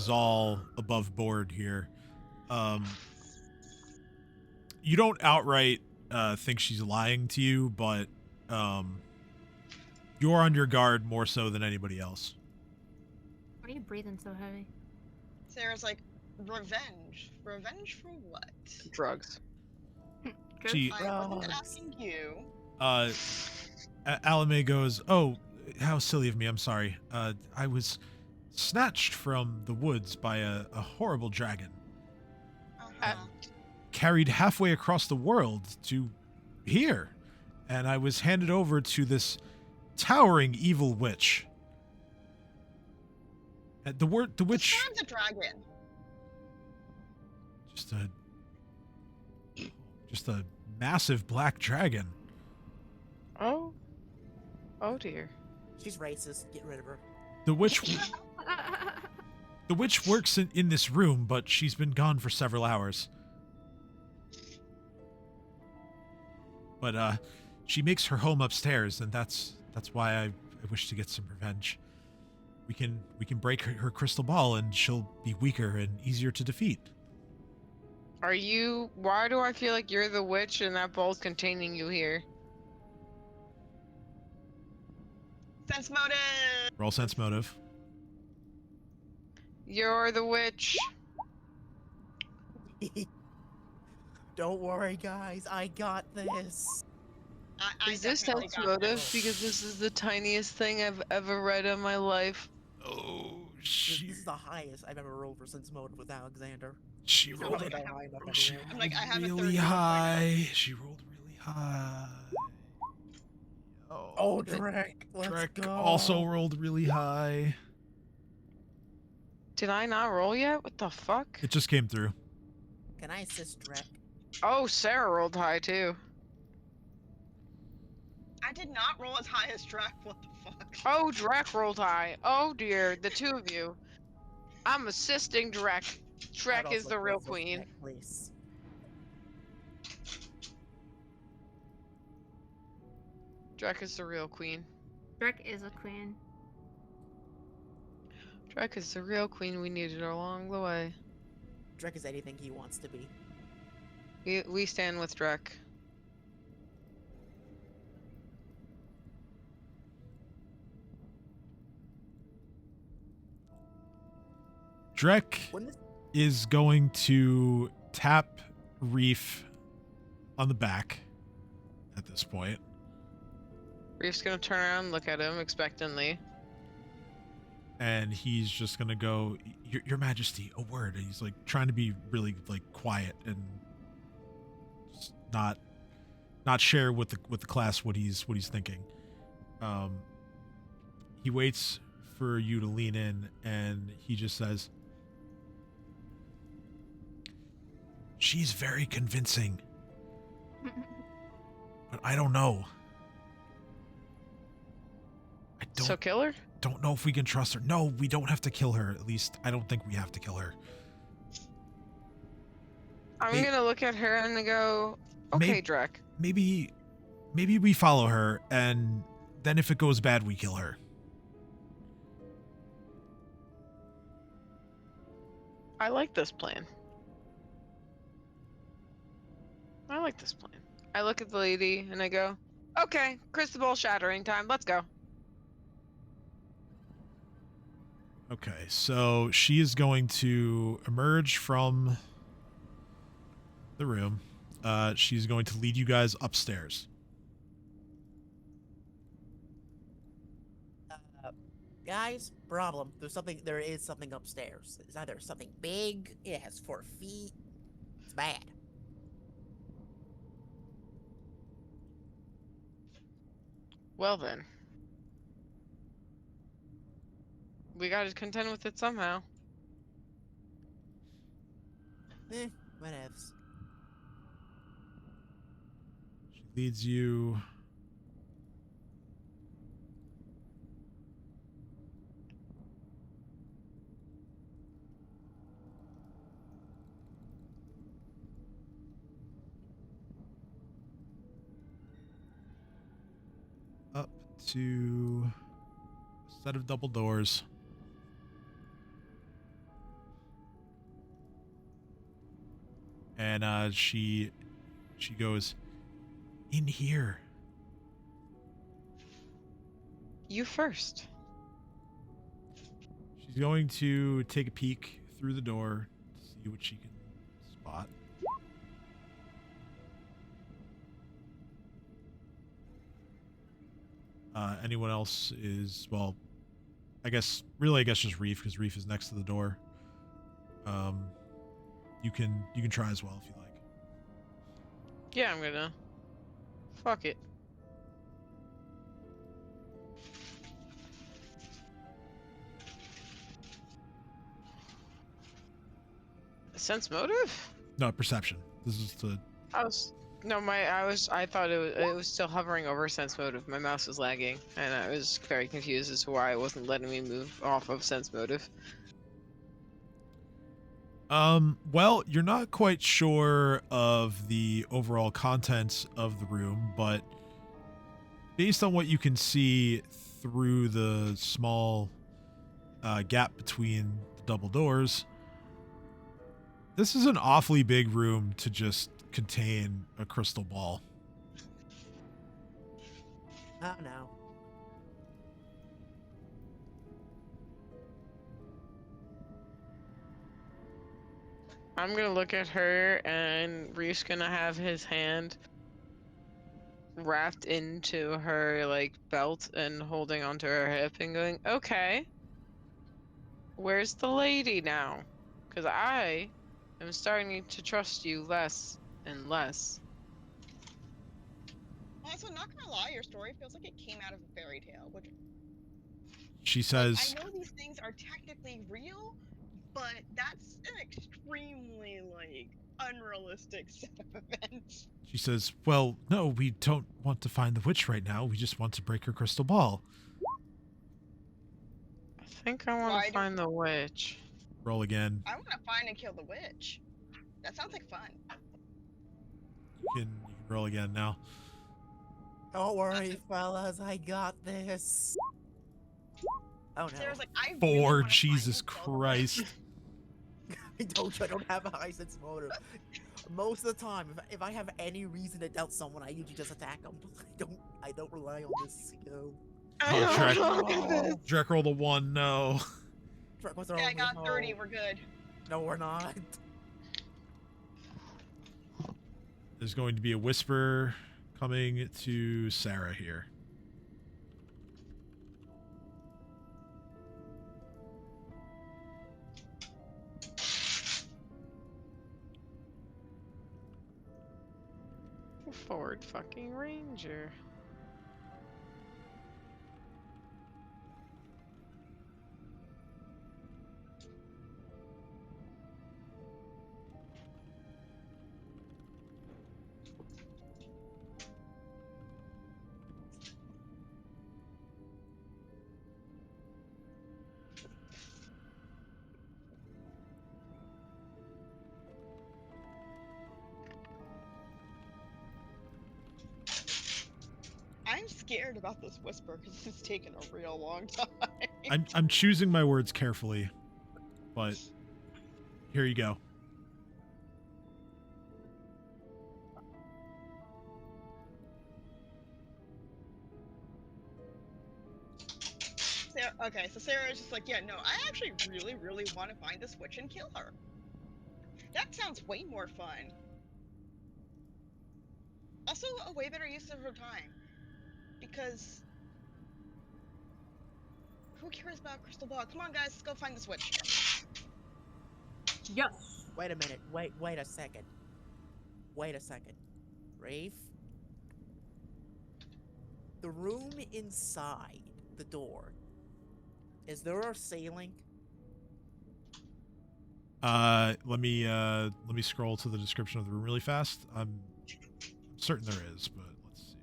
all above board here. You don't outright think she's lying to you, but you're on your guard more so than anybody else. Why are you breathing so heavy? Sarah's like, revenge. Revenge for what? Drugs. She, I wasn't Drugs. asking you. Alame goes, "Oh, how silly of me. I'm sorry. I was snatched from the woods by a horrible dragon. Uh-huh. Carried halfway across the world to here. And I was handed over to this towering evil witch. The witch... Describe the dragon. Just a massive black dragon. Oh. Oh dear. She's racist. Get rid of her. The witch works in this room, but she's been gone for several hours. But she makes her home upstairs, and that's why I wish to get some revenge. We can break her crystal ball, and she'll be weaker and easier to defeat." Are you? Why do I feel like you're the witch and that ball's containing you here? Sense motive. Roll sense motive. You're the witch. Don't worry, guys. I got this. I Is this definitely sense got motive? this. Because this is the tiniest thing I've ever read in my life. Oh, This is the highest I've ever rolled for sense motive with Alexander. She It's rolled not it that high enough She anyway. I'm like, I have a really 30 high. She rolled really high. Oh, Drake. Let's Drek go. also rolled really high. Did I not roll yet? What the fuck? It just came through. Can I assist Drake? Oh, Sarah rolled high too. I did not roll as high as Drac. What the fuck? Oh, Drek rolled high. Oh dear, the two of you. I'm assisting Drek. I'd Drek is also the real assist queen. Drake, please. Drek is the real queen. Drek is a queen. Drek is the real queen we needed along the way. Drake is anything he wants to be. We stand with Drek. Drek Wouldn't this is going to tap Reef on the back at this point. Reef's gonna turn around and look at him expectantly. And he's just gonna go, Your Majesty, a word. And he's like trying to be really like quiet and just not share with the class what he's thinking. He waits for you to lean in, and he just says, "She's very convincing, but I don't know. I So kill her? don't know if we can trust her. No, we don't have to kill her. At least I don't think we have to kill her. I'm Hey. gonna look at her and go, okay, May- Drek. Maybe we follow her, and then if it goes bad, we kill her." I like this plan. I like this plan. I look at the lady and I go, okay, crystal ball shattering time. Let's go. Okay, so she is going to emerge from the room. She's going to lead you guys upstairs. Guys, problem. There is something upstairs. It's either something big, it has 4 feet. It's bad. Well then. We gotta contend with it somehow. Whatevs. She leads you up to a set of double doors. And she goes, in here. You first. She's going to take a peek through the door to see what she can spot. Anyone else is, well, I guess just Reef, because Reef is next to the door. You can try as well if you like. Yeah, I'm gonna. Fuck it. Sense motive? No, perception. This is the I thought it was still hovering over sense motive. My mouse was lagging, and I was very confused as to why it wasn't letting me move off of sense motive. well, you're not quite sure of the overall contents of the room, but based on what you can see through the small gap between the double doors, this is an awfully big room to just contain a crystal ball. Oh no. I'm gonna look at her, and Reef's gonna have his hand wrapped into her like belt and holding onto her hip and going, okay, where's the lady now? Because I am starting to trust you less and less. Also, not gonna lie, your story feels like it came out of a fairy tale. Which, She like, says, I know these things are technically real, but that's an extremely, like, unrealistic set of events. she says, well, no, we don't want to find the witch right now. We just want to break her crystal ball. I think I want to find the witch. Roll again. I want to find and kill the witch. That sounds like fun. You can roll again now. Don't worry, fellas. I got this. Oh no. Sarah's like, I really 4, wanna find Jesus and kill the witch. Christ. I don't have a high sense motive. Most of the time, if I have any reason to doubt someone, I usually just attack them. I don't rely on this skill. Oh, Drek rolled a 1, no. Yeah, I got 30, we're good. No, we're not. There's going to be a whisper coming to Sarah here. Forward fucking ranger. I'm scared about this whisper because it's taken a real long time. I'm choosing my words carefully, but here you go. Sarah, Okay, so Sarah's just like, yeah, no, I actually really, really want to find this witch and kill her. That sounds way more fun. Also, a way better use of her time. Because... who cares about crystal ball? Come on, guys, let's go find this witch. Yes. Wait a minute. Wait a second. Wait a second. Rafe? The room inside the door. Is there a ceiling? Let me scroll to the description of the room really fast. I'm certain there is, but let's see.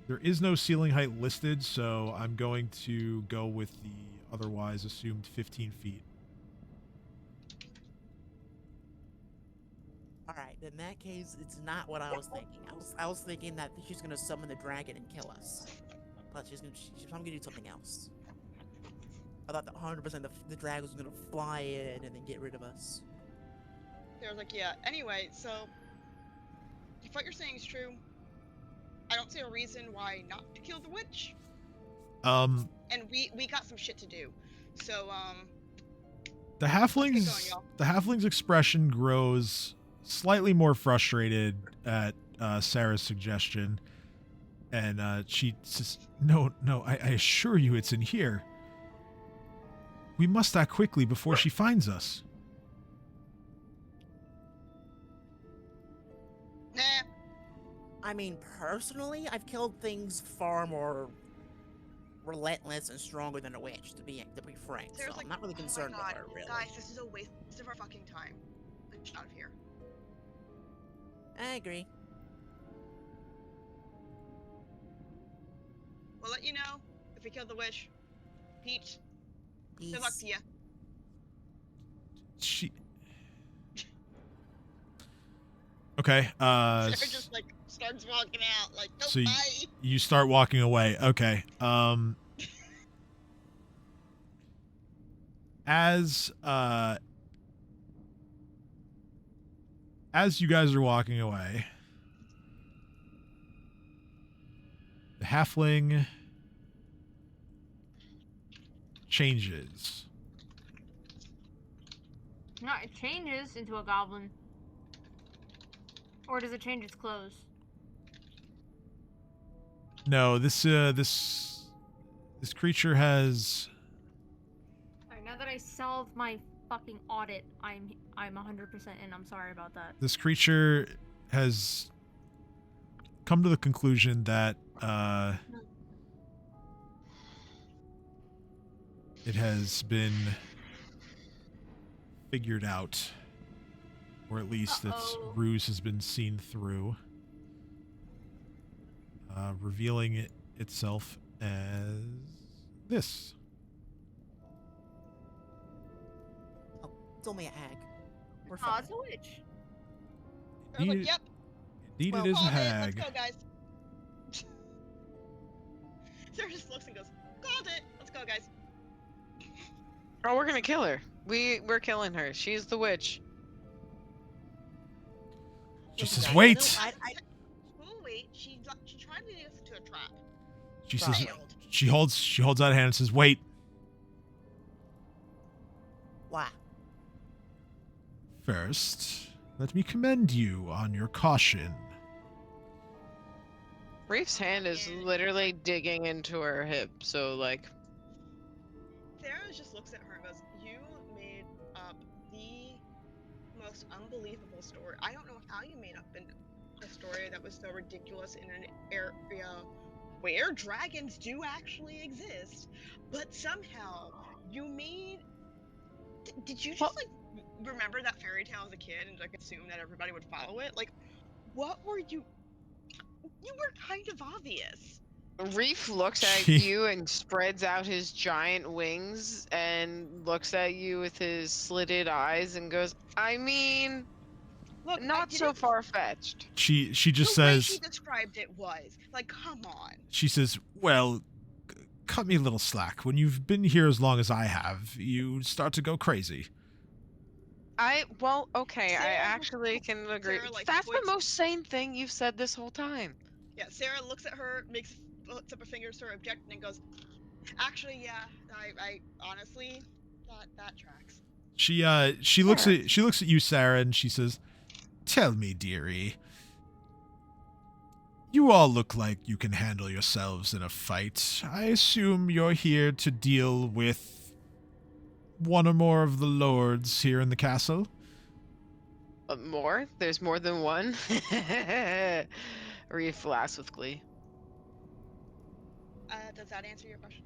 There is no ceiling height listed, so I'm going to go with the otherwise assumed 15 feet. Alright, in that case, it's not what I was thinking. I was thinking that she's gonna summon the dragon and kill us. But she's probably gonna do something else. I thought that 100% the dragon was gonna fly in and then get rid of us. Sarah's like, yeah, anyway, so... if what you're saying is true, I don't see a reason why not to kill the witch. And we got some shit to do. So, the let's get halfling's going, the halfling's expression grows slightly more frustrated at Sarah's suggestion, and she says, "No, I assure you, it's in here. We must act quickly before she finds us." Nah. I mean, personally, I've killed things far more relentless and stronger than a witch, to be frank. Sarah's So like, I'm not really "Oh my concerned with God, her, really. guys, this is a waste of our fucking time. Let's get out of here. I agree. We'll let you know if we kill the witch. Pete, Peace. good luck to you. She. Okay. Sarah just like starts walking out, like, nope, So bye. you start walking away. Okay. As you guys are walking away, the halfling changes. No, it changes into a goblin. Or does it change its clothes? No, this creature has. Alright, now that I solved my fucking audit, I'm 100% in. I'm sorry about that. This creature has come to the conclusion that it has been figured out, or at least its ruse has been seen through, revealing itself as this. Oh, it's only an egg. We're Oh, fine. it's a witch. Sarah's like, Indeed- yep, Indeed, Well, it is a called it. hag. Let's go, guys. Sarah just looks and goes, called it. Let's go, guys. Oh, we're gonna kill her. We're killing her. She's the witch. She Listen, says, guys, "Wait." We'll wait. She tried to lead us into a trap. She says, Failed. she holds out a hand and says, "Wait." Why? First, let me commend you on your caution. Reef's hand is literally digging into her hip, so like. Sarah just looks at her and goes, you made up the most unbelievable story. I don't know how you made up a story that was so ridiculous in an area where dragons do actually exist, but somehow you made... Did you just, like, remember that fairy tale as a kid and, like, assume that everybody would follow it? Like, what were you... You were kind of obvious. Reef looks at you and spreads out his giant wings and looks at you with his slitted eyes and goes, I mean, Look, Not so far-fetched. She just The way says, she described it was like, come on. she says, well, cut me a little slack. When you've been here as long as I have, you start to go crazy. Well, okay, I Sarah actually can agree. Sarah, like, That's the puts- most sane thing you've said this whole time. Yeah, Sarah looks at her, puts up her fingers to her object, and goes, actually, yeah, I honestly, that tracks. She looks at you, Sarah, and she says, tell me, dearie. You all look like you can handle yourselves in a fight. I assume you're here to deal with one or more of the lords here in the castle? More? There's more than one? Reef laughs with glee. Does that answer your question?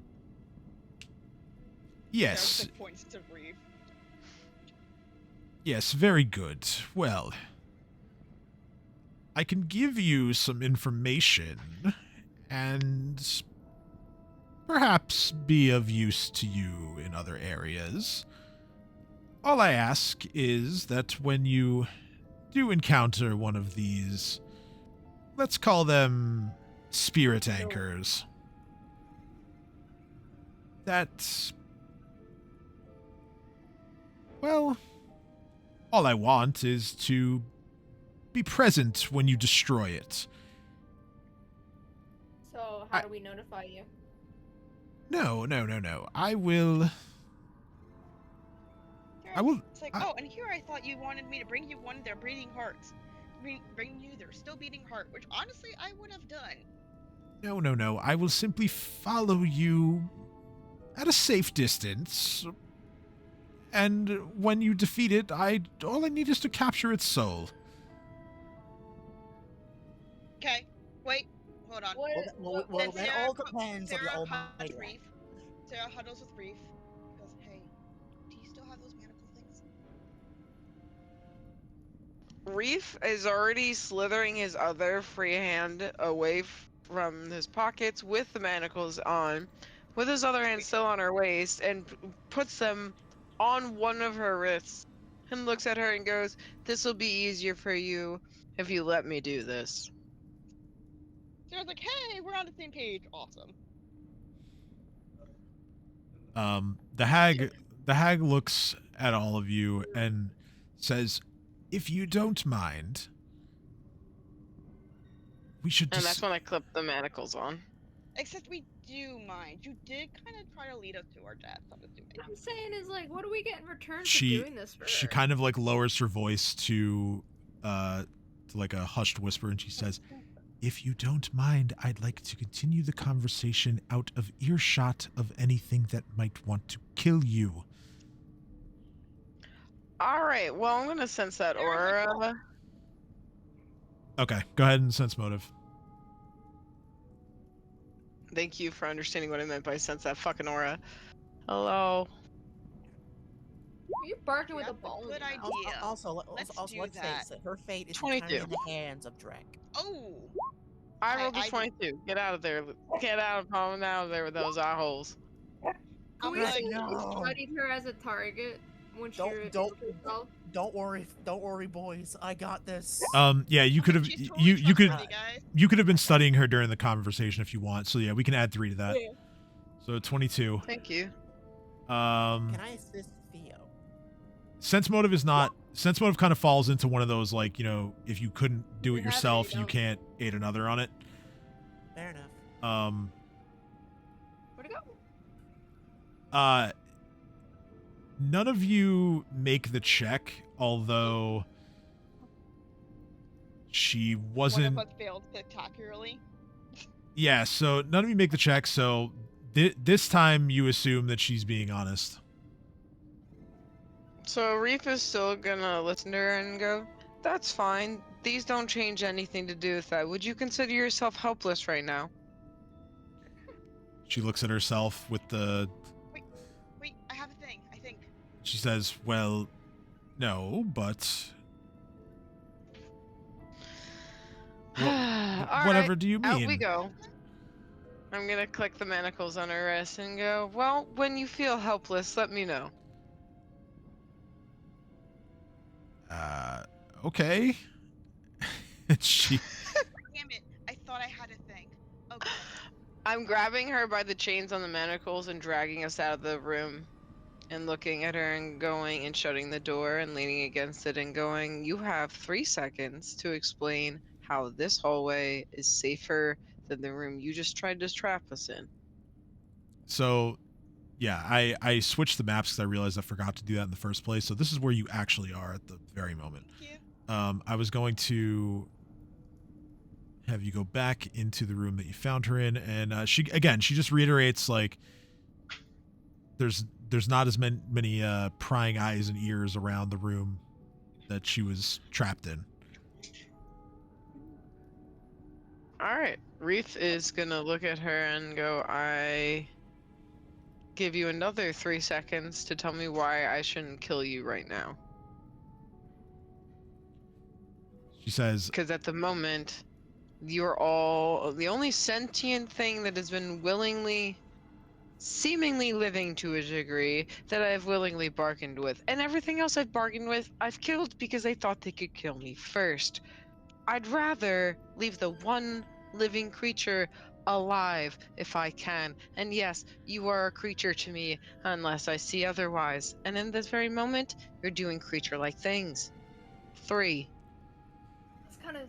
Yes. Sarah points to Reeve. Yes, very good. Well, I can give you some information and perhaps be of use to you in other areas. All I ask is that when you do encounter one of these, let's call them spirit anchors, that, well, all I want is to be present when you destroy it. So how do we notify you? No. I will... It's like, and here I thought you wanted me to bring you one of their beating hearts. Bring you their still beating heart, which honestly I would have done. No. I will simply follow you at a safe distance. And when you defeat it, all I need is to capture its soul. Okay, wait, hold on. Well, that all depends on the Sarah Almighty. hugs Reef. Sarah huddles with Reef. Goes, hey, do you still have those manacle things? Reef is already slithering his other free hand away from his pockets with the manacles on, with his other hand still on her waist, and puts them on one of her wrists, and looks at her and goes, "This will be easier for you if you let me do this." Sarah's like, hey, we're on the same page. Awesome. The hag looks at all of you and says, if you don't mind, we should And that's when I clip the manacles on. Except we do mind. You did kind of try to lead us to our deaths, I'm assuming. What I'm saying is, like, what do we get in return for She- doing this for She her? kind of like lowers her voice to like a hushed whisper, and she says, if you don't mind, I'd like to continue the conversation out of earshot of anything that might want to kill you. Alright, well, I'm gonna sense that aura. Okay, go ahead and sense motive. Thank you for understanding what I meant by sense that fucking aura. Hello. Are you barking with a That's a bone? good now? idea. Also, Let's do let's face that. it, her fate is 22. entirely in the hands of Drek. Oh! I Okay, rolled a I- 22. Get out of there. Get out of there with those eye holes. Can I'm we like, say no. you studied her as a target when she Don't- revealed herself? Don't worry, boys. I got this. Yeah, you could have she's totally you could trustworthy, guys. you could have been studying her during the conversation if you want. So yeah, we can add 3 to that. Yeah. So 22. Thank you. Can I assist Theo? Sense motive is not. Sense motive kind of falls into one of those, like, you know, if you couldn't do it You have it, yourself, you you don't. can't aid another on it. Fair enough. Where'd it go? None of you make the check, although she wasn't. One of us failed spectacularly. Yeah, so none of you make the check. So this time you assume that she's being honest. So Reef is still gonna listen to her and go, "That's fine. These don't change anything to do with that. Would you consider yourself helpless right now?" She looks at herself with the. Wait, I have a thing, I think. She says, "Well, no, but All whatever right, do you out mean?" we go. I'm gonna click the manacles on her wrist and go, "Well, when you feel helpless, let me know." Okay. And she Damn it! I thought I had a thing. Okay. I'm grabbing her by the chains on the manacles and dragging us out of the room and looking at her and going and shutting the door and leaning against it and going, you have 3 seconds to explain how this hallway is safer than the room you just tried to trap us in. So, yeah, I switched the maps because I realized I forgot to do that in the first place. So this is where you actually are at the very moment. Thank you. I was going to have you go back into the room that you found her in, and she just reiterates like there's not as many prying eyes and ears around the room that she was trapped in. All right. Reef is going to look at her and go, I give you another 3 seconds to tell me why I shouldn't kill you right now. She says, Because at the moment, you're all the only sentient thing that has been willingly, seemingly living to a degree that I've willingly bargained with. And everything else I've bargained with, I've killed because they thought they could kill me first. I'd rather leave the one living creature alive if I can. And yes, you are a creature to me unless I see otherwise. And in this very moment, you're doing creature-like things. 3.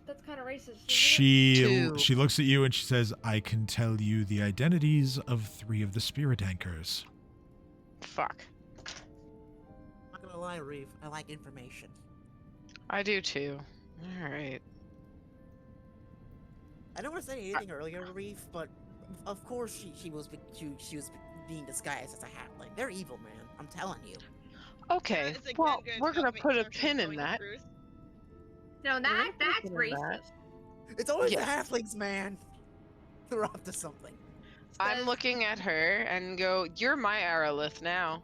That's kind of racist. Isn't she 2. looks at you and she says, I can tell you the identities of 3 of the spirit anchors. Fuck. I'm not gonna lie, Reeve. I like information. I do too. Alright. I don't want to say anything earlier, Reeve, but of course she was being disguised as a halfling. They're evil, man. I'm telling you. Okay, It's like well, good we're gonna government put a sources pin in telling the that. truth. No, that's thinking of racist. that. It's always Yeah. the halflings, man. They're up to something. I'm looking at her and go, you're my Aerolith now.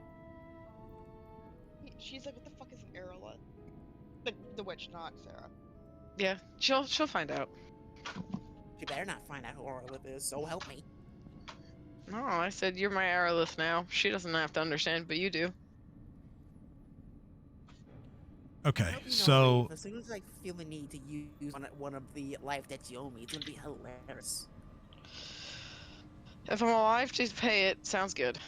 She's like, what the fuck is an Aerolith? The witch, not Sarah. Yeah, she'll find out. She better not find out who Orlith is, so help me. No, I said you're my Aerolith now. She doesn't have to understand, but you do. I Okay, hope you know, so Reeve, as soon as I feel the need to use one of the life debts you owe me, it's gonna be hilarious. If I'm alive to pay it, sounds good.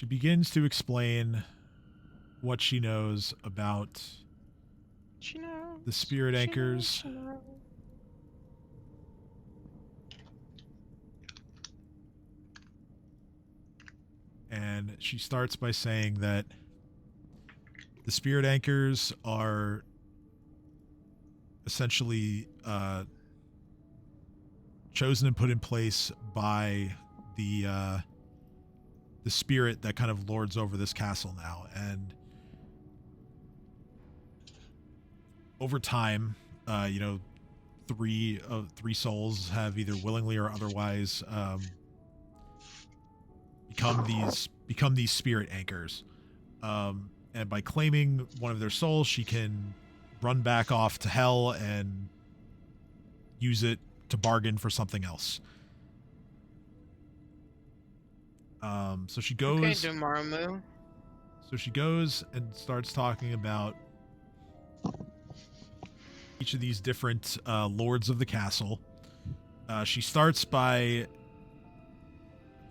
she begins to explain what she knows about She knows. the spirit anchors. She knows. And she starts by saying that the spirit anchors are essentially chosen and put in place by the spirit that kind of lords over this castle now. And over time, three souls have either willingly or otherwise become these spirit anchors. And by claiming one of their souls, she can run back off to hell and use it to bargain for something else. So she goes. Okay, Domarumu. So she goes and starts talking about each of these different lords of the castle. She starts by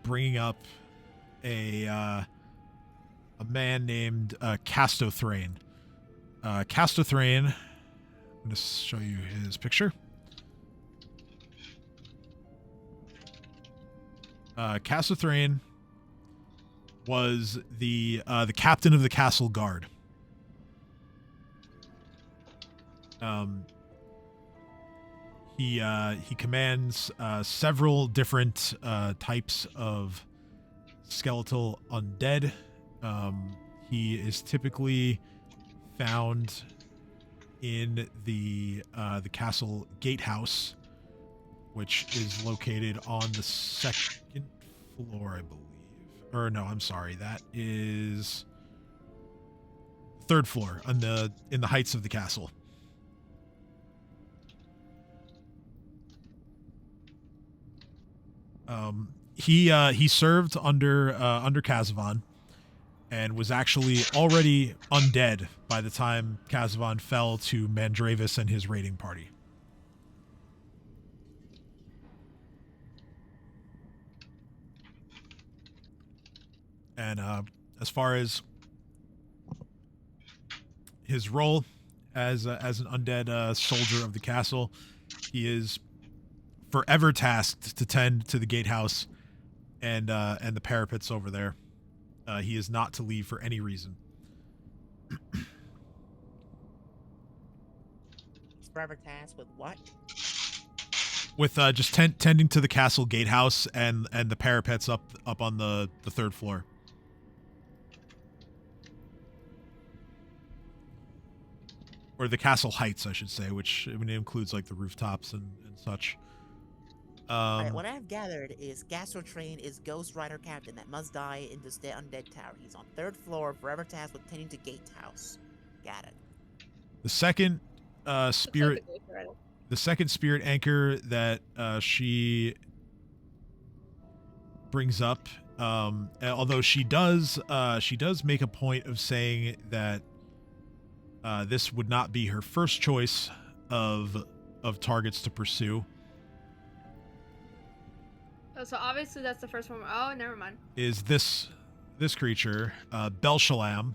bringing up a man named Castothrane. Castothrane, I'm going to show you his picture. Castothrane was the captain of the castle guard. He commands several different types of skeletal undead. He is typically found in the castle gatehouse, which is located on the second floor, I believe. Or no, I'm sorry, that is third floor in the heights of the castle. He served under Kazavan, and was actually already undead by the time Kazavan fell to Mandravis and his raiding party. And as far as his role as an undead soldier of the castle, he is forever tasked to tend to the gatehouse and the parapets over there. He is not to leave for any reason. He's forever tasked with what? With just tending to the castle gatehouse and the parapets up on the third floor. Or the castle heights, I should say, which it includes like the rooftops and such. Alright, what I've gathered is Gastro Train is Ghost Rider Captain that must die in this undead tower. He's on 3rd floor, forever tasked with tending to gatehouse. Got it. The second spirit, Looks like a Ghost Rider. the second spirit anchor that she brings up, although she does make a point of saying that this would not be her first choice of targets to pursue. Oh, so obviously that's the first one. Oh, never mind. Is this creature, Belshalam.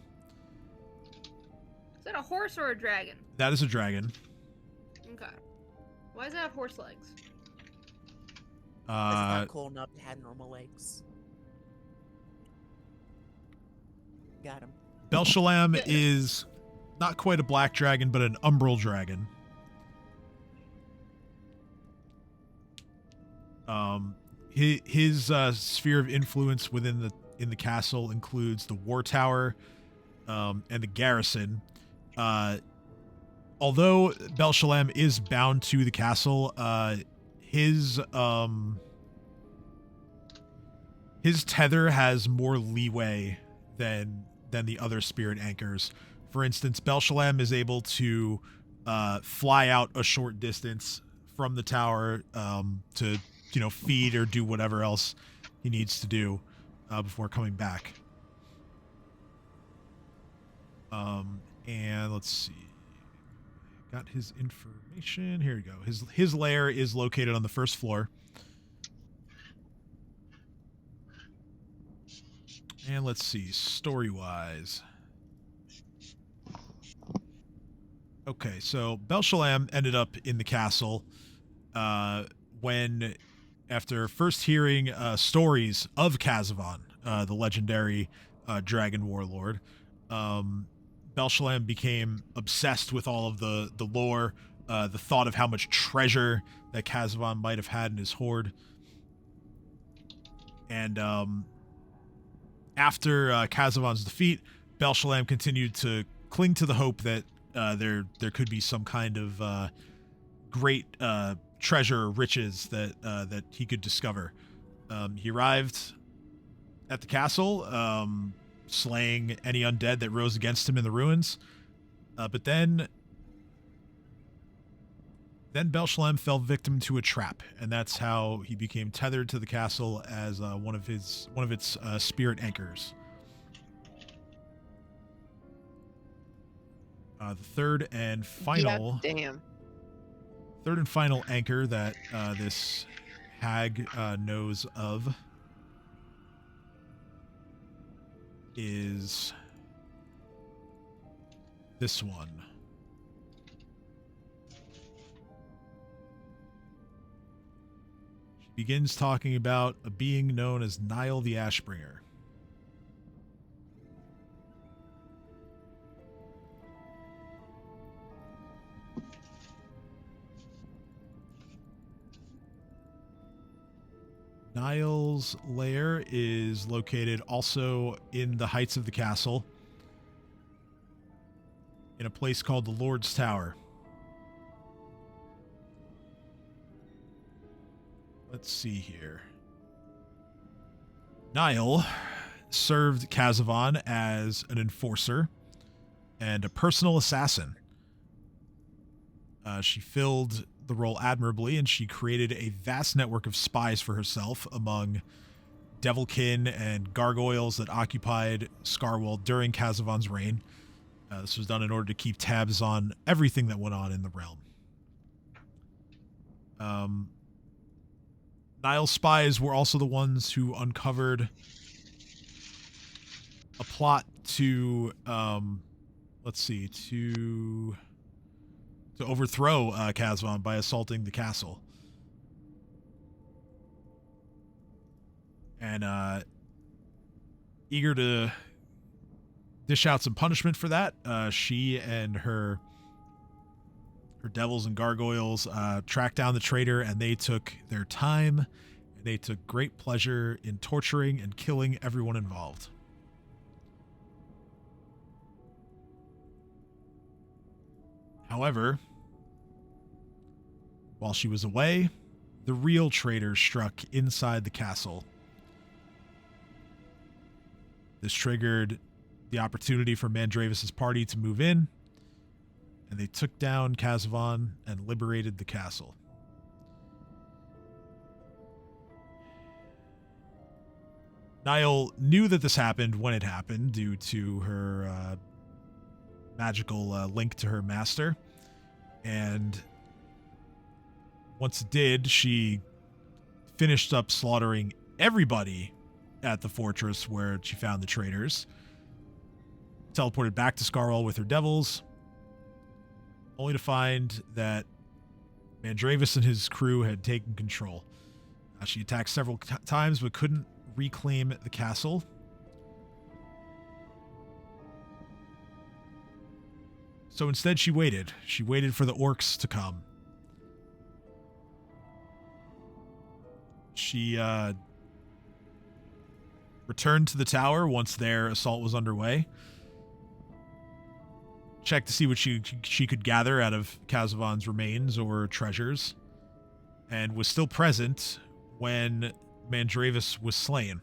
Is that a horse or a dragon? That is a dragon. Okay. Why does it have horse legs? It's not cool enough to have normal legs. Got him. Belshalam is not quite a black dragon, but an umbral dragon. His sphere of influence within the castle includes the war tower, and the garrison. Although Belshalam is bound to the castle, his tether has more leeway than the other spirit anchors. For instance, Belshalam is able to fly out a short distance from the tower to feed or do whatever else he needs to do before coming back. And let's see. Got his information. Here we go. His lair is located on the 1st floor. And let's see, story-wise. Okay, so Belshalam ended up in the castle when, after first hearing stories of Kazavan, the legendary dragon warlord, Belshalam became obsessed with all of the lore, the thought of how much treasure that Kazavan might have had in his hoard. And after Kazavan's defeat, Belshalam continued to cling to the hope that there could be some kind of great treasure or riches that he could discover. He arrived at the castle, slaying any undead that rose against him in the ruins. But then Belshalam fell victim to a trap, and that's how he became tethered to the castle as one of its spirit anchors. The third and final anchor that this hag knows of is this one. She begins talking about a being known as Nile the Ashbringer. Nile's lair is located also in the heights of the castle, in a place called the Lord's Tower. Let's see here. Nile served Kazavan as an enforcer and a personal assassin. She filled the role admirably, and she created a vast network of spies for herself among devilkin and gargoyles that occupied Scarwall during Kazavon's reign. This was done in order to keep tabs on everything that went on in the realm. Niall's spies were also the ones who uncovered a plot to, to overthrow Kazvan by assaulting the castle. And eager to dish out some punishment for that, she and her devils and gargoyles tracked down the traitor, and they took their time, and they took great pleasure in torturing and killing everyone involved. However, while she was away, the real traitor struck inside the castle. This triggered the opportunity for Mandravis's party to move in, and they took down Kazvan and liberated the castle. Niall knew that this happened when it happened due to her magical link to her master, and once it did, she finished up slaughtering everybody at the fortress where she found the traitors, teleported back to Scarwall with her devils, only to find that Mandravis and his crew had taken control. She attacked several times but couldn't reclaim the castle. So instead she waited. She waited for the orcs to come. She returned to the tower once their assault was underway. Checked to see what she could gather out of Kazavon's remains or treasures, and was still present when Mandravis was slain.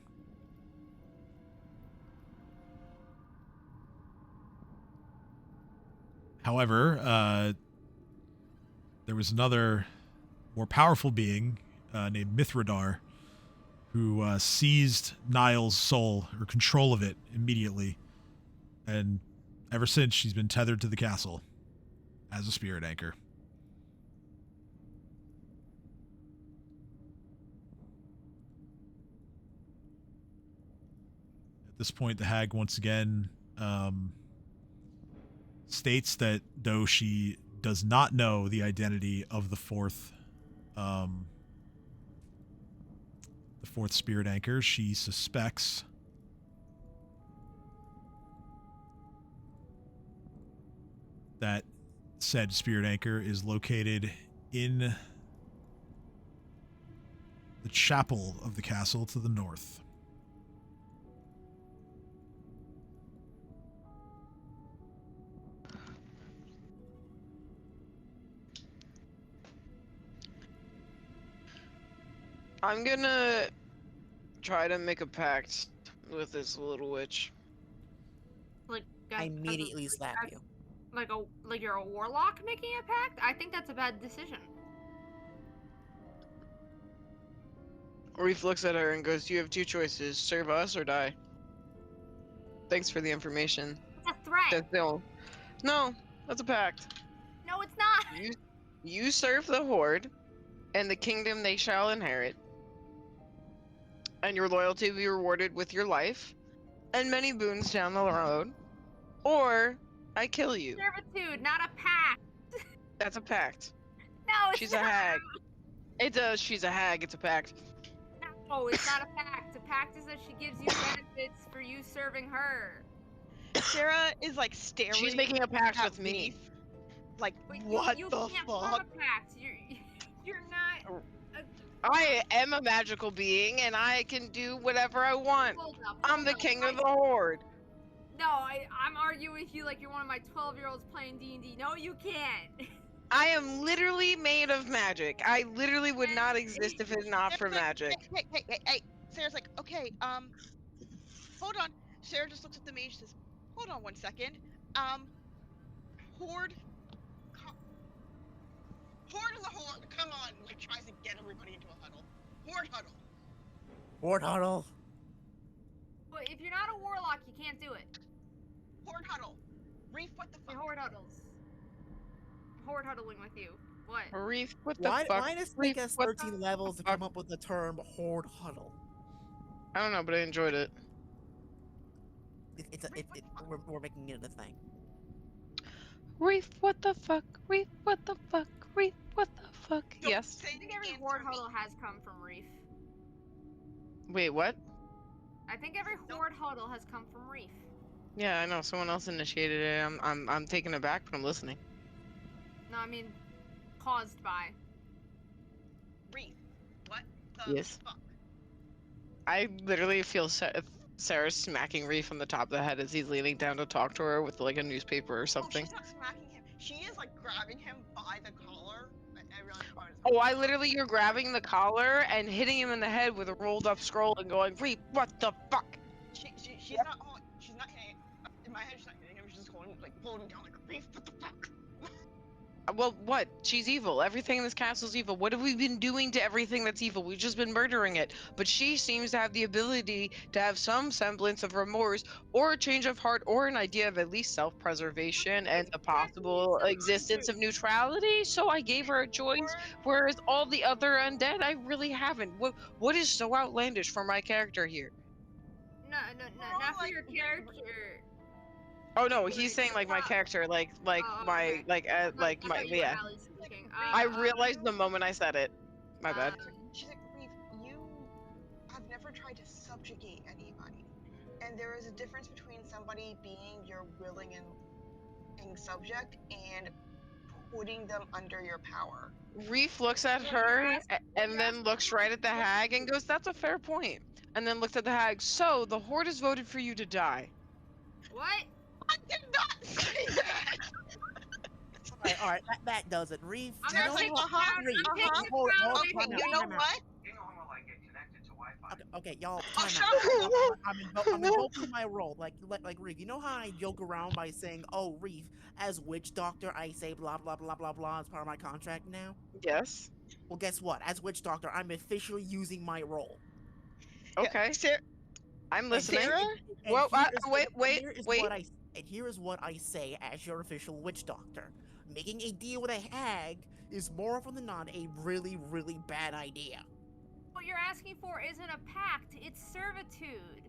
However, there was another more powerful being named Mithradar who seized Niall's soul, or control of it, immediately. And ever since, she's been tethered to the castle as a spirit anchor. At this point, the hag once again states that though she does not know the identity of the fourth spirit anchor, she suspects that said spirit anchor is located in the chapel of the castle to the north. I'm gonna try to make a pact with this little witch. Like I immediately slap you. Like you're a warlock making a pact? I think that's a bad decision. Reef looks at her and goes, "You have two choices: serve us or die." Thanks for the information. It's a threat. That's the only... No, that's a pact. No, it's not. You serve the Hoard, and the kingdom they shall inherit, and your loyalty will be rewarded with your life and many boons down the road, or I kill you. Servitude, not a pact. That's a pact. No, it's She's not. a hag. She's a hag. It's a pact. No, it's not a pact. A pact is that she gives you benefits for you serving her. Sarah is like staring. She's making a pact at with me. Reef, like, But what you the can't form fuck? a pact. You're not. I am a magical being, and I can do whatever I want. Hold up, I'm hold the up. king of the Hoard. No, I'm arguing with you like you're one of my 12-year-olds playing D&D. No, you can't. I am literally made of magic. I literally would not exist if it's not for magic. Hey. Sarah's like, okay, hold on. Sarah just looks at the mage and says, hold on one second. Hoard in the come on, like tries to get everybody into a huddle. Hoard huddle. Hoard huddle. if you're not a warlock, you can't do it. Hoard huddle. Reef, what the The fuck? horde huddles. Horde huddling with you. What? Reef, what the Why, fuck? why does it Reef, take us what 13 the levels to fuck? come up with the term horde huddle? I don't know, but I enjoyed it. We're making it a thing. Reef, what the fuck? Reef, what the fuck? Reef, what the fuck? Don't Yes. say I think the every answer, horde Reef. huddle has come from Reef. Wait, what? I think every horde huddle has come from Reef. Yeah, I know. Someone else initiated it. I'm taken aback, but I'm listening. No, I mean, caused by. Reef, what the Yes. fuck? I literally feel Sarah smacking Reef on the top of the head as he's leaning down to talk to her with like a newspaper or Oh, something. she's not smacking him. She is like grabbing him by the collar. I realize Oh, I literally, you're grabbing the collar and hitting him in the head with a rolled up scroll and going, Reef, what the fuck? She's not. Oh, she's not hitting. In my head, she's not hitting him. She's just going like pulling him down like Reef. What the fuck? Well, what? She's evil. Everything in this castle's evil. What have we been doing to everything that's evil? We've just been murdering it. But she seems to have the ability to have some semblance of remorse or a change of heart or an idea of at least self-preservation and the possible existence of neutrality. So I gave her a choice, whereas all the other undead, I really haven't. What is so outlandish for my character here? No, not for your character. Oh no, he's saying like my character, like Oh, my okay. like I thought like you my were yeah. Ally speaking. I realized the moment I said it. My bad. She's like, Reef, you have never tried to subjugate anybody. And there is a difference between somebody being your willing and subject and putting them under your power. Reef looks at her and then looks right at the hag and goes, "That's a fair point." And then looks at the hag. So the Horde has voted for you to die. What? I did not say that! All right, that does it. Reef, I'm you gonna know take what? the crown. Reef, I'm taking the hold- crown hold- away time from out, You know time out. what? Okay, y'all, time shut out. I'm invoking my role. Like Reef, you know how I joke around by saying, "Oh, Reef, as witch doctor, I say blah blah blah blah blah as part of my contract now." Yes. Well, guess what? As witch doctor, I'm officially using my role. Okay. I'm listening. Sarah? And Well, here is- wait. And here is what I say as your official witch doctor. Making a deal with a hag is more often than not a really, really bad idea. What you're asking for isn't a pact, it's servitude.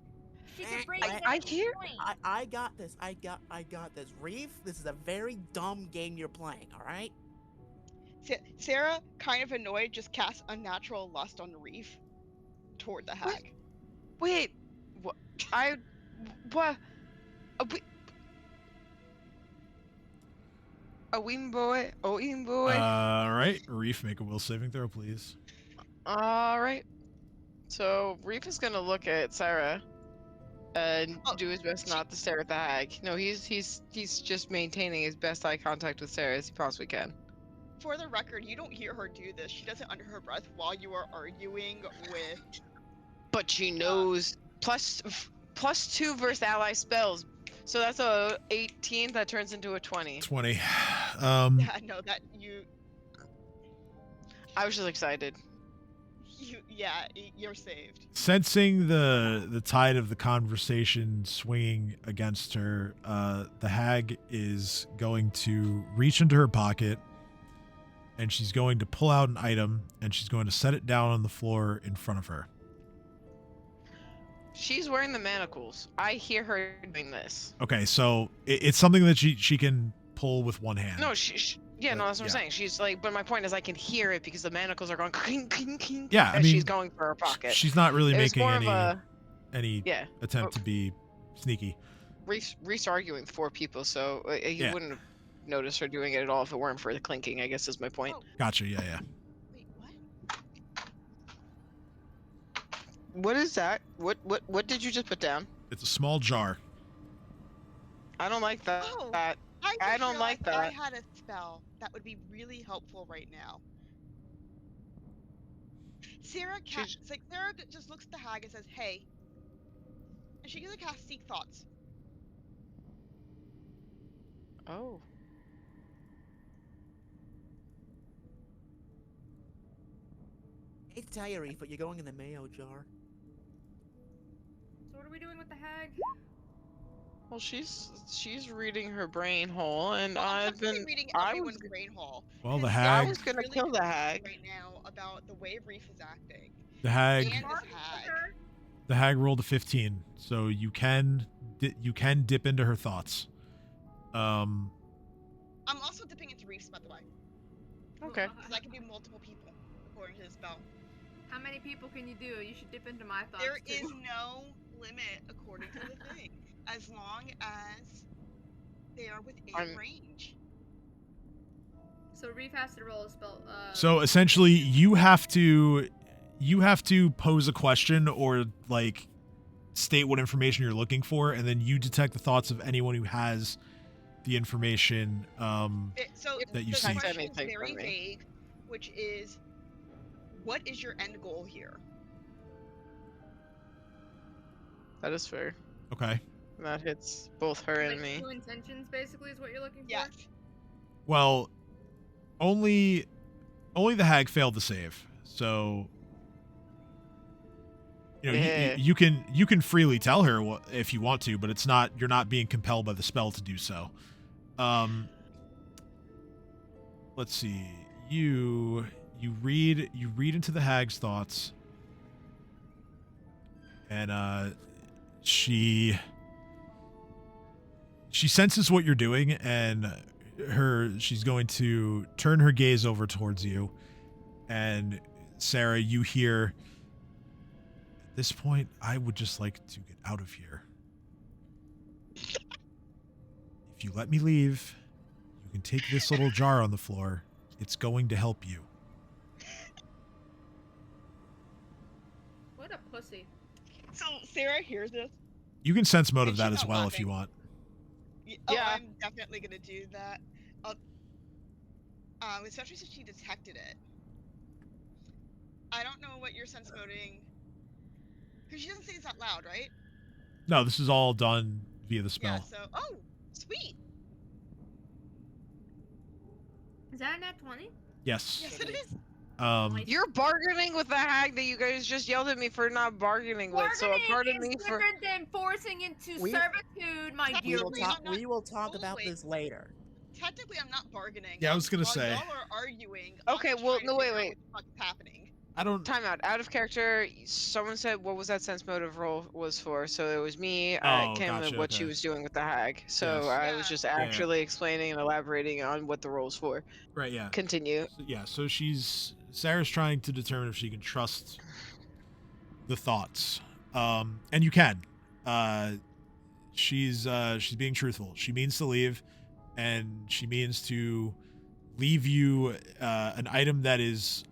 She could break I- it I at any hear- point. I got this. I got this. Reef, this is a very dumb game you're playing, alright? Sarah, kind of annoyed, just casts unnatural lust on Reef toward the hag. Wait. What? What? A win boy. A win boy. All right, Reef, make a will saving throw, please. All right. So Reef is gonna look at Sarah and do his best not to stare at the hag. No, he's just maintaining his best eye contact with Sarah as he possibly can. For the record, you don't hear her do this. She does it under her breath while you are arguing with. But she knows plus 2 versus ally spells. So that's a 18 that turns into a 20. 20. Yeah, no, that you. I was just excited. You're saved. Sensing the tide of the conversation swinging against her, the hag is going to reach into her pocket and she's going to pull out an item and she's going to set it down on the floor in front of her. She's wearing the manacles. I hear her doing this. Okay, so it's something that she can pull with one hand. No, that's what I'm saying. She's like, but my point is I can hear it because the manacles are going clink, clink, clink, Yeah, I as mean, she's going for her pocket. She's not really It was making more of any yeah. attempt to be sneaky. Reese arguing with 4 people, so he Yeah. wouldn't have noticed her doing it at all if it weren't for the clinking, I guess is my point. Oh, Gotcha, yeah. wait, what? What is that? What did you just put down? It's a small jar. I don't like that. Oh. That. I I just don't like realized I that. had a spell that would be really helpful right now. Sarah just looks at the hag and says, "Hey," and she gonna cast Seek Thoughts. Oh. Hate to tell you, Reef, but you're going in the mayo jar. So what are we doing with the hag? Well, she's reading her brain hole, and Well, I'm I've definitely been. reading I everyone's was. brain hole. Well, the 'cause hag- I was gonna really kill the confused hag. right now about the way Reef is acting. The hag. And this Mark, hag. her. The hag rolled a 15, so you can dip into her thoughts. I'm also dipping into Reef's, by the way. Okay. Because I can do multiple people, according to the spell. How many people can you do? You should dip into my thoughts There too. is no limit, according to the thing. As long as they are within range. So Reef has to roll a spell. So essentially, you have to pose a question or like state what information you're looking for, and then you detect the thoughts of anyone who has the information that you the seek. question is Anything very from me. vague, which is, what is your end goal here? That is fair. Okay. That hits both her and me. True intentions, basically, is what you're looking for. Yes. Well, only the hag failed to save, so you know Yeah. you can freely tell her what, if you want to, but it's not, you're not being compelled by the spell to do so. Let's see. You read into the hag's thoughts, and she senses what you're doing, and she's going to turn her gaze over towards you, and Sarah, you hear, at this point, I would just like to get out of here. If you let me leave, you can take this little jar on the floor. It's going to help you. What a pussy. So Sarah hears this. You can sense motive And that she's as not well if laughing. you want. Oh, Yeah. I'm definitely gonna do that. Especially since she detected it. I don't know what your sense moting. Because she doesn't say this out loud, right? No, this is all done via the spell. Yeah. So, oh, sweet. Is that a nat 20? Yes. Yes, it is. You're bargaining with the hag that you guys just yelled at me for not bargaining with. So a part of Bargaining me is for. different than forcing into We- servitude, my Technically, dear. We will talk Oh, about wait. this later. Technically, I'm not bargaining. Yeah, I was gonna While say. Y'all are arguing. Okay, I'm well, trying to no, wait, figure out wait. What the fuck is happening? I don't. Time out of character. Someone said what was that sense motive roll was for, so it was me. Oh, Kim, gotcha, what she okay. was doing with the hag. So Yes. I Yeah. was just Yeah. actually explaining and elaborating on what the role's for. Right, yeah. Continue. So Sarah's trying to determine if she can trust the thoughts. And you can. She's being truthful. She means to leave, and she means to leave you an item that is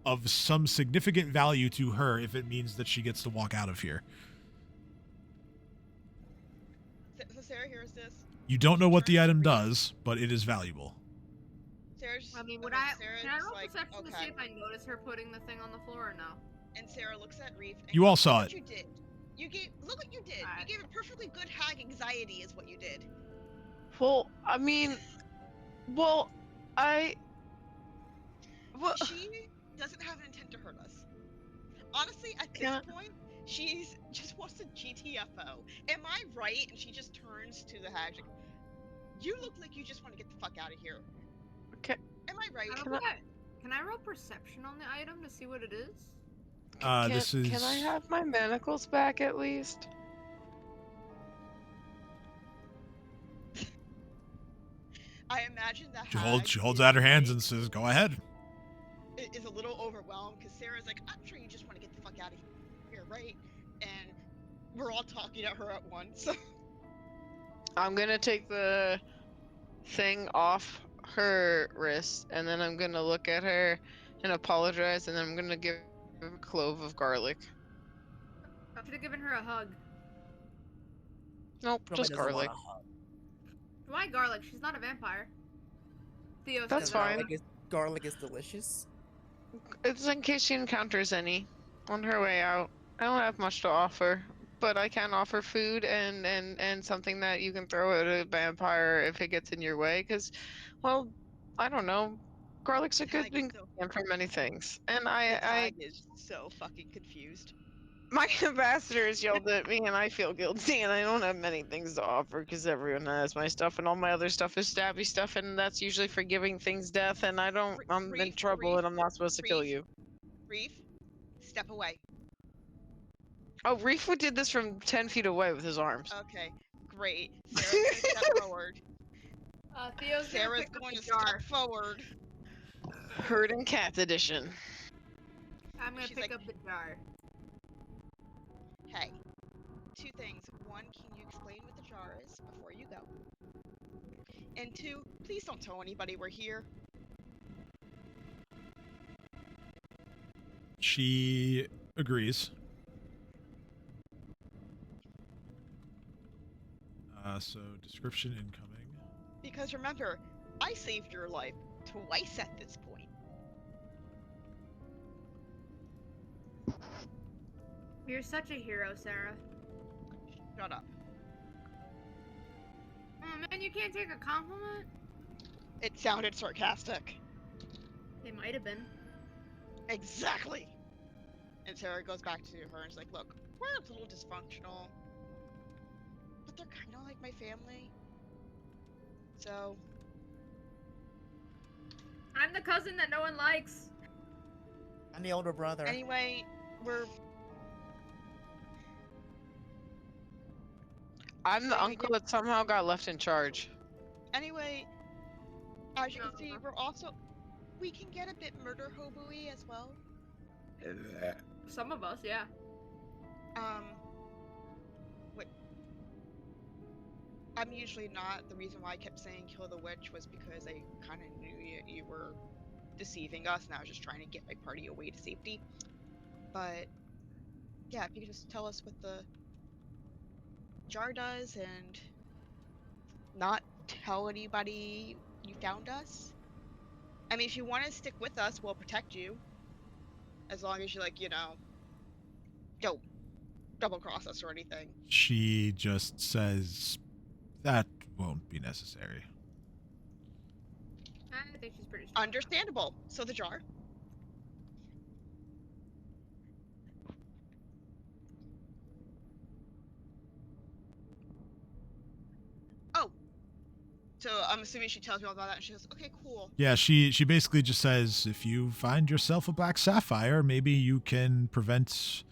of some significant value to her if it means that she gets to walk out of here. So Sarah hears this. You don't know what the item does, but it is valuable. Sarah's. I mean, okay, Sarah's can I roll like, perception to see okay. if I notice her putting the thing on the floor or no? And Sarah looks at Reef. And You all goes, saw "Look it. what you did. Look what you did. You Alright. gave a perfectly good hag anxiety, is what you did." Well, I mean, well, I. Well, She doesn't have an intent to hurt us. Honestly, at this Yeah. point, she's just wants to GTFO. Am I right? And she just turns to the hag. Like, you look like you just want to get the fuck out of here. Okay. Am I right? Can I roll perception on the item to see what it is? This is. Can I have my manacles back at least? I imagine the She hag holds is out her hands like- and says, "Go ahead." is a little overwhelmed because Sarah's like, I'm sure you just want to get the fuck out of here, right? And we're all talking at her at once. I'm gonna take the thing off her wrist, and then I'm gonna look at her and apologize, and then I'm gonna give her a clove of garlic. I should have given her a hug. Nope, Probably just doesn't garlic. wanna hug, Why garlic? She's not a vampire. Theo That's said that. fine. Garlic is delicious. It's in case she encounters any on her way out. I don't have much to offer, but I can offer food and something that you can throw at a vampire if it gets in your way. Because, well, I don't know. Garlic's a good Hag is so- ingredient for many things, and The I hag is so fucking confused. My ambassadors yelled at me, and I feel guilty, and I don't have many things to offer because everyone has my stuff, and all my other stuff is stabby stuff, and that's usually for giving things death, and I don't. I'm in Reef, trouble, Reef, and I'm not supposed to kill Reef. you. Reef, step away. Oh, Reef did this from 10 feet away with his arms. Okay, great. Sarah's gonna step forward. Theo's Sarah's gonna going pick to up the jar. step forward. Herd and Cat edition. I'm gonna She's pick like- up the jar. Hey, two things. One, can you explain what the jar is before you go? And two, please don't tell anybody we're here. She agrees. So description incoming. Because remember, I saved your life twice at this point. You're such a hero, Sarah. Shut up. Oh man, you can't take a compliment? It sounded sarcastic. It might have been. Exactly. And Sarah goes back to her and is like, look, we're a little dysfunctional, but they're kind of like my family. So, I'm the cousin that no one likes. I'm the older brother. anyway, we're... I'm the Anyway, uncle that somehow got left in charge. Anyway, as you can see, Uh-huh. we're also... We can get a bit murder hobo-y as well. Some of us, yeah. What? I'm usually not. The reason why I kept saying kill the witch was because I kind of knew you were deceiving us, and I was just trying to get my party away to safety. But, yeah, if you could just tell us what the jar does, and not tell anybody you found us. I mean, if you want to stick with us, we'll protect you. As long as you, like, you know, don't double-cross us or anything. She just says that won't be necessary. I think she's pretty strong. Understandable. So the jar. Oh. So I'm assuming she tells me all about that and she goes, okay, cool. Yeah, she basically just says, if you find yourself a black sapphire, maybe you can prevent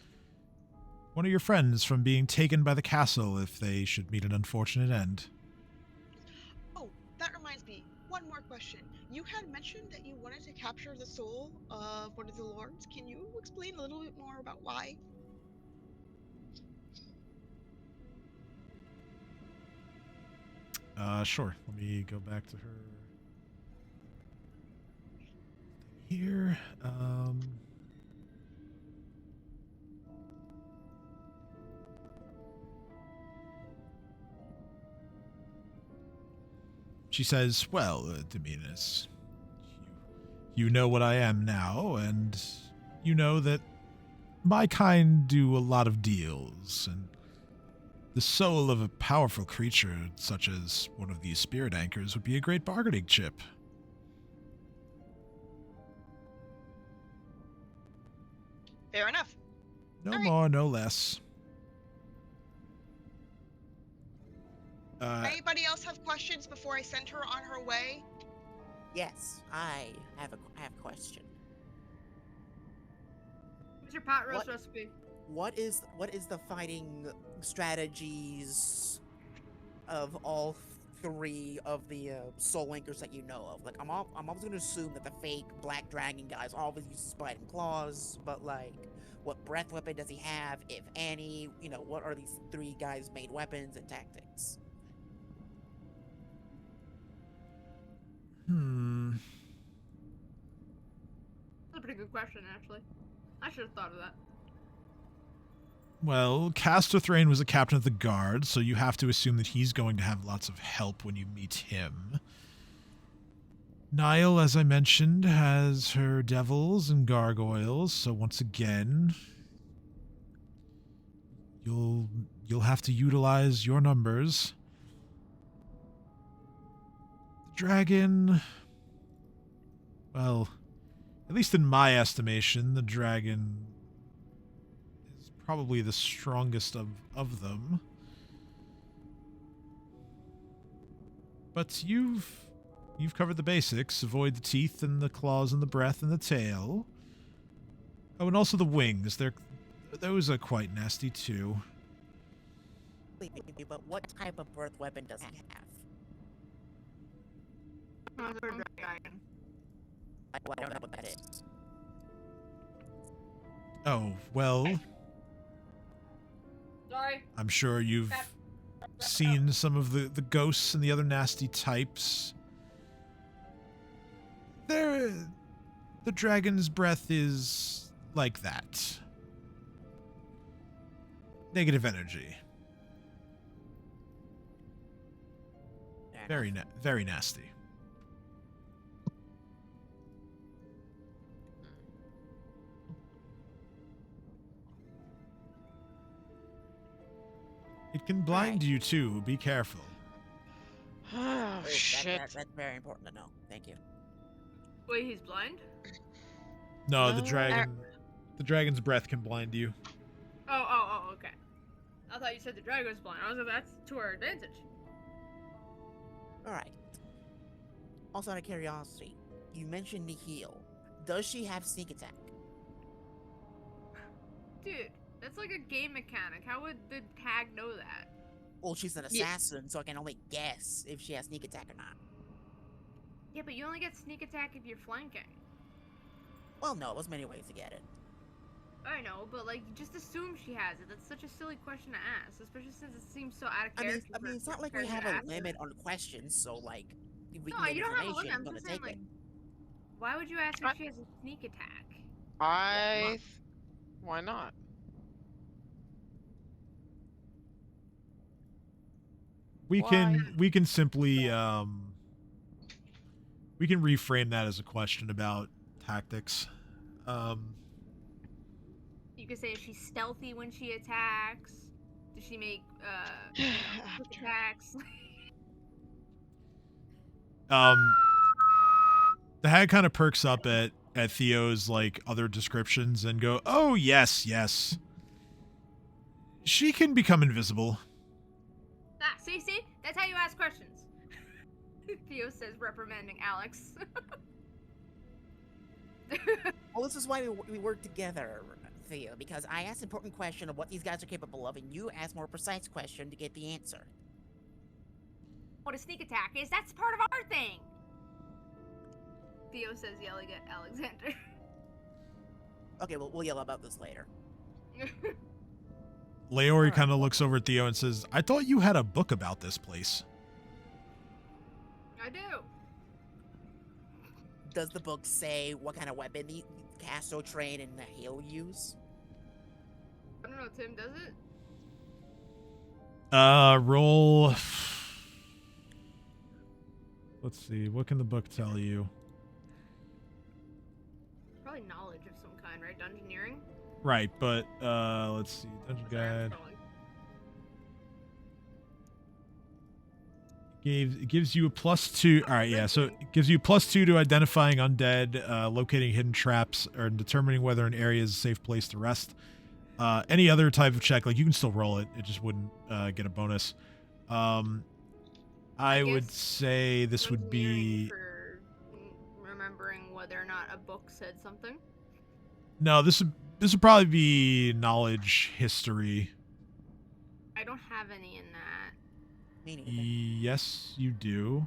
one of your friends from being taken by the castle if they should meet an unfortunate end. Oh, that reminds me. One more question. You had mentioned that you wanted to capture the soul of one of the lords. Can you explain a little bit more about why? Sure. Let me go back to her here. She says, well, Dominus, you know what I am now, and you know that my kind do a lot of deals, and the soul of a powerful creature such as one of these spirit anchors would be a great bargaining chip. Fair enough. No All right. more, no less. Anybody else have questions before I send her on her way? Yes, I have a question. What's your pot roast What? recipe? What is the fighting strategies of all three of the soul anchors that you know of? Like, I'm always going to assume that the fake black dragon guys always use spite and claws, but like, what breath weapon does he have, if any? You know, what are these three guys' main weapons and tactics? That's a pretty good question, actually. I should have thought of that. Well, Castor Thrain was a captain of the guard, so you have to assume that he's going to have lots of help when you meet him. Niall, as I mentioned, has her devils and gargoyles, so once again, you'll have to utilize your numbers. The dragon, well, at least in my estimation, the dragon is probably the strongest of them. But you've covered the basics. Avoid the teeth and the claws and the breath and the tail. Oh, and also the wings. Those are quite nasty too. Wait, but what type of birth weapon does he have? Another dragon. I don't know what that is. Oh, well, Sorry. I'm sure you've seen some of the ghosts and the other nasty types. The dragon's breath is like that. Negative energy. Fair enough. Very nasty. It can blind you too. Be careful. Oh, shit. That's very important to know. Thank you. Wait, he's blind? No, No. the dragon's breath can blind you. Oh, okay. I thought you said the dragon was blind. I was like, that's to our advantage. All right. Also, out of curiosity, you mentioned the heal. Does she have sneak attack? Dude, that's like a game mechanic. How would the tag know that? Well, she's an Yeah. assassin, so I can only guess if she has sneak attack or not. Yeah, but you only get sneak attack if you're flanking. Well, no, there's many ways to get it. I know, but like, just assume she has it. That's such a silly question to ask, especially since it seems so out of character. I mean, it's not like we have a limit on questions, so like, if we No, can get you don't have a information, limit. I'm I'm gonna just saying, take like, it. why would you ask if she has a sneak attack? Why not? We Why? can simply we can reframe that as a question about tactics. You could say, is she stealthy when she attacks? Does she make quick attacks? The hag kind of perks up at Theo's like other descriptions and go, "Oh yes, yes. She can become invisible." Ah, see, that's how you ask questions. Theo says, reprimanding Alex. Well, this is why we work together, Theo, because I asked an important question of what these guys are capable of, and you asked more precise question to get the answer. What a sneak attack is, that's part of our thing! Theo says, yelling at Alexander. Okay, well, we'll yell about this later. Leori Alright. kind of looks over at Theo and says, "I thought you had a book about this place." I do. Does the book say what kind of weapon the Castle Train and the Hill use? I don't know, Tim, does it? Roll. Let's see. What can the book tell you? Probably knowledge of some kind, right? Dungeoneering? Right, but let's see. Dungeon Sorry, I'm Guide. scrolling. It gives you a +2. All right, yeah. So it gives you +2 to identifying undead, locating hidden traps, or determining whether an area is a safe place to rest. Any other type of check, like you can still roll it. It just wouldn't get a bonus. I would guess say this would Dungeoneering be for remembering whether or not a book said something. no. This would probably be knowledge history. I don't have any in that. Me neither. Yes, you do.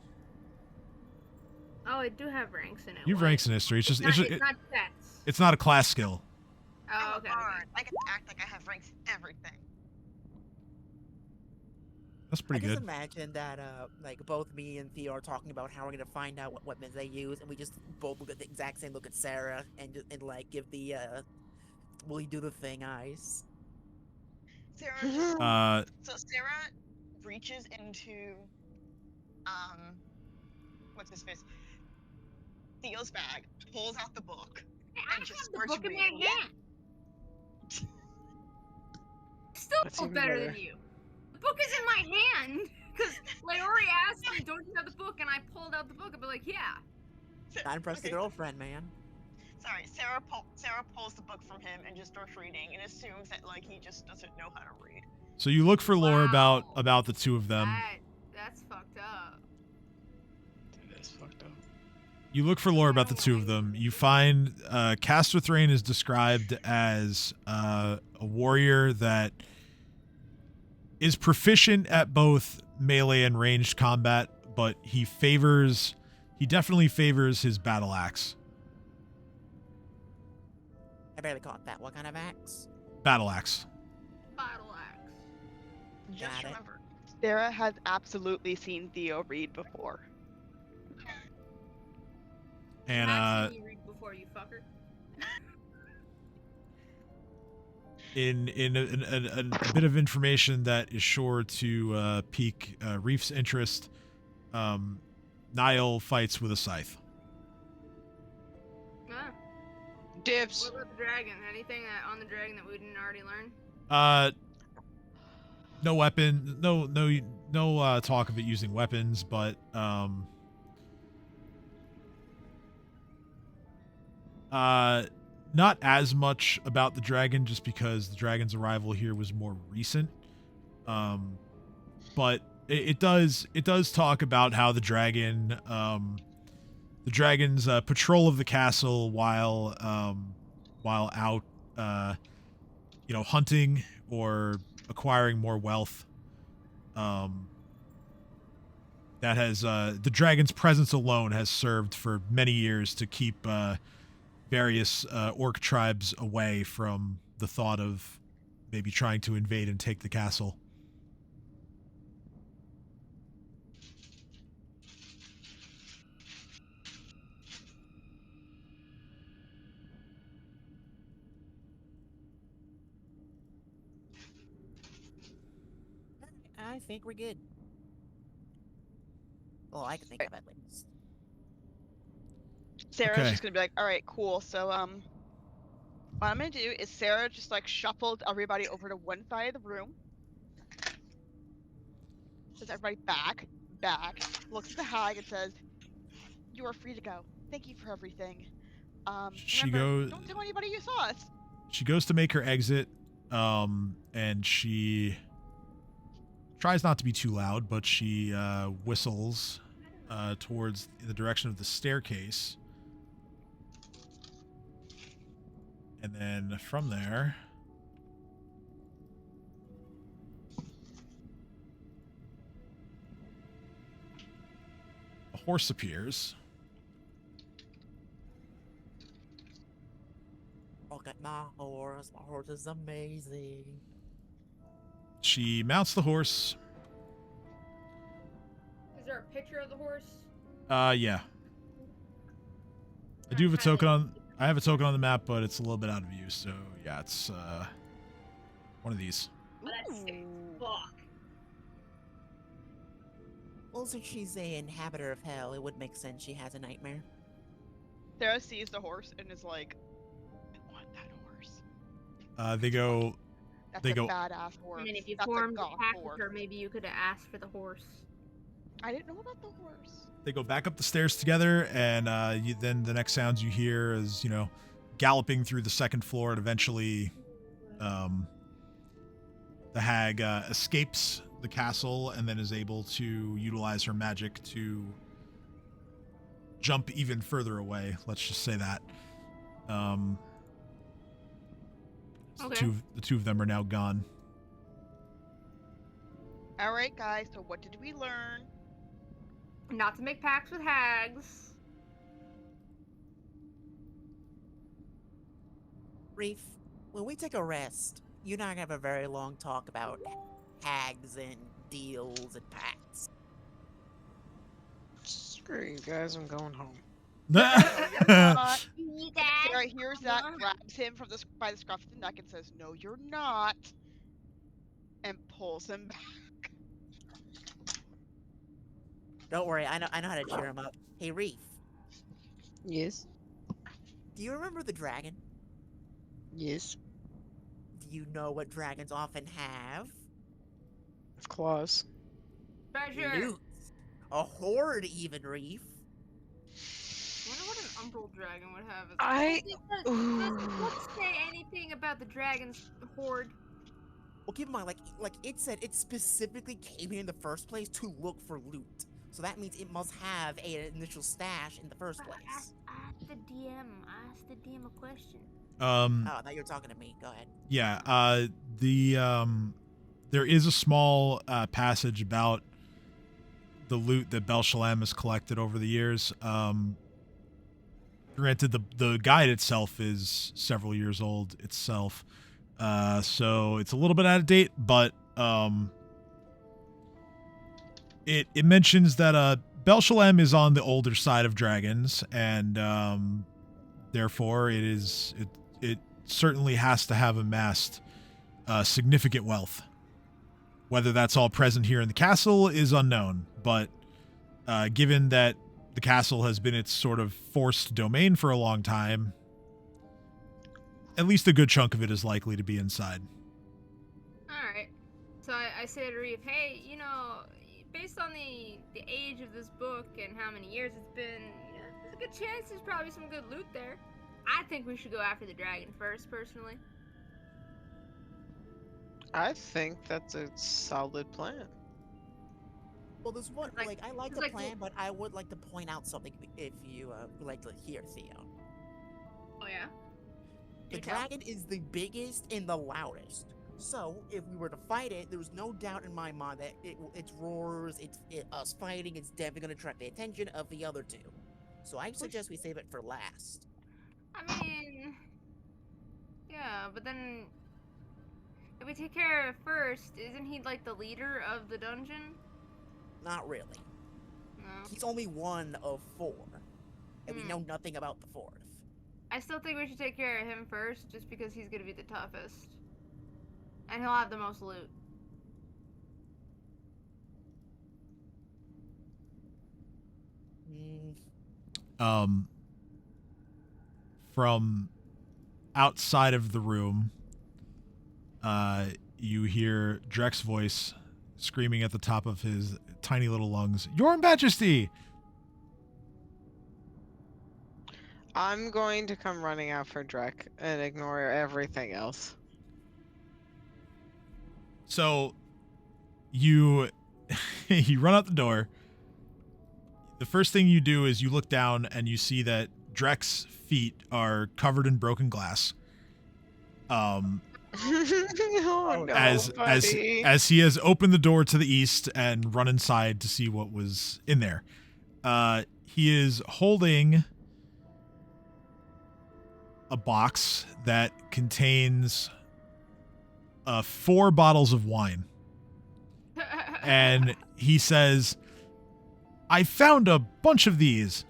Oh, I do have ranks in it. You've What? ranks in history. It's just It's it's not stats. it's not a class skill. Oh, I'm okay. a bard. I get to act like I have ranks in everything. That's I pretty just good. imagine that, like, both me and Theo are talking about how we're gonna find out what weapons they use, and we just both look at the exact same look at Sarah, and like, give the, will you do the thing eyes? Sarah, so Sarah reaches into, what's his face? Theo's bag, pulls out the book, Hey, I and have just the starts book in my reading. hand. Still That's know even better better. than you. The book is in my hand. Because Leori asked me, "Don't you have the book?" And I pulled out the book. I'd be like, "Yeah." Not impress the Okay. girlfriend, man. Sorry, Sarah pulls the book from him and just starts reading and assumes that like he just doesn't know how to read. So you look for lore Wow. about the two of them. That's fucked up. That is fucked up. You look for lore about the two of them. You find Castor Thrain is described as a warrior that is proficient at both melee and ranged combat, but he definitely favors his battle axe. I barely caught that. What kind of axe? Battle axe. Battle axe. Just Got it. remember, Sarah has absolutely seen Theo read before. And I've seen you read before, you fucker. in a bit of information that is sure to pique Reef's interest, Niall fights with a scythe. Ah, Dips. what about the dragon? Anything on the dragon that we didn't already learn? No weapon, no talk of it using weapons, but not as much about the dragon, just because the dragon's arrival here was more recent. But it does talk about how the dragon's patrol of the castle while out, hunting or acquiring more wealth. That has the dragon's presence alone has served for many years to keep various orc tribes away from the thought of maybe trying to invade and take the castle. I think we're good. Well, I can think of at least. Sarah's Okay. just gonna be like, all right, cool. So what I'm gonna do is Sarah just like shuffled everybody over to one side of the room. Says everybody back, looks at the hag and says, "You are free to go. Thank you for everything. She Remember, goes. don't tell anybody you saw us." She goes to make her exit, and she tries not to be too loud, but she whistles towards the direction of the staircase. And then from there, a horse appears. Look at my horse. My horse is amazing. She mounts the horse. Is there a picture of the horse? Yeah. I do have a token on. I have a token on the map, but it's a little bit out of view. So yeah, it's one of these. Oh, that's sick as fuck. Well, since she's a inhabitor of hell, it would make sense she has a nightmare. Sarah sees the horse and is like, "I want that horse. They go. That's They a go- badass horse. I mean, if you That's formed a goth pact with horse." her, maybe you could have asked for the horse. I didn't know about the horse. They go back up the stairs together, and then the next sounds you hear is galloping through the second floor, and eventually, the hag escapes the castle and then is able to utilize her magic to jump even further away. Let's just say that. Okay. The two of them are now gone. All right, guys. So what did we learn? Not to make pacts with hags. Reef, when we take a rest, you and I are gonna have a very long talk about hags and deals and pacts. Screw you guys, I'm going home. Sarah Sarah, hears that, grabs him by the scruff of the neck, and says, "No, you're not," and pulls him back. Don't worry, I know how to cheer him up. Hey, Reef, Yes. do you remember the dragon? Yes. Do you know what dragons often have? Claws. treasure. Loot. A hoard, even, Reef. I wonder what an Umbral Dragon would have as I- does the book say anything about the dragon's hoard? Well, keep in mind, like it said, it specifically came here in the first place to look for loot. So that means it must have an initial stash in the first place. Ask the DM. Ask the DM a question. Oh, now you're talking to me. Go ahead. Yeah. There is a small passage about the loot that Bel-Shalem has collected over the years. Granted, the guide itself is several years old itself, so it's a little bit out of date. But it mentions that Bel-Shalem is on the older side of dragons, and therefore it certainly has to have amassed significant wealth. Whether that's all present here in the castle is unknown, but given that the castle has been its sort of forced domain for a long time, at least a good chunk of it is likely to be inside. Alright. So I say to Reeve, hey, you know, based on the age of this book and how many years it's been, you know, there's a good chance there's probably some good loot there. I think we should go after the dragon first, personally. I think that's a solid plan. Well, there's one, Like- I like it's the like plan, but I would like to point out something if you would like to hear, Theo. Oh yeah? The Do tell. dragon is the biggest and the loudest. So, if we were to fight it, there's no doubt in my mind that its roars, us fighting, it's definitely going to attract the attention of the other two. So I suggest we save it for last. I mean, yeah, but then if we take care of it first, isn't he like the leader of the dungeon? Not really. No. He's only one of 4. And we Hmm. know nothing about the 4th. I still think we should take care of him first, just because he's gonna be the toughest. And he'll have the most loot. From outside of the room, you hear Drek's voice screaming at the top of his tiny little lungs, "Your Majesty!" I'm going to come running out for Drek and ignore everything else. So you you run out the door. The first thing you do is you look down and you see that Drek's feet are covered in broken glass. Oh, no, as buddy. he has opened the door to the east and run inside to see what was in there. He is holding a box that contains 4 bottles of wine. And he says, "I found a bunch of these,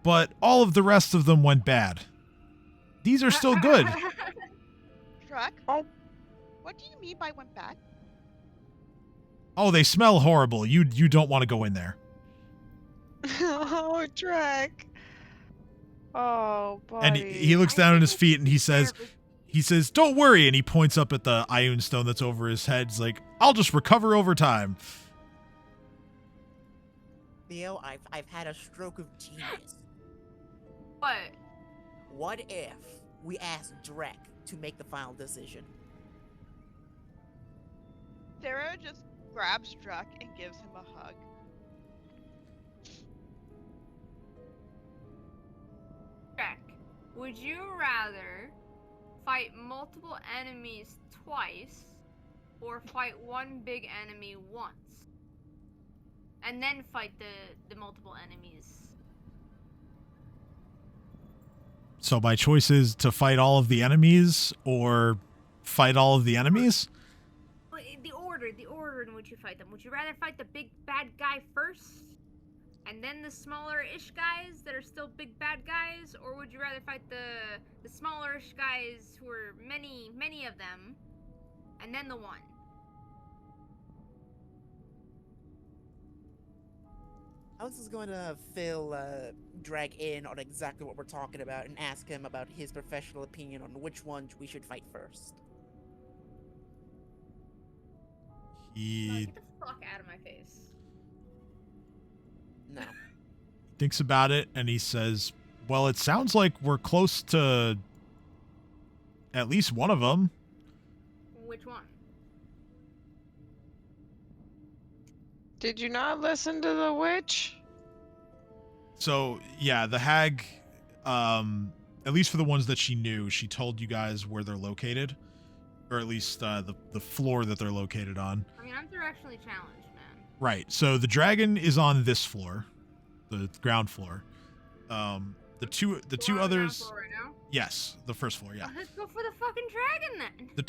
but all of the rest of them went bad. These are still good." Drek? Oh. What do you mean by went bad? "Oh, they smell horrible. You don't want to go in there." Oh, Drek. Oh, buddy. And he looks down at his feet and he says, "Don't worry." And he points up at the Ioun stone that's over his head. He's like, "I'll just recover over time." Theo, I've had a stroke of genius. What? What if we ask Drek to make the final decision? Sarah just grabs Drek and gives him a hug. Jack, would you rather fight multiple enemies twice or fight one big enemy once? And then fight the multiple enemies? So my choice is to fight all of the enemies or fight all of the enemies? Well, the order in which you fight them. Would you rather fight the big bad guy first? And then the smaller-ish guys that are still big bad guys? Or would you rather fight the smaller-ish guys who are many of them, and then the one? I was just going to fill Drag in on exactly what we're talking about and ask him about his professional opinion on which one we should fight first. He Get the fuck out of my face. No. thinks about it and he says, Well, it sounds like we're close to at least one of them. Which one? Did you not listen to the witch? So, yeah, the hag, at least for the ones that she knew, she told you guys where they're located, or at least the floor that they're located on. I mean, I'm directionally challenged, man. Right. So the dragon is on this floor, the ground floor. The two We're on the ground others. floor right now? Yes, the first floor. Yeah. Oh, let's go for the fucking dragon then. The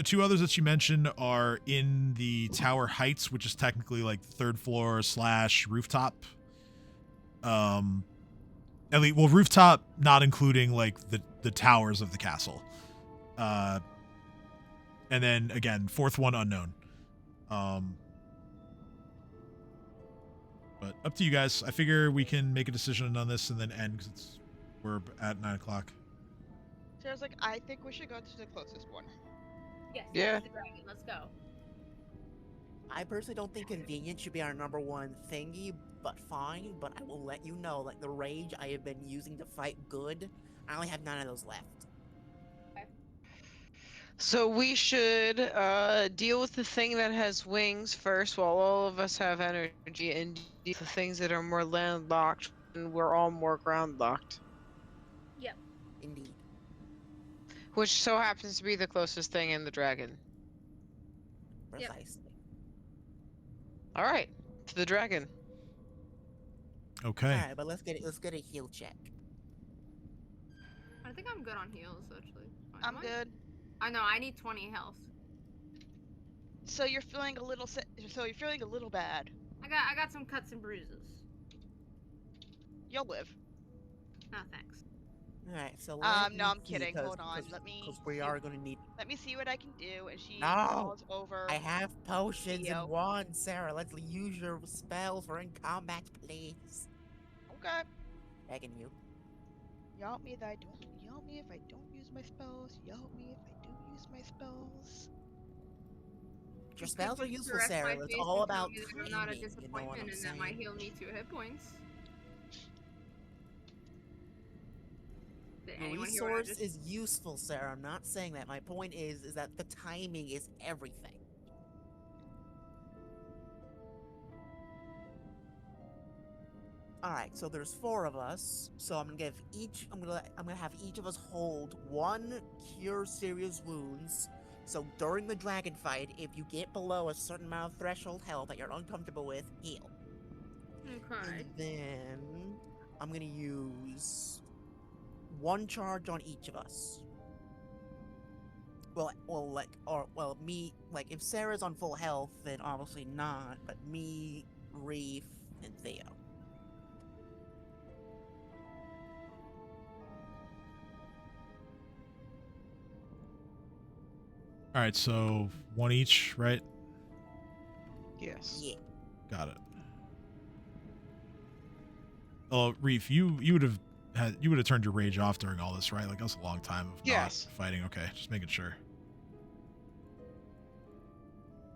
two others that you mentioned are in the tower heights, which is technically like the third floor / rooftop. At least, well, rooftop not including like the towers of the castle. And then again, fourth one unknown. But up to you guys. I figure we can make a decision on this and then end because we're at 9 o'clock. Sarah's like, I think we should go to the closest one. Yes. Yeah. The dragon. Let's go. I personally don't think convenience should be our #1 thingy, but fine. But I will let you know, like, the rage I have been using to fight good, I only have 9 of those left. So we should deal with the thing that has wings first while all of us have energy, and deal with the things that are more landlocked and we're all more ground locked. Yep. Indeed. Which so happens to be the closest thing in the dragon. Yep. Precisely. Alright, to the dragon. Okay. Alright, but let's get a heal check. I think I'm good on heals, actually. I'm good. I know, I need 20 health. So you're feeling a little bad. I got some cuts and bruises. You'll live. No, thanks. Alright, so No, let me I'm see, kidding. Hold on. Let me because we see. are gonna need. Let me see what I can do. And she No! falls over. I have potions Theo. and wands, Sarah. Let's use your spells for in combat, please. Okay. Begging you. You help me that I don't. You help me if I don't use my spells. You help me if I do use my spells. Your spells are useful, Caress my Sarah. It's face all and tell about me that I'm not a timing, you know what disappointment I'm and that my saying? heal me 2 hit points. Did anyone hear what I Resource just... is useful, Sarah. I'm not saying that. My point is that the timing is everything. Alright, so there's 4 of us. So I'm gonna have each of us hold 1 cure serious wounds. So during the dragon fight, if you get below a certain amount of threshold health that you're uncomfortable with, heal. Okay. And then I'm gonna use 1 charge on each of us. Me, like, if Sarah's on full health, then obviously not, but me, Reef, and Theo. All right. So 1 each, right? Yes. Yeah. Got it. Oh, Reef, you would have turned your rage off during all this, right? Like that was a long time of Yes. not fighting. Okay, just making sure.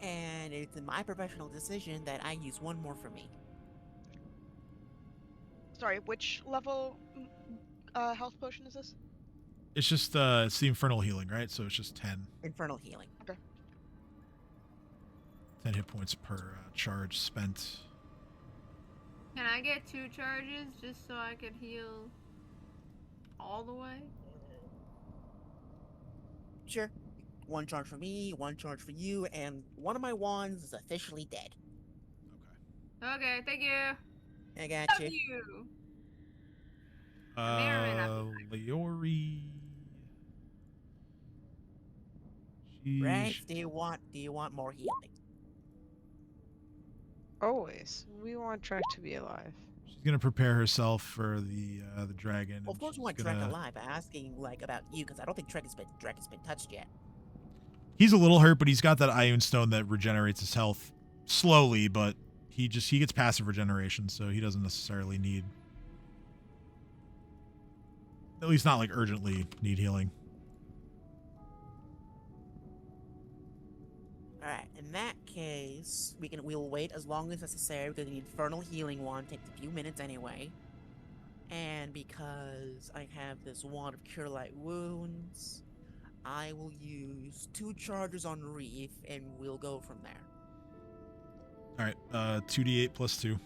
And it's my professional decision that I use 1 more for me. Sorry, which level health potion is this? It's just it's the infernal healing, right? So it's just 10 Infernal healing. 10 hit points per charge spent. Can I get 2 charges just so I can heal all the way? Sure. 1 charge for me, 1 charge for you, and one of my wands is officially dead. Okay. Okay, thank you. I got Love you. you. may or may not Leori. Right? Sheesh. Do you want more healing? Always. We want Trek to be alive. She's gonna prepare herself for the dragon. Well, of and course, she's we want Trek gonna- alive. I'm asking like about you because I don't think Trek has been touched yet. He's a little hurt, but he's got that Ion Stone that regenerates his health slowly, but he gets passive regeneration, so he doesn't necessarily need, at least not like urgently need healing. All right. In that case, we'll wait as long as necessary because the infernal healing wand takes a few minutes anyway. And because I have this wand of Cure Light Wounds, I will use 2 charges on Reef, and we'll go from there. All right, 2d8 plus 2.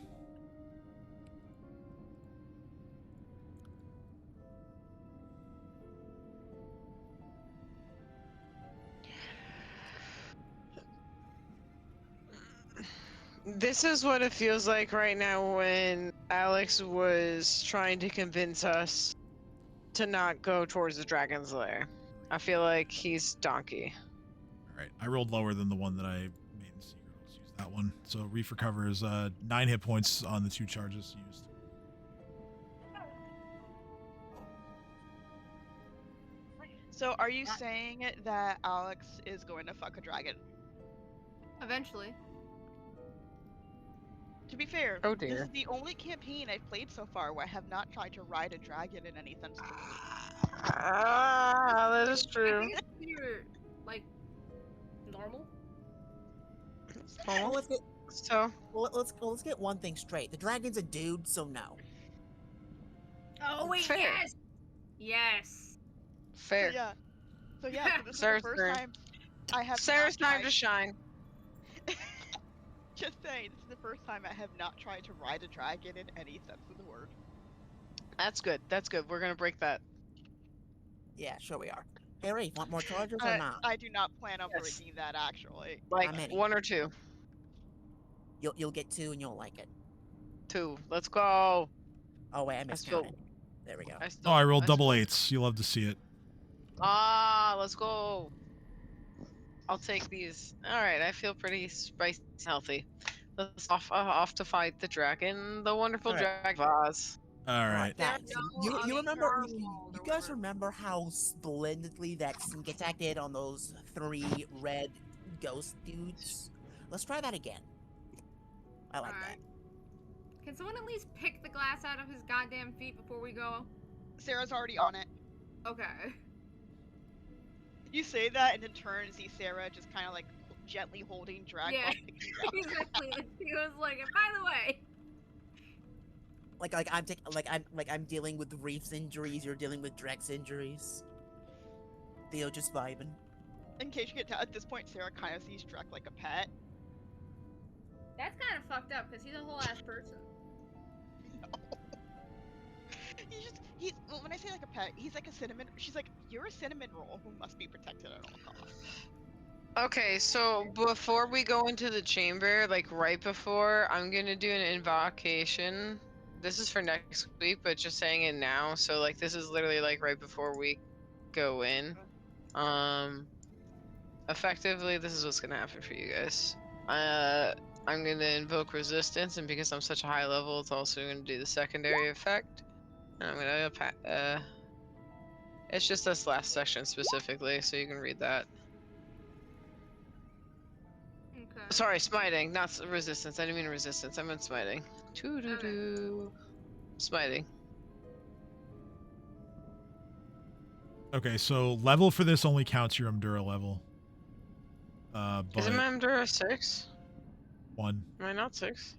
This is what it feels like right now when Alex was trying to convince us to not go towards the dragon's lair. I feel like he's donkey. All right, I rolled lower than the one that I made in secret. Let's use that one. So Reef recovers 9 hit points on the 2 charges used. So are you saying that Alex is going to fuck a dragon? Eventually. To be fair, Oh this dear. is the only campaign I've played so far where I have not tried to ride a dragon in any sense. Ah, that is I true. think it's either, like, normal. Well, let's get So, let's get one thing straight. The dragon's a dude, so no. Oh wait, Fair. yes! Yes! fair. So yeah, so this is the Sarah's first turn. time I have Sarah's not time to tried- shine. Just saying, this is the first time I have not tried to ride a dragon in any sense of the word. That's good. That's good. We're gonna break that. Yeah, sure we are. Hey, Reef, want more charges or not? I do not plan on Yes. breaking that actually. Like many? 1 or 2. You'll get 2 and you'll like it. 2. Let's go. Oh wait, I still- miscounted. There we go. Oh, I rolled double still- 8s. You love to see it. Ah, let's go. I'll take these. All right, I feel pretty spicy and healthy. Let's off to fight the dragon, the wonderful All right. dragon Vaz. All right. Guys, No, you I'll remember? eat your mold You or guys whatever. remember how splendidly that sneak attack did on those 3 red ghost dudes? Let's try that again. I like Alright. Can someone at least pick the glass out of his goddamn feet before we go? Sarah's already on it. Okay. You say that and in turn see Sarah just kind of like gently holding Drag Yeah. off the key up. Exactly. He was like, and by the way. that. I'm dealing with Reef's injuries. You're dealing with Drek's injuries. Theo just vibing. In case you get to, at this point, Sarah kind of sees Drek like a pet. That's kind of fucked up because he's a whole ass person. Well, when I say like a pet, he's like a cinnamon. She's like, you're a cinnamon roll who must be protected at all costs. Okay, so before we go into the chamber, like right before, I'm gonna do an invocation. This is for next week, but just saying it now. So like this is literally like right before we go in. Effectively, this is what's gonna happen for you guys. I'm gonna invoke resistance, and because I'm such a high level, it's also gonna do the secondary effect. And I'm gonna it's just this last section specifically, so you can read that. Okay. Sorry, smiting, not resistance. I didn't mean resistance. I meant smiting. Doo-doo-doo. Smiting. Okay, so level for this only counts your Endura level. But Isn't my Endura 6? 1. Am I not 6?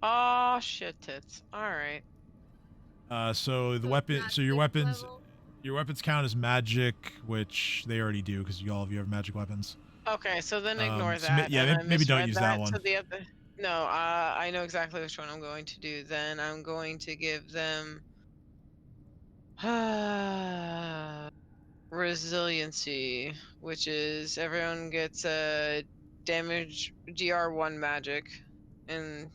Oh shit tits. Alright. So the So weapon, not so your sixth weapons, level? your weapons count as magic, which they already do because all of you have magic weapons. Okay, so then ignore so that. yeah, and I maybe don't misread use that one. So the other, no, I know exactly which one I'm going to do. Then I'm going to give them resiliency, which is everyone gets a damage DR1 magic, and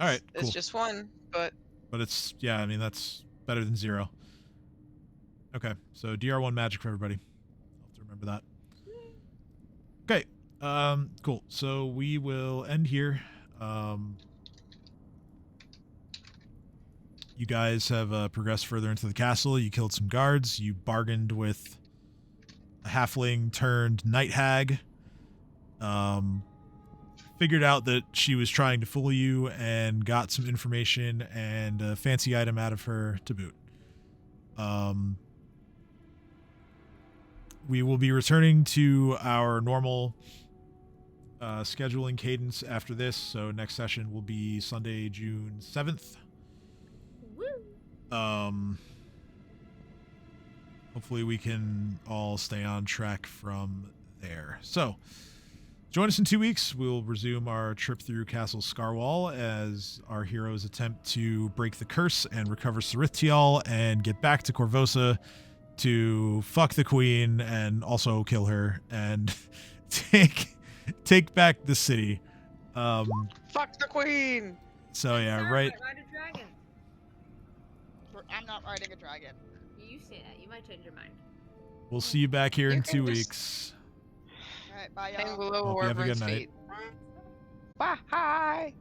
All right, it's cool. just 1, but It's I mean that's better than 0. Okay, so DR1 magic for everybody. I'll have to remember that. Okay, cool. So we will end here. You guys have progressed further into the castle. You killed some guards. You bargained with a halfling turned night hag. Figured out that she was trying to fool you and got some information and a fancy item out of her to boot. We will be returning to our normal scheduling cadence after this. So next session will be Sunday, June 7th. Hopefully we can all stay on track from there. So, join us in 2 weeks. We'll resume our trip through Castle Scarwall as our heroes attempt to break the curse and recover Sarithial and get back to Corvosa to fuck the queen and also kill her and take back the city. Fuck the queen! So yeah, Sir, right. Ride a dragon. I'm not riding a dragon. You say that. You might change your mind. We'll see you back here You in can 2 just- weeks. All right, bye, Hang y'all. below Hope you have a Warburton's good night. feet. Bye.